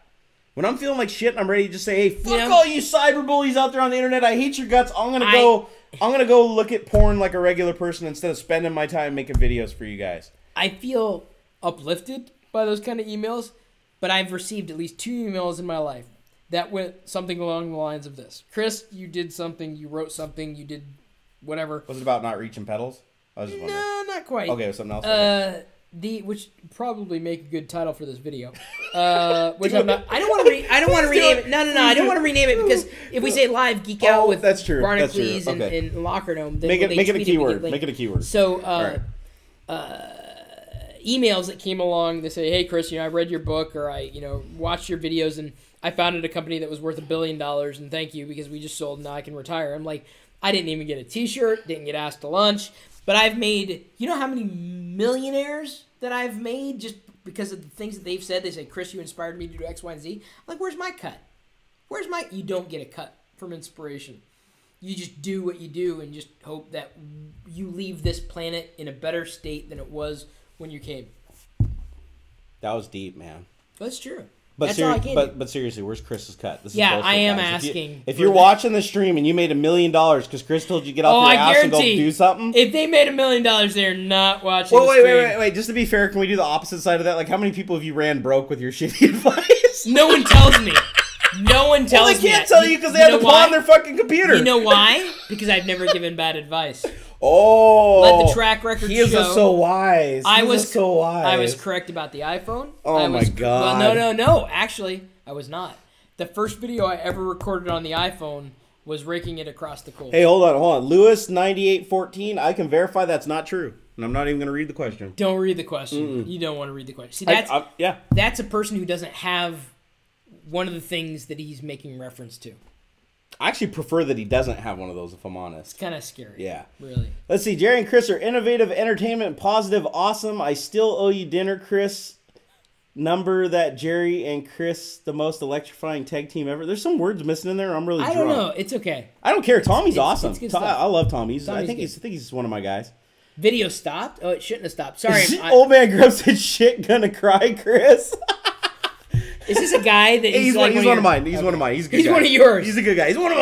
When I'm feeling like shit and I'm ready to just say, hey, fuck all you cyberbullies out there on the internet. I hate your guts. I'm going to go look at porn like a regular person instead of spending my time making videos for you guys. I feel uplifted by those kind of emails, but I've received at least 2 emails in my life that went something along the lines of this. Chris, you did something, you wrote something, you did whatever. Was it about not reaching pedals? I was just wondering. No, not quite. Okay, something else. Okay. Which probably make a good title for this video. Which I'm not. I don't want to rename it. No. I don't want to rename it because if we say live geek out with that's true. Barnacles and LockerGnome, then make it a keyword. Make it a keyword. So, emails that came along, they say, hey Chris, I read your book, or I watched your videos, and I founded a company that was worth $1 billion, and thank you because we just sold, now I can retire. I'm like, I didn't even get a t-shirt, didn't get asked to lunch, but I've made, how many millionaires that I've made just because of the things that they've said. They say, Chris, you inspired me to do X, Y, and Z. I'm like, where's my cut? You don't get a cut from inspiration. You just do what you do and just hope that you leave this planet in a better state than it was when you came. That was deep, man. That's true. But, That's all I can do. but seriously, where's Chris's cut? This is Yeah, bullshit, I am guys. asking. If you're watching the stream and you made $1 million because Chris told you to get off your I ass and go guarantee, do something. if they made $1 million, they're not watching Well, the stream. wait. Just to be fair, can we do the opposite side of that? Like, how many people have you ran broke with your shitty advice? No one tells me. No one tells me. Well, they can't that. tell you because they have to why? pawn their fucking computer. You know why? Because I've never given bad advice. Oh, Let the track record he is show. so wise. I was so wise. I was correct about the iPhone. Oh my God. Well, no. Actually, I was not. The first video I ever recorded on the iPhone was raking it across the coals. Hey, hold on. Lewis 9814. I can verify that's not true, and I'm not even going to read the question. Don't read the question. You don't want to read the question. See, that's a person who doesn't have one of the things that he's making reference to. I actually prefer that he doesn't have one of those, if I'm honest. It's kind of scary. Yeah. Really. Let's see. Jerry and Chris are innovative, entertainment, positive, awesome. I still owe you dinner, Chris. Number that Jerry and Chris, the most electrifying tag team ever. There's some words missing in there. I'm really drunk. I don't know. It's okay. I don't care. Tommy's awesome. It's good stuff. I love Tommy. I think good. he's one of my guys. Video stopped? Oh, it shouldn't have stopped. Sorry. Old man Grub said, "Shit, gonna cry, Chris." Is this a guy that He's like one of mine. He's one of mine. He's a good guy. He's one of yours. He's a good guy. He's one of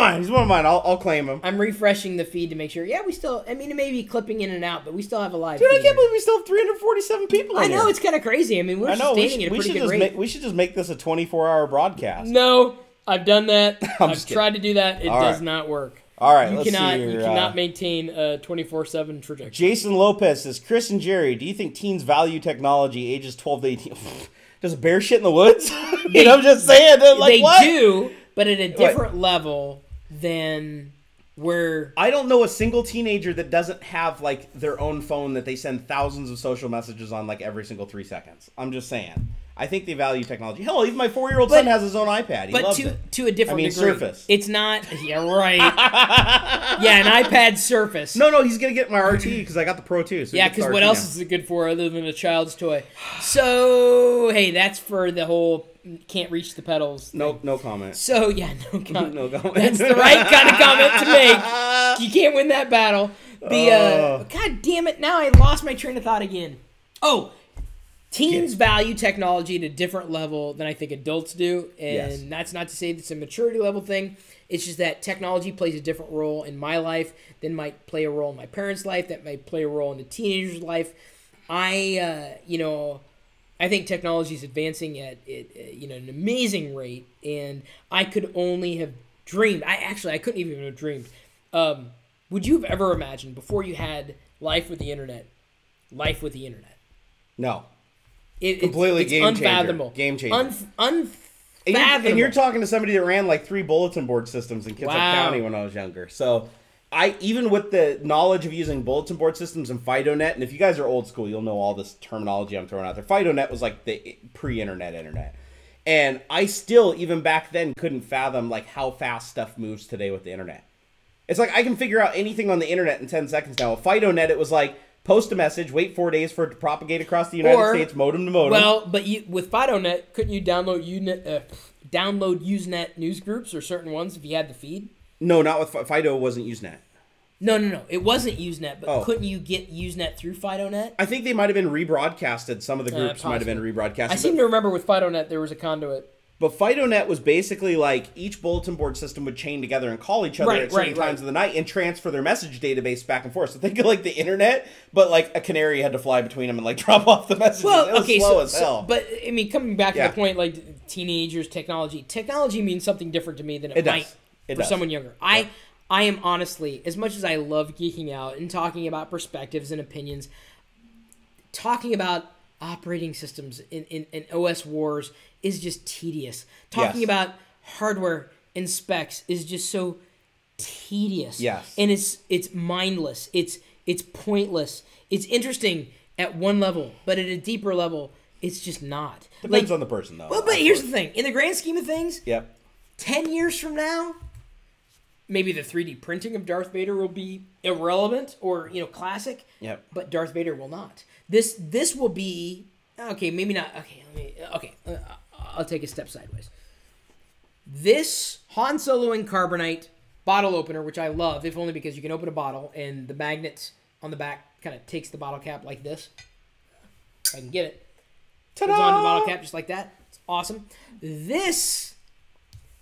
mine. I'll claim him. I'm refreshing the feed to make sure. Yeah, we still. I mean, it may be clipping in and out, but we still have a live. Dude, feed I can't believe we still have 347 people. I know here. it's kind of crazy. I mean, we're sustaining at a pretty good rate. We should just make this a 24-hour broadcast. No, I've done that. I've just tried to do that. It All does right. not work. All right, You let's cannot. see here. You cannot maintain a 24/7 trajectory. Jason Lopez says, Chris and Jerry, do you think teens value technology ages 12 to 18? Does a bear shit in the woods? I'm just saying. Like, they what? do, but at a different level than where. I don't know a single teenager that doesn't have like their own phone that they send thousands of social messages on like every single 3 seconds. I'm just saying. I think they value technology. Hell, even my 4-year-old son has his own iPad. He loves it. To a different degree. Surface. It's not. Yeah, right. Yeah, an iPad Surface. No, he's gonna get my RT because I got the Pro too. So yeah, because what else is it good for other than a child's toy? So hey, that's for the whole can't reach the pedals. No comment. So yeah, no comment. No comment. That's the right kind of comment to make. You can't win that battle. God damn it! Now I lost my train of thought again. Oh. Teens value technology at a different level than I think adults do, and that's not to say it's a maturity level thing. It's just that technology plays a different role in my life than might play a role in my parents' life, that might play a role in the teenager's life. I think technology is advancing at an amazing rate, and I could only have dreamed. I couldn't even have dreamed. Would you have ever imagined before you had life with the internet? No. Completely it's game unfathomable. Game changer. Unfathomable. And you're talking to somebody that ran like 3 bulletin board systems in Kitsap County when I was younger. So even with the knowledge of using bulletin board systems and FidoNet, and if you guys are old school, you'll know all this terminology I'm throwing out there. FidoNet was like the pre-internet. And I still, even back then, couldn't fathom like how fast stuff moves today with the internet. It's like I can figure out anything on the internet in 10 seconds now. With FidoNet, it was like, post a message, wait 4 days for it to propagate across the United States, modem to modem. Well, but with FidoNet, couldn't you download Usenet news groups or certain ones if you had the feed? No, not with Fido. Wasn't Usenet. No. It wasn't Usenet, but couldn't you get Usenet through FidoNet? I think they might have been rebroadcasted. Some of the groups might have been rebroadcasted. I seem to remember with FidoNet there was a conduit. But FidoNet was basically like each bulletin board system would chain together and call each other at certain times of the night and transfer their message database back and forth. So think of like the internet, but like a canary had to fly between them and like drop off the messages. Well, it was slow as hell. But I mean, coming back to the point, like teenagers, technology means something different to me than it might for someone younger. I am honestly, as much as I love geeking out and talking about perspectives and opinions, talking about operating systems in OS wars is just tedious. Talking about hardware and specs is just so tedious. Yes. And it's mindless. It's pointless. It's interesting at one level, but at a deeper level, it's just not. Depends on the person, though. Well, but here's the thing. In the grand scheme of things, 10 years from now, maybe the 3D printing of Darth Vader will be irrelevant or, classic. Yep. But Darth Vader will not. This will be... Okay, maybe not. Okay, I'll take a step sideways. This Han Solo and Carbonite bottle opener, which I love, if only because you can open a bottle and the magnet on the back kind of takes the bottle cap like this. If I can get it. Ta-da! Goes on the bottle cap just like that. It's Awesome. This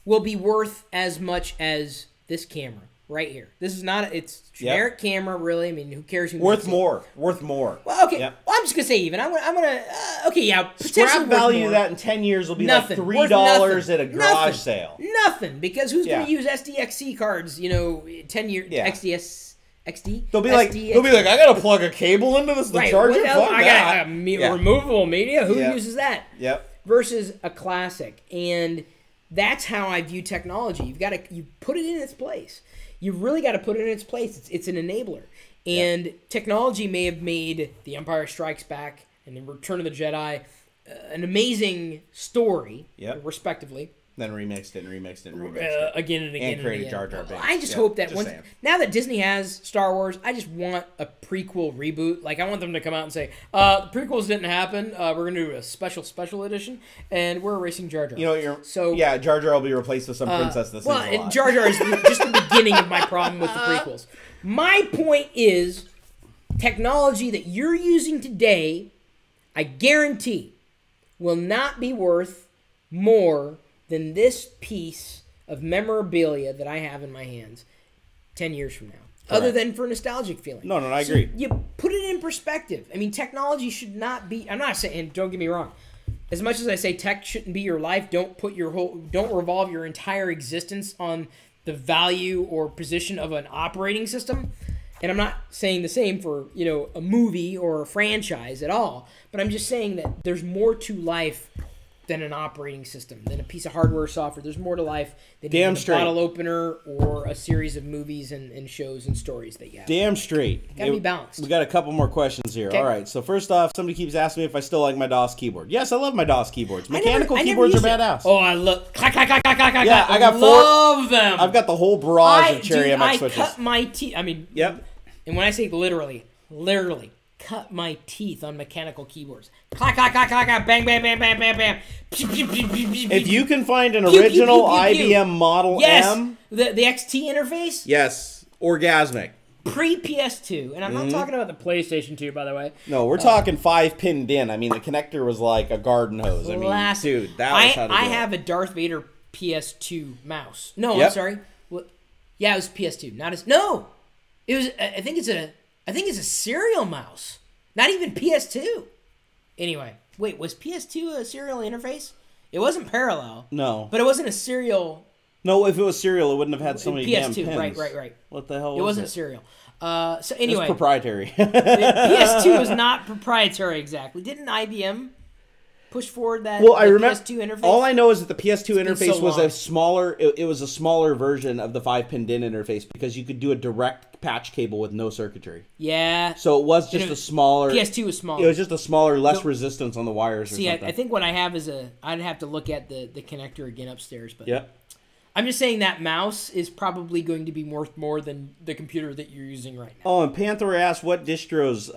will be worth as much as this camera right here. This is not it's generic camera, really. I mean, who cares? Who Worth more. Worth more. Well, okay. Yep. Well, I'm just gonna say even. I'm gonna. Okay, yeah. Scrap value of that in 10 years will be nothing. like Worth $3 nothing. at a garage Nothing. sale. Nothing, because who's Yeah. gonna use SDXC cards? You know, 10-year Yeah. XD. They'll be like, I gotta plug a cable into this to Right, charge what it. else? Fuck I that. got Yeah. removable media. Who Yeah. uses that? Yep. Versus a classic, and that's how I view technology. You put it in its place. You really got to put it in its place. It's an enabler, and technology may have made The Empire Strikes Back and The Return of the Jedi an amazing story, respectively. Then remixed it and remixed it and remixed it. Again and again And created again. Jar Jar Binks. I just hope that just saying. now that Disney has Star Wars, I just want a prequel reboot. Like, I want them to come out and say, the prequels didn't happen. We're going to do a special edition, and we're erasing Jar Jar. You know, Jar Jar will be replaced with some princess that sings a lot. And Jar Jar is just the beginning of my problem with the prequels. My point is, technology that you're using today, I guarantee, will not be worth more than this piece of memorabilia that I have in my hands 10 years from now. Other than for nostalgic feeling. No, I agree. You put it in perspective. I mean, technology should not be... I'm not saying... Don't get me wrong. As much as I say tech shouldn't be your life, don't revolve your entire existence on the value or position of an operating system. And I'm not saying the same for, a movie or a franchise at all. But I'm just saying that there's more to life than an operating system, than a piece of hardware or software. There's more to life than a bottle opener or a series of movies and shows and stories that you have. Damn straight. Gotta be balanced. We got a couple more questions here. Okay. All right. So first off, somebody keeps asking me if I still like my DOS keyboard. Yes, I love my DOS keyboards. Mechanical keyboards are badass. Oh, I love... Clack, clack, clack, clack, clack, clack. Yeah, I got love them. I've got the whole barrage of Cherry MX switches. I cut my teeth. I mean... Yep. And when I say literally, cut my teeth on mechanical keyboards. Clack, clack, clack, clack, clack, bang, bang, bang, bang, bang, bang. If you can find an Pew, pew, original pew, pew, pew. IBM Model M... The XT interface? Yes. Orgasmic. Pre-PS2. And I'm not talking about the PlayStation 2, by the way. No, we're talking 5-pin DIN. I mean, the connector was like a garden hose. I mean, dude, that was how to do I it. have a Darth Vader PS2 mouse. No, I'm sorry. Well, yeah, it was PS2. Not as... No! It was... I think it's a serial mouse. Not even PS2. Anyway, wait, was PS2 a serial interface? It wasn't parallel. No. But it wasn't a serial... No, if it was serial, it wouldn't have had so many damn PS2, pins. right. What the hell was it? Wasn't it? serial. So anyway... It was proprietary. PS2 was not proprietary exactly. Didn't IBM push forward that I remember, PS2 interface? all I know is that the PS2 interface was long. a smaller... It was a smaller version of the 5-pin DIN interface because you could do a direct patch cable with no circuitry. Yeah. So it was just a smaller... PS2 was smaller. It was just a smaller, less resistance on the wires or something. I think what I have is I'd have to look at the connector again upstairs. But Yep. I'm just saying that mouse is probably going to be worth more than the computer that you're using right now. Oh, and Panther asked, what distros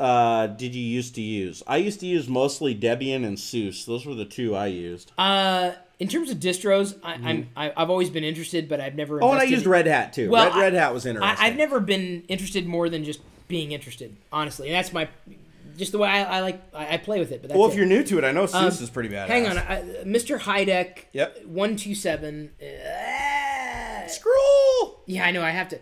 did you used to use? I used to use mostly Debian and SUSE. Those were the two I used. In terms of distros, I've always been interested, but I've never. Oh, and I used Red Hat too. Well, Red Hat was interesting. I've never been interested more than just being interested, honestly. And that's just the way I play with it. But that's well, if you're new to it, I know SUSE is pretty badass. Hang on, Mr. Hideck. Yep. 127. Scroll. Yeah, I know. I have to.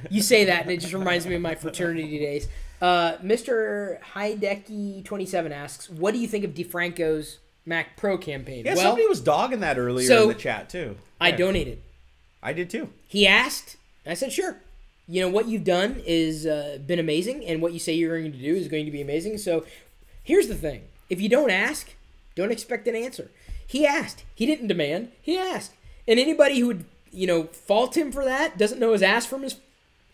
You say that, and it just reminds me of my fraternity days. Mr. Hidecky 27 asks, "What do you think of DeFranco's Mac Pro campaign?" Yeah, well, somebody was dogging that earlier in the chat too. I Yeah. donated. I did too. He asked. I said, "Sure." You know what you've done is been amazing, and what you say you're going to do is going to be amazing. So, here's the thing: if you don't ask, don't expect an answer. He asked. He didn't demand. He asked. And anybody who would, fault him for that doesn't know his ass from his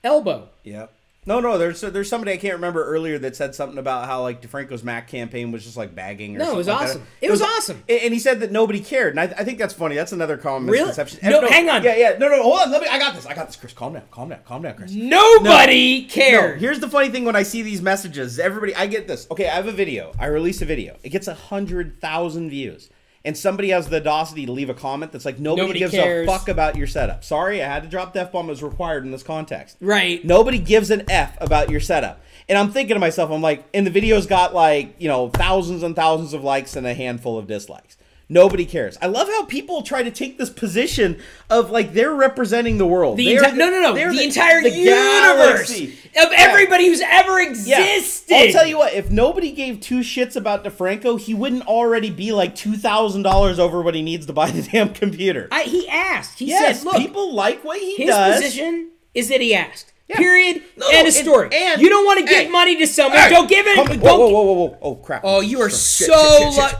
elbow. Yep. No. There's somebody I can't remember earlier that said something about how like DeFranco's Mac campaign was just like bagging. Or No, it was something like awesome. that. It was awesome. And he said that nobody cared, and I think that's funny. That's another common Really? misconception. No, hang on. Yeah. No. Hold on. I got this, Chris. Calm down, Chris. Nobody No, cared. here's the funny thing when I see these messages. Everybody, I get this. Okay, I have a video. I release a video. It gets 100,000 views. And somebody has the audacity to leave a comment that's like, nobody gives cares. a fuck about your setup. Sorry, I had to drop the F-bomb as required in this context. Right. Nobody gives an F about your setup. And I'm thinking to myself, I'm like, and the video's got like, thousands and thousands of likes and a handful of dislikes. Nobody cares. I love how people try to take this position of like they're representing the world. The entire universe galaxy. of everybody who's ever existed. I'll tell you what, if nobody gave two shits about DeFranco, he wouldn't already be like $2,000 over what he needs to buy the damn computer. He asked. He said, look, people like what he his does. His position is that he asked. Yeah. Period. End of story. And you don't want to give money to someone. Hey, don't give it. Whoa. Oh, crap. Oh, you are so lucky.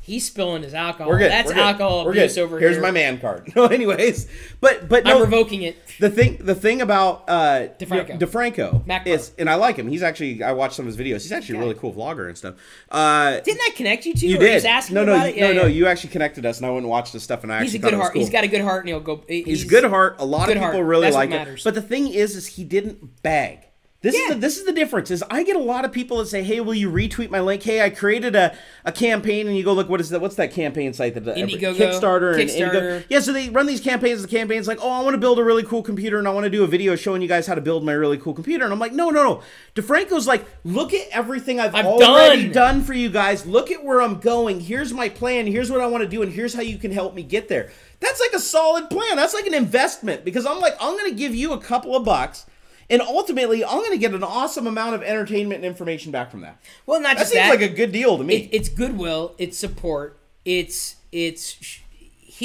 He's spilling his alcohol. We're good. That's alcohol abuse over here. Here's my man card. No, anyways, but no, I'm revoking it. The thing about DeFranco is, and I like him. He's actually, I watched some of his videos. He's actually a really cool vlogger and stuff. Didn't I connect you to? You or did. Just asking No, about it? no. You actually connected us, and I went and watched his stuff, and I He's actually a good thought it was heart. cool. He's got a good heart, and he'll go. He's a good heart. A lot of people really That's like what it. matters. But the thing is he didn't bag. This is the difference. Is I get a lot of people that say, "Hey, will you retweet my link? Hey, I created a campaign," and you go, "Look, what is that? What's that campaign site that Indiegogo, Kickstarter and Kickstarter. Indiegogo?" Yeah, so they run these campaigns. The campaign's like, "Oh, I want to build a really cool computer, and I want to do a video showing you guys how to build my really cool computer." And I'm like, "No. DeFranco's like, look at everything I've already done for you guys. Look at where I'm going. Here's my plan. Here's what I want to do, and here's how you can help me get there." That's like a solid plan. That's like an investment because I'm going to give you a couple of bucks. And ultimately, I'm going to get an awesome amount of entertainment and information back from that. Well, not just that. That seems like a good deal to me. It's goodwill. It's support. He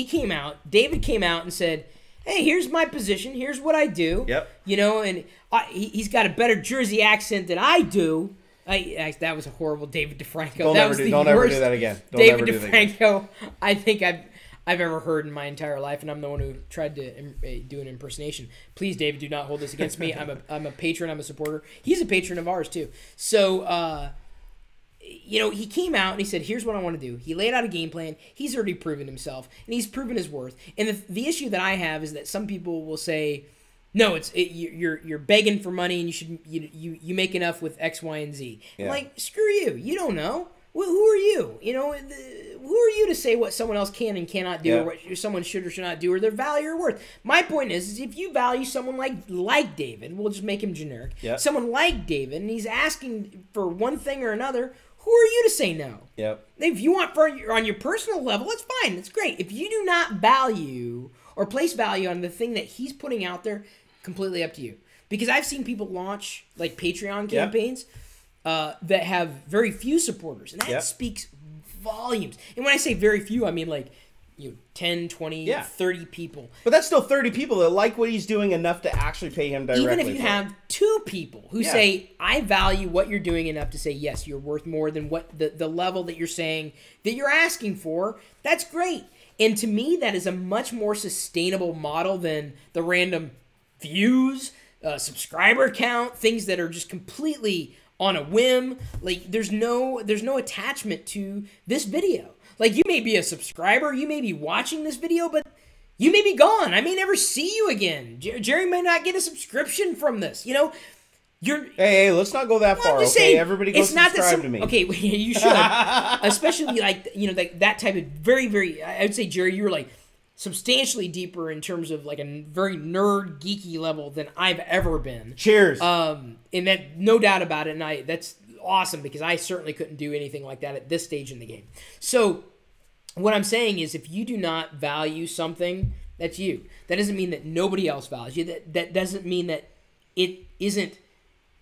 came out. David came out and said, "Hey, here's my position. Here's what I do." Yep. You know, and he's got a better Jersey accent than I do. That was a horrible David DeFranco. Don't ever do that again. David DeFranco, I think I've ever heard in my entire life, and I'm the one who tried to do an impersonation. Please, David, do not hold this against me. I'm a patron. I'm a supporter. He's a patron of ours too. So, he came out and he said, "Here's what I want to do." He laid out a game plan. He's already proven himself, and he's proven his worth. And the issue that I have is that some people will say, "No, you're begging for money, and you make enough with X, Y, and Z." Yeah. Like, screw you. You don't know. Who are you? Who are you to say what someone else can and cannot do, or what someone should or should not do, or their value or worth? My point is if you value someone like David, we'll just make him generic. Yep. Someone like David, and he's asking for one thing or another, who are you to say no? Yep. If you want on your personal level, that's fine. That's great. If you do not value or place value on the thing that he's putting out there, completely up to you. Because I've seen people launch like Patreon campaigns. That have very few supporters, and that speaks volumes. And when I say very few, I mean 10, 20, 30 people. But that's still 30 people that like what he's doing enough to actually pay him directly. Even if you have 2 people who say, "I value what you're doing enough to say, yes, you're worth more than what the level that you're saying that you're asking for," that's great. And to me, that is a much more sustainable model than the random views, subscriber count, things that are just completely on a whim. Like, there's no attachment to this video. Like, you may be a subscriber, you may be watching this video, but you may be gone. I may never see you again. Jerry may not get a subscriction from this. Hey, let's not go that far, okay? Saying, everybody go subscribe to me. Okay, you should. Especially that type of very, very, I would say, Jerry, you were like substantially deeper in terms of like a very nerd geeky level than I've ever been. Cheers. And that, no doubt about it, and that's awesome because I certainly couldn't do anything like that at this stage in the game. So what I'm saying is, if you do not value something, that's you. That doesn't mean that nobody else values you. That doesn't mean that it isn't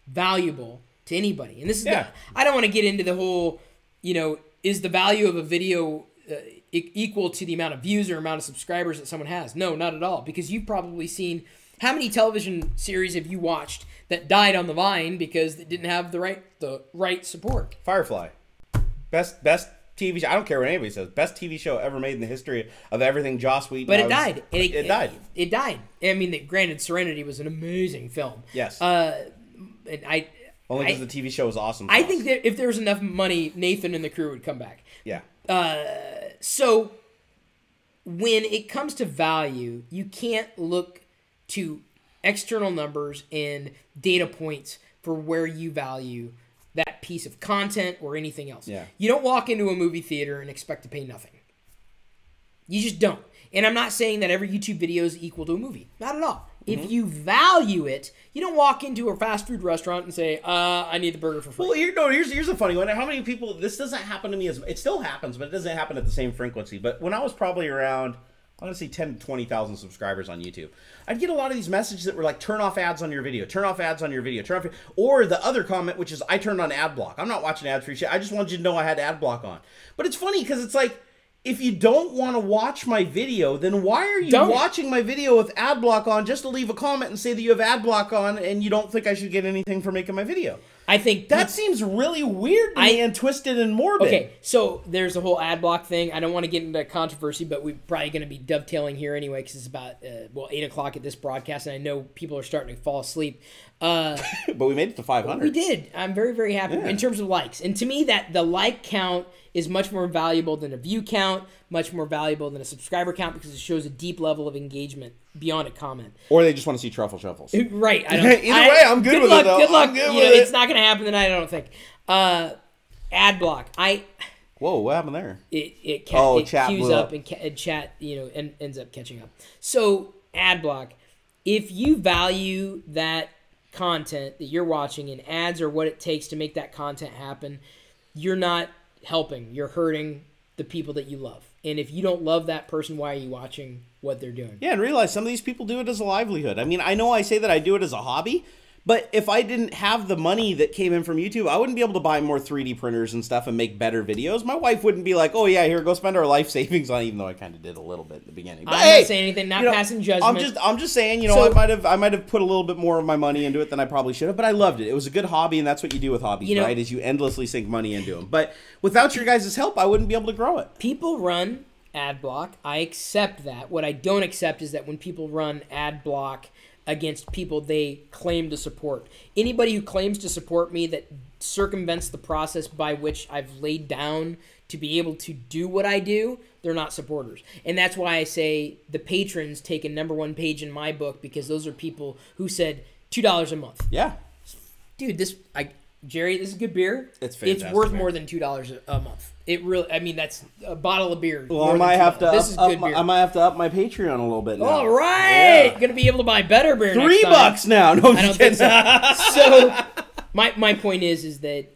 valuable to anybody. And this is I don't want to get into the whole, is the value of a video equal to the amount of views or amount of subscribers that someone has? No, not at all. Because you've probably seen, how many television series have you watched that died on the vine because it didn't have the right support? Firefly, best TV show. I don't care what anybody says. Best TV show ever made in the history of everything Joss Whedon. But it died. It died. It died. I mean, granted, Serenity was an amazing film. Yes. And only because the TV show was awesome. I think that if there was enough money, Nathan and the crew would come back. Yeah. So when it comes to value, you can't look to external numbers and data points for where you value that piece of content or anything else. Yeah. You don't walk into a movie theater and expect to pay nothing. You just don't. And I'm not saying that every YouTube video is equal to a movie. Not at all. If you value it, you don't walk into a fast food restaurant and say, I need the burger for free. Well, here's a funny one. How many people, this doesn't happen to me as, it still happens, but it doesn't happen at the same frequency. But when I was probably around, I'm going to say 10 to 20,000 subscribers on YouTube, I'd get a lot of these messages that were like, turn off ads on your video, turn off ads on your video, turn off, or the other comment, which is, I turned on Adblock. I'm not watching ads for shit. I just wanted you to know I had Adblock on. But it's funny because it's like, if you don't want to watch my video, then why are you watching my video with Adblock on just to leave a comment and say that you have Adblock on and you don't think I should get anything for making my video? I think that seems really weird to me and twisted and morbid. Okay, so there's a whole Adblock thing. I don't want to get into controversy, but we're probably going to be dovetailing here anyway because it's about, 8 o'clock at this broadcast, and I know people are starting to fall asleep. But we made it to 500. We did. I'm very, very happy in terms of likes. And to me, that the like count is much more valuable than a view count, much more valuable than a subscriber count because it shows a deep level of engagement beyond a comment. Or they just want to see truffle shuffles. Right. Either way, I'm good with it, though. Good luck. It's not going to happen tonight, I don't think. Adblock. Whoa, what happened there? It chat queues up and chat, and ends up catching up. So, Adblock, if you value that content that you're watching and ads are what it takes to make that content happen, you're not helping. You're hurting the people that you love. And if you don't love that person, why are you watching what they're doing? Yeah, and realize some of these people do it as a livelihood. I mean, I know I say that I do it as a hobby, but if I didn't have the money that came in from YouTube, I wouldn't be able to buy more 3D printers and stuff and make better videos. My wife wouldn't be like, oh yeah, here, go spend our life savings on it, even though I kind of did a little bit in the beginning. But I'm not saying anything, not passing judgment. I'm just saying, so, I might have put a little bit more of my money into it than I probably should have, but I loved it. It was a good hobby, and that's what you do with hobbies, right? Is you endlessly sink money into them. But without your guys' help, I wouldn't be able to grow it. People run Adblock. I accept that. What I don't accept is that when people run Adblock against people they claim to support. Anybody who claims to support me that circumvents the process by which I've laid down to be able to do what I do, they're not supporters. And that's why I say the patrons take a #1 page in my book, because those are people who said $2 a month. Yeah. Dude, Jerry, this is good beer. It's fantastic. It's worth more than $2 a month. It really, I mean, that's a bottle of beer. Well, I might have to I might have to up my Patreon a little bit now. All right, gonna be able to buy better beer. $3 now. No, I don't think so. So, my point is that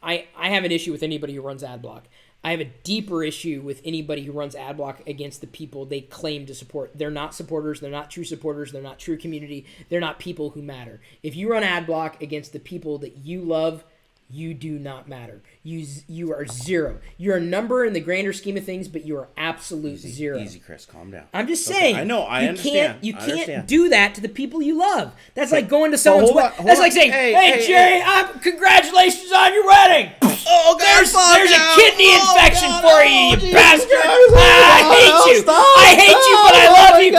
I have an issue with anybody who runs Adblock. I have a deeper issue with anybody who runs Adblock against the people they claim to support. They're not supporters. They're not true supporters. They're not true community. They're not people who matter. If you run Adblock against the people that you love, you do not matter. You are zero. You're a number in the grander scheme of things, but you are absolute zero. Easy, Chris. Calm down. I'm just saying. I know. I understand. You can't do that to the people you love. That's like going to someone's wedding. That's like saying, "Hey, Jerry, congratulations on your wedding." Oh, God, there's a kidney infection for you, you bastard. I hate you. I hate you, but I love you.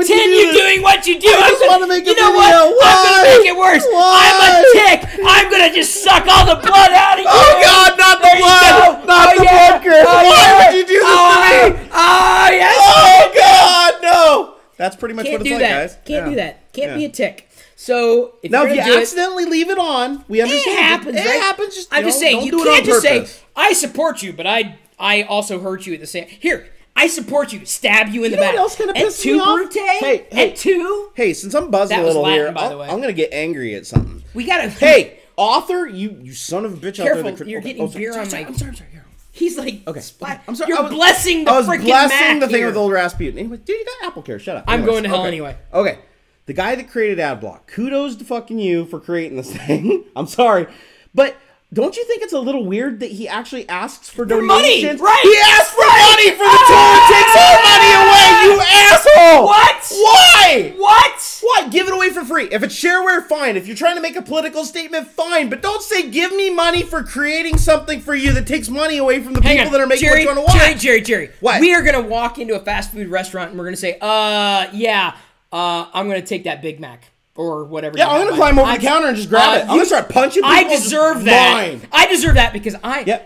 Continue doing what you do. I just want to make a video. What? I'm going to make it worse. I'm a tick. I'm going to just suck all the blood out of you. Oh, God, not the blood. Not the blood, Chris. Why would you do this to me? Oh, yes. Oh, God, no. That's pretty much what it's like, guys. Can't do that. Can't be a tick. So if you accidentally leave it on, we understand. It happens. It happens. Just, I'm just saying, you can't just say, "I support you," but I also hurt you at the same. Here, I support you. Stab you in the back. What else kind of pisses me off? Hey, since I'm buzzing a little here, I'm gonna get angry at something. We gotta. Hey, author, you son of a bitch! Careful, out there. You're getting beer on my. I'm sorry. He's like, okay. I'm sorry. You're blessing the freaking Mac. I was blessing the thing with old Rasputin. Anyway, dude, you got Apple Care. Shut up. I'm going to hell anyway. Okay. The guy that created Adblock, kudos to fucking you for creating this thing. I'm sorry. But don't you think it's a little weird that he actually asks for donations? Money, right? He asks for money for the tour and takes our money away, you asshole! What? Why? What? Why? Give it away for free. If it's shareware, fine. If you're trying to make a political statement, fine. But don't say, give me money for creating something for you that takes money away from the people that are making what you want to watch. Jerry. What? We are going to walk into a fast food restaurant and we're going to say, I'm going to take that Big Mac. Or whatever. Yeah, I'm going to climb over the counter and just grab it. I'm going to start punching people. I deserve that. I deserve that because I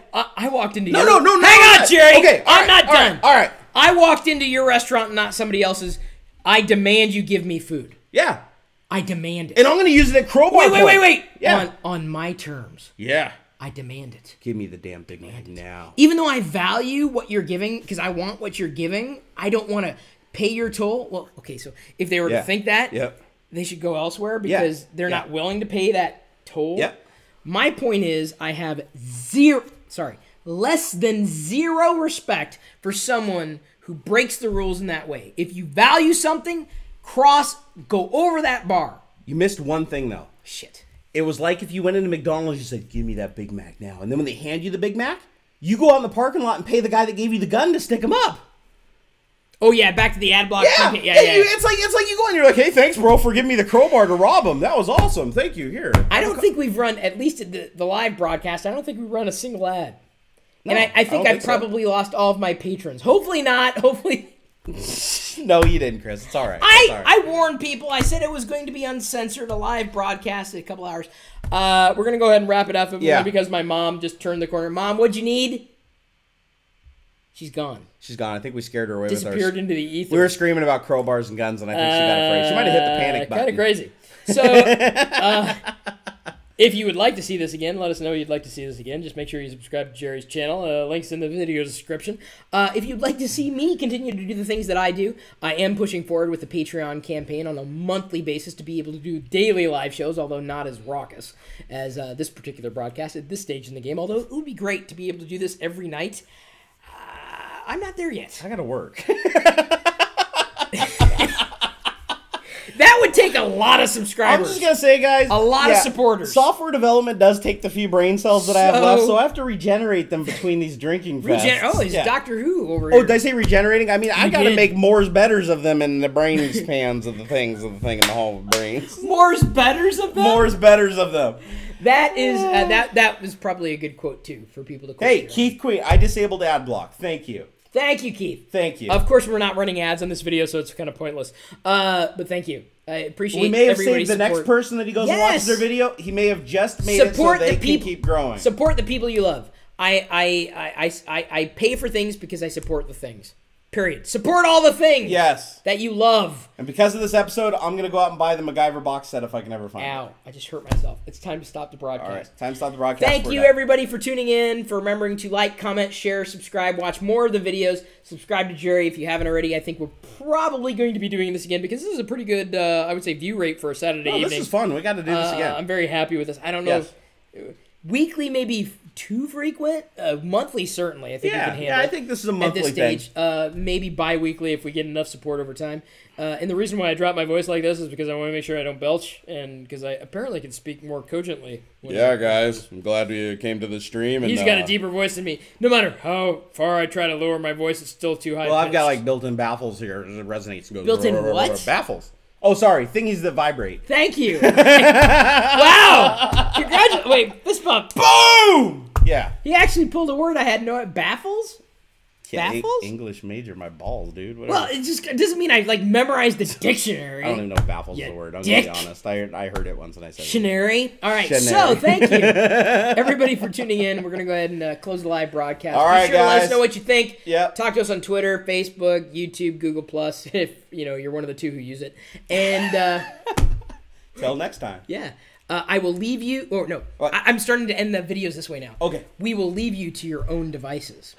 walked into your... No. Hang on, Jerry. Okay, I'm not done. All right. I walked into your restaurant and not somebody else's. I demand you give me food. Yeah. I demand it. And I'm going to use it at Crowbar. Wait. Yeah. On my terms. Yeah. I demand it. Give me the damn Big Mac now. Even though I value what you're giving, because I want what you're giving, I don't want to pay your toll. Well, okay, so if they were to think that, they should go elsewhere because they're not willing to pay that toll. Yep. My point is I have less than zero respect for someone who breaks the rules in that way. If you value something, go over that bar. You missed one thing, though. Shit. It was like if you went into McDonald's, you said, give me that Big Mac now. And then when they hand you the Big Mac, you go out in the parking lot and pay the guy that gave you the gun to stick him up. Oh, yeah, back to the Adblock. Yeah. It's like you go and you're like, hey, thanks, bro, for giving me the crowbar to rob him. That was awesome. Thank you. Here. I don't think we've run, at least at the live broadcast, I don't think we've run a single ad. No, and I think I've probably lost all of my patrons. Hopefully not. Hopefully. No, you didn't, Chris. It's all right. I warned people. I said it was going to be uncensored, a live broadcast in a couple hours. We're going to go ahead and wrap it up because my mom just turned the corner. Mom, what'd you need? She's gone. She's gone. I think we scared her away. Disappeared into the ether. We were screaming about crowbars and guns, and I think she got afraid. She might have hit the panic button. Kind of crazy. So, if you would like to see this again, let us know you'd like to see this again. Just make sure you subscribe to Jerry's channel. Links in the video description. If you'd like to see me continue to do the things that I do, I am pushing forward with the Patreon campaign on a monthly basis to be able to do daily live shows, although not as raucous as this particular broadcast at this stage in the game. Although it would be great to be able to do this every night. I'm not there yet. I gotta work. That would take a lot of subscribers. I'm just gonna say, guys, a lot of supporters. Software development does take the few brain cells that I have left, so I have to regenerate them between these drinking fests. It's Doctor Who over here. Oh, did I say regenerating? I mean, I gotta make Moore's Betters of them in the brain spans of the thing in the whole brains. Moore's Betters of them? Moore's Betters of them. That is that was probably a good quote too for people to quote. Hey, Keith Queen, I disabled Adblock. Thank you. Thank you, Keith. Thank you. Of course, we're not running ads on this video, so it's kind of pointless. But thank you. I appreciate. We may have saved the next person that he goes and watches their video. He may have just made it so they can keep growing. Support the people you love. I pay for things because I support the things. Period. Support all the things. Yes. That you love. And because of this episode, I'm going to go out and buy the MacGyver box set if I can ever find it. Ow. I just hurt myself. It's time to stop the broadcast. All right. Time to stop the broadcast. Thank you, everybody, for tuning in, for remembering to like, comment, share, subscribe, watch more of the videos. Subscribe to Jerry if you haven't already. I think we're probably going to be doing this again because this is a pretty good, I would say, view rate for a Saturday evening. This is fun. We got to do this again. I'm very happy with this. I don't know. If, weekly, maybe too frequent. Monthly, certainly. I think we can handle. Yeah, I think this is a monthly at this stage. Maybe bi-weekly if we get enough support over time. And the reason why I drop my voice like this is because I want to make sure I don't belch, and because I apparently can speak more cogently. Yeah, guys, I'm glad you came to the stream. And, he's got a deeper voice than me. No matter how far I try to lower my voice, it's still too high. Well, I've got like built-in baffles here. It resonates and goes. Built-in what? Baffles. Oh, sorry, thingies that vibrate. Thank you. Wow! Congratulations! Wait, fist bump. Boom! Yeah. He actually pulled a word I had no. Baffles? Yeah, Baffles? English major, my balls, dude. Whatever. Well, it doesn't mean I like memorized the dictionary. I don't even know if baffles is a word. I'm gonna be honest. I heard it once and I said Shenary. All right, so thank you everybody for tuning in. We're gonna go ahead and close the live broadcast. All right, be sure guys. To let us know what you think. Yep. Talk to us on Twitter, Facebook, YouTube, Google Plus, if you're one of the two who use it. And till next time. Yeah. I will leave you, or no, I'm starting to end the videos this way now. Okay. We will leave you to your own devices.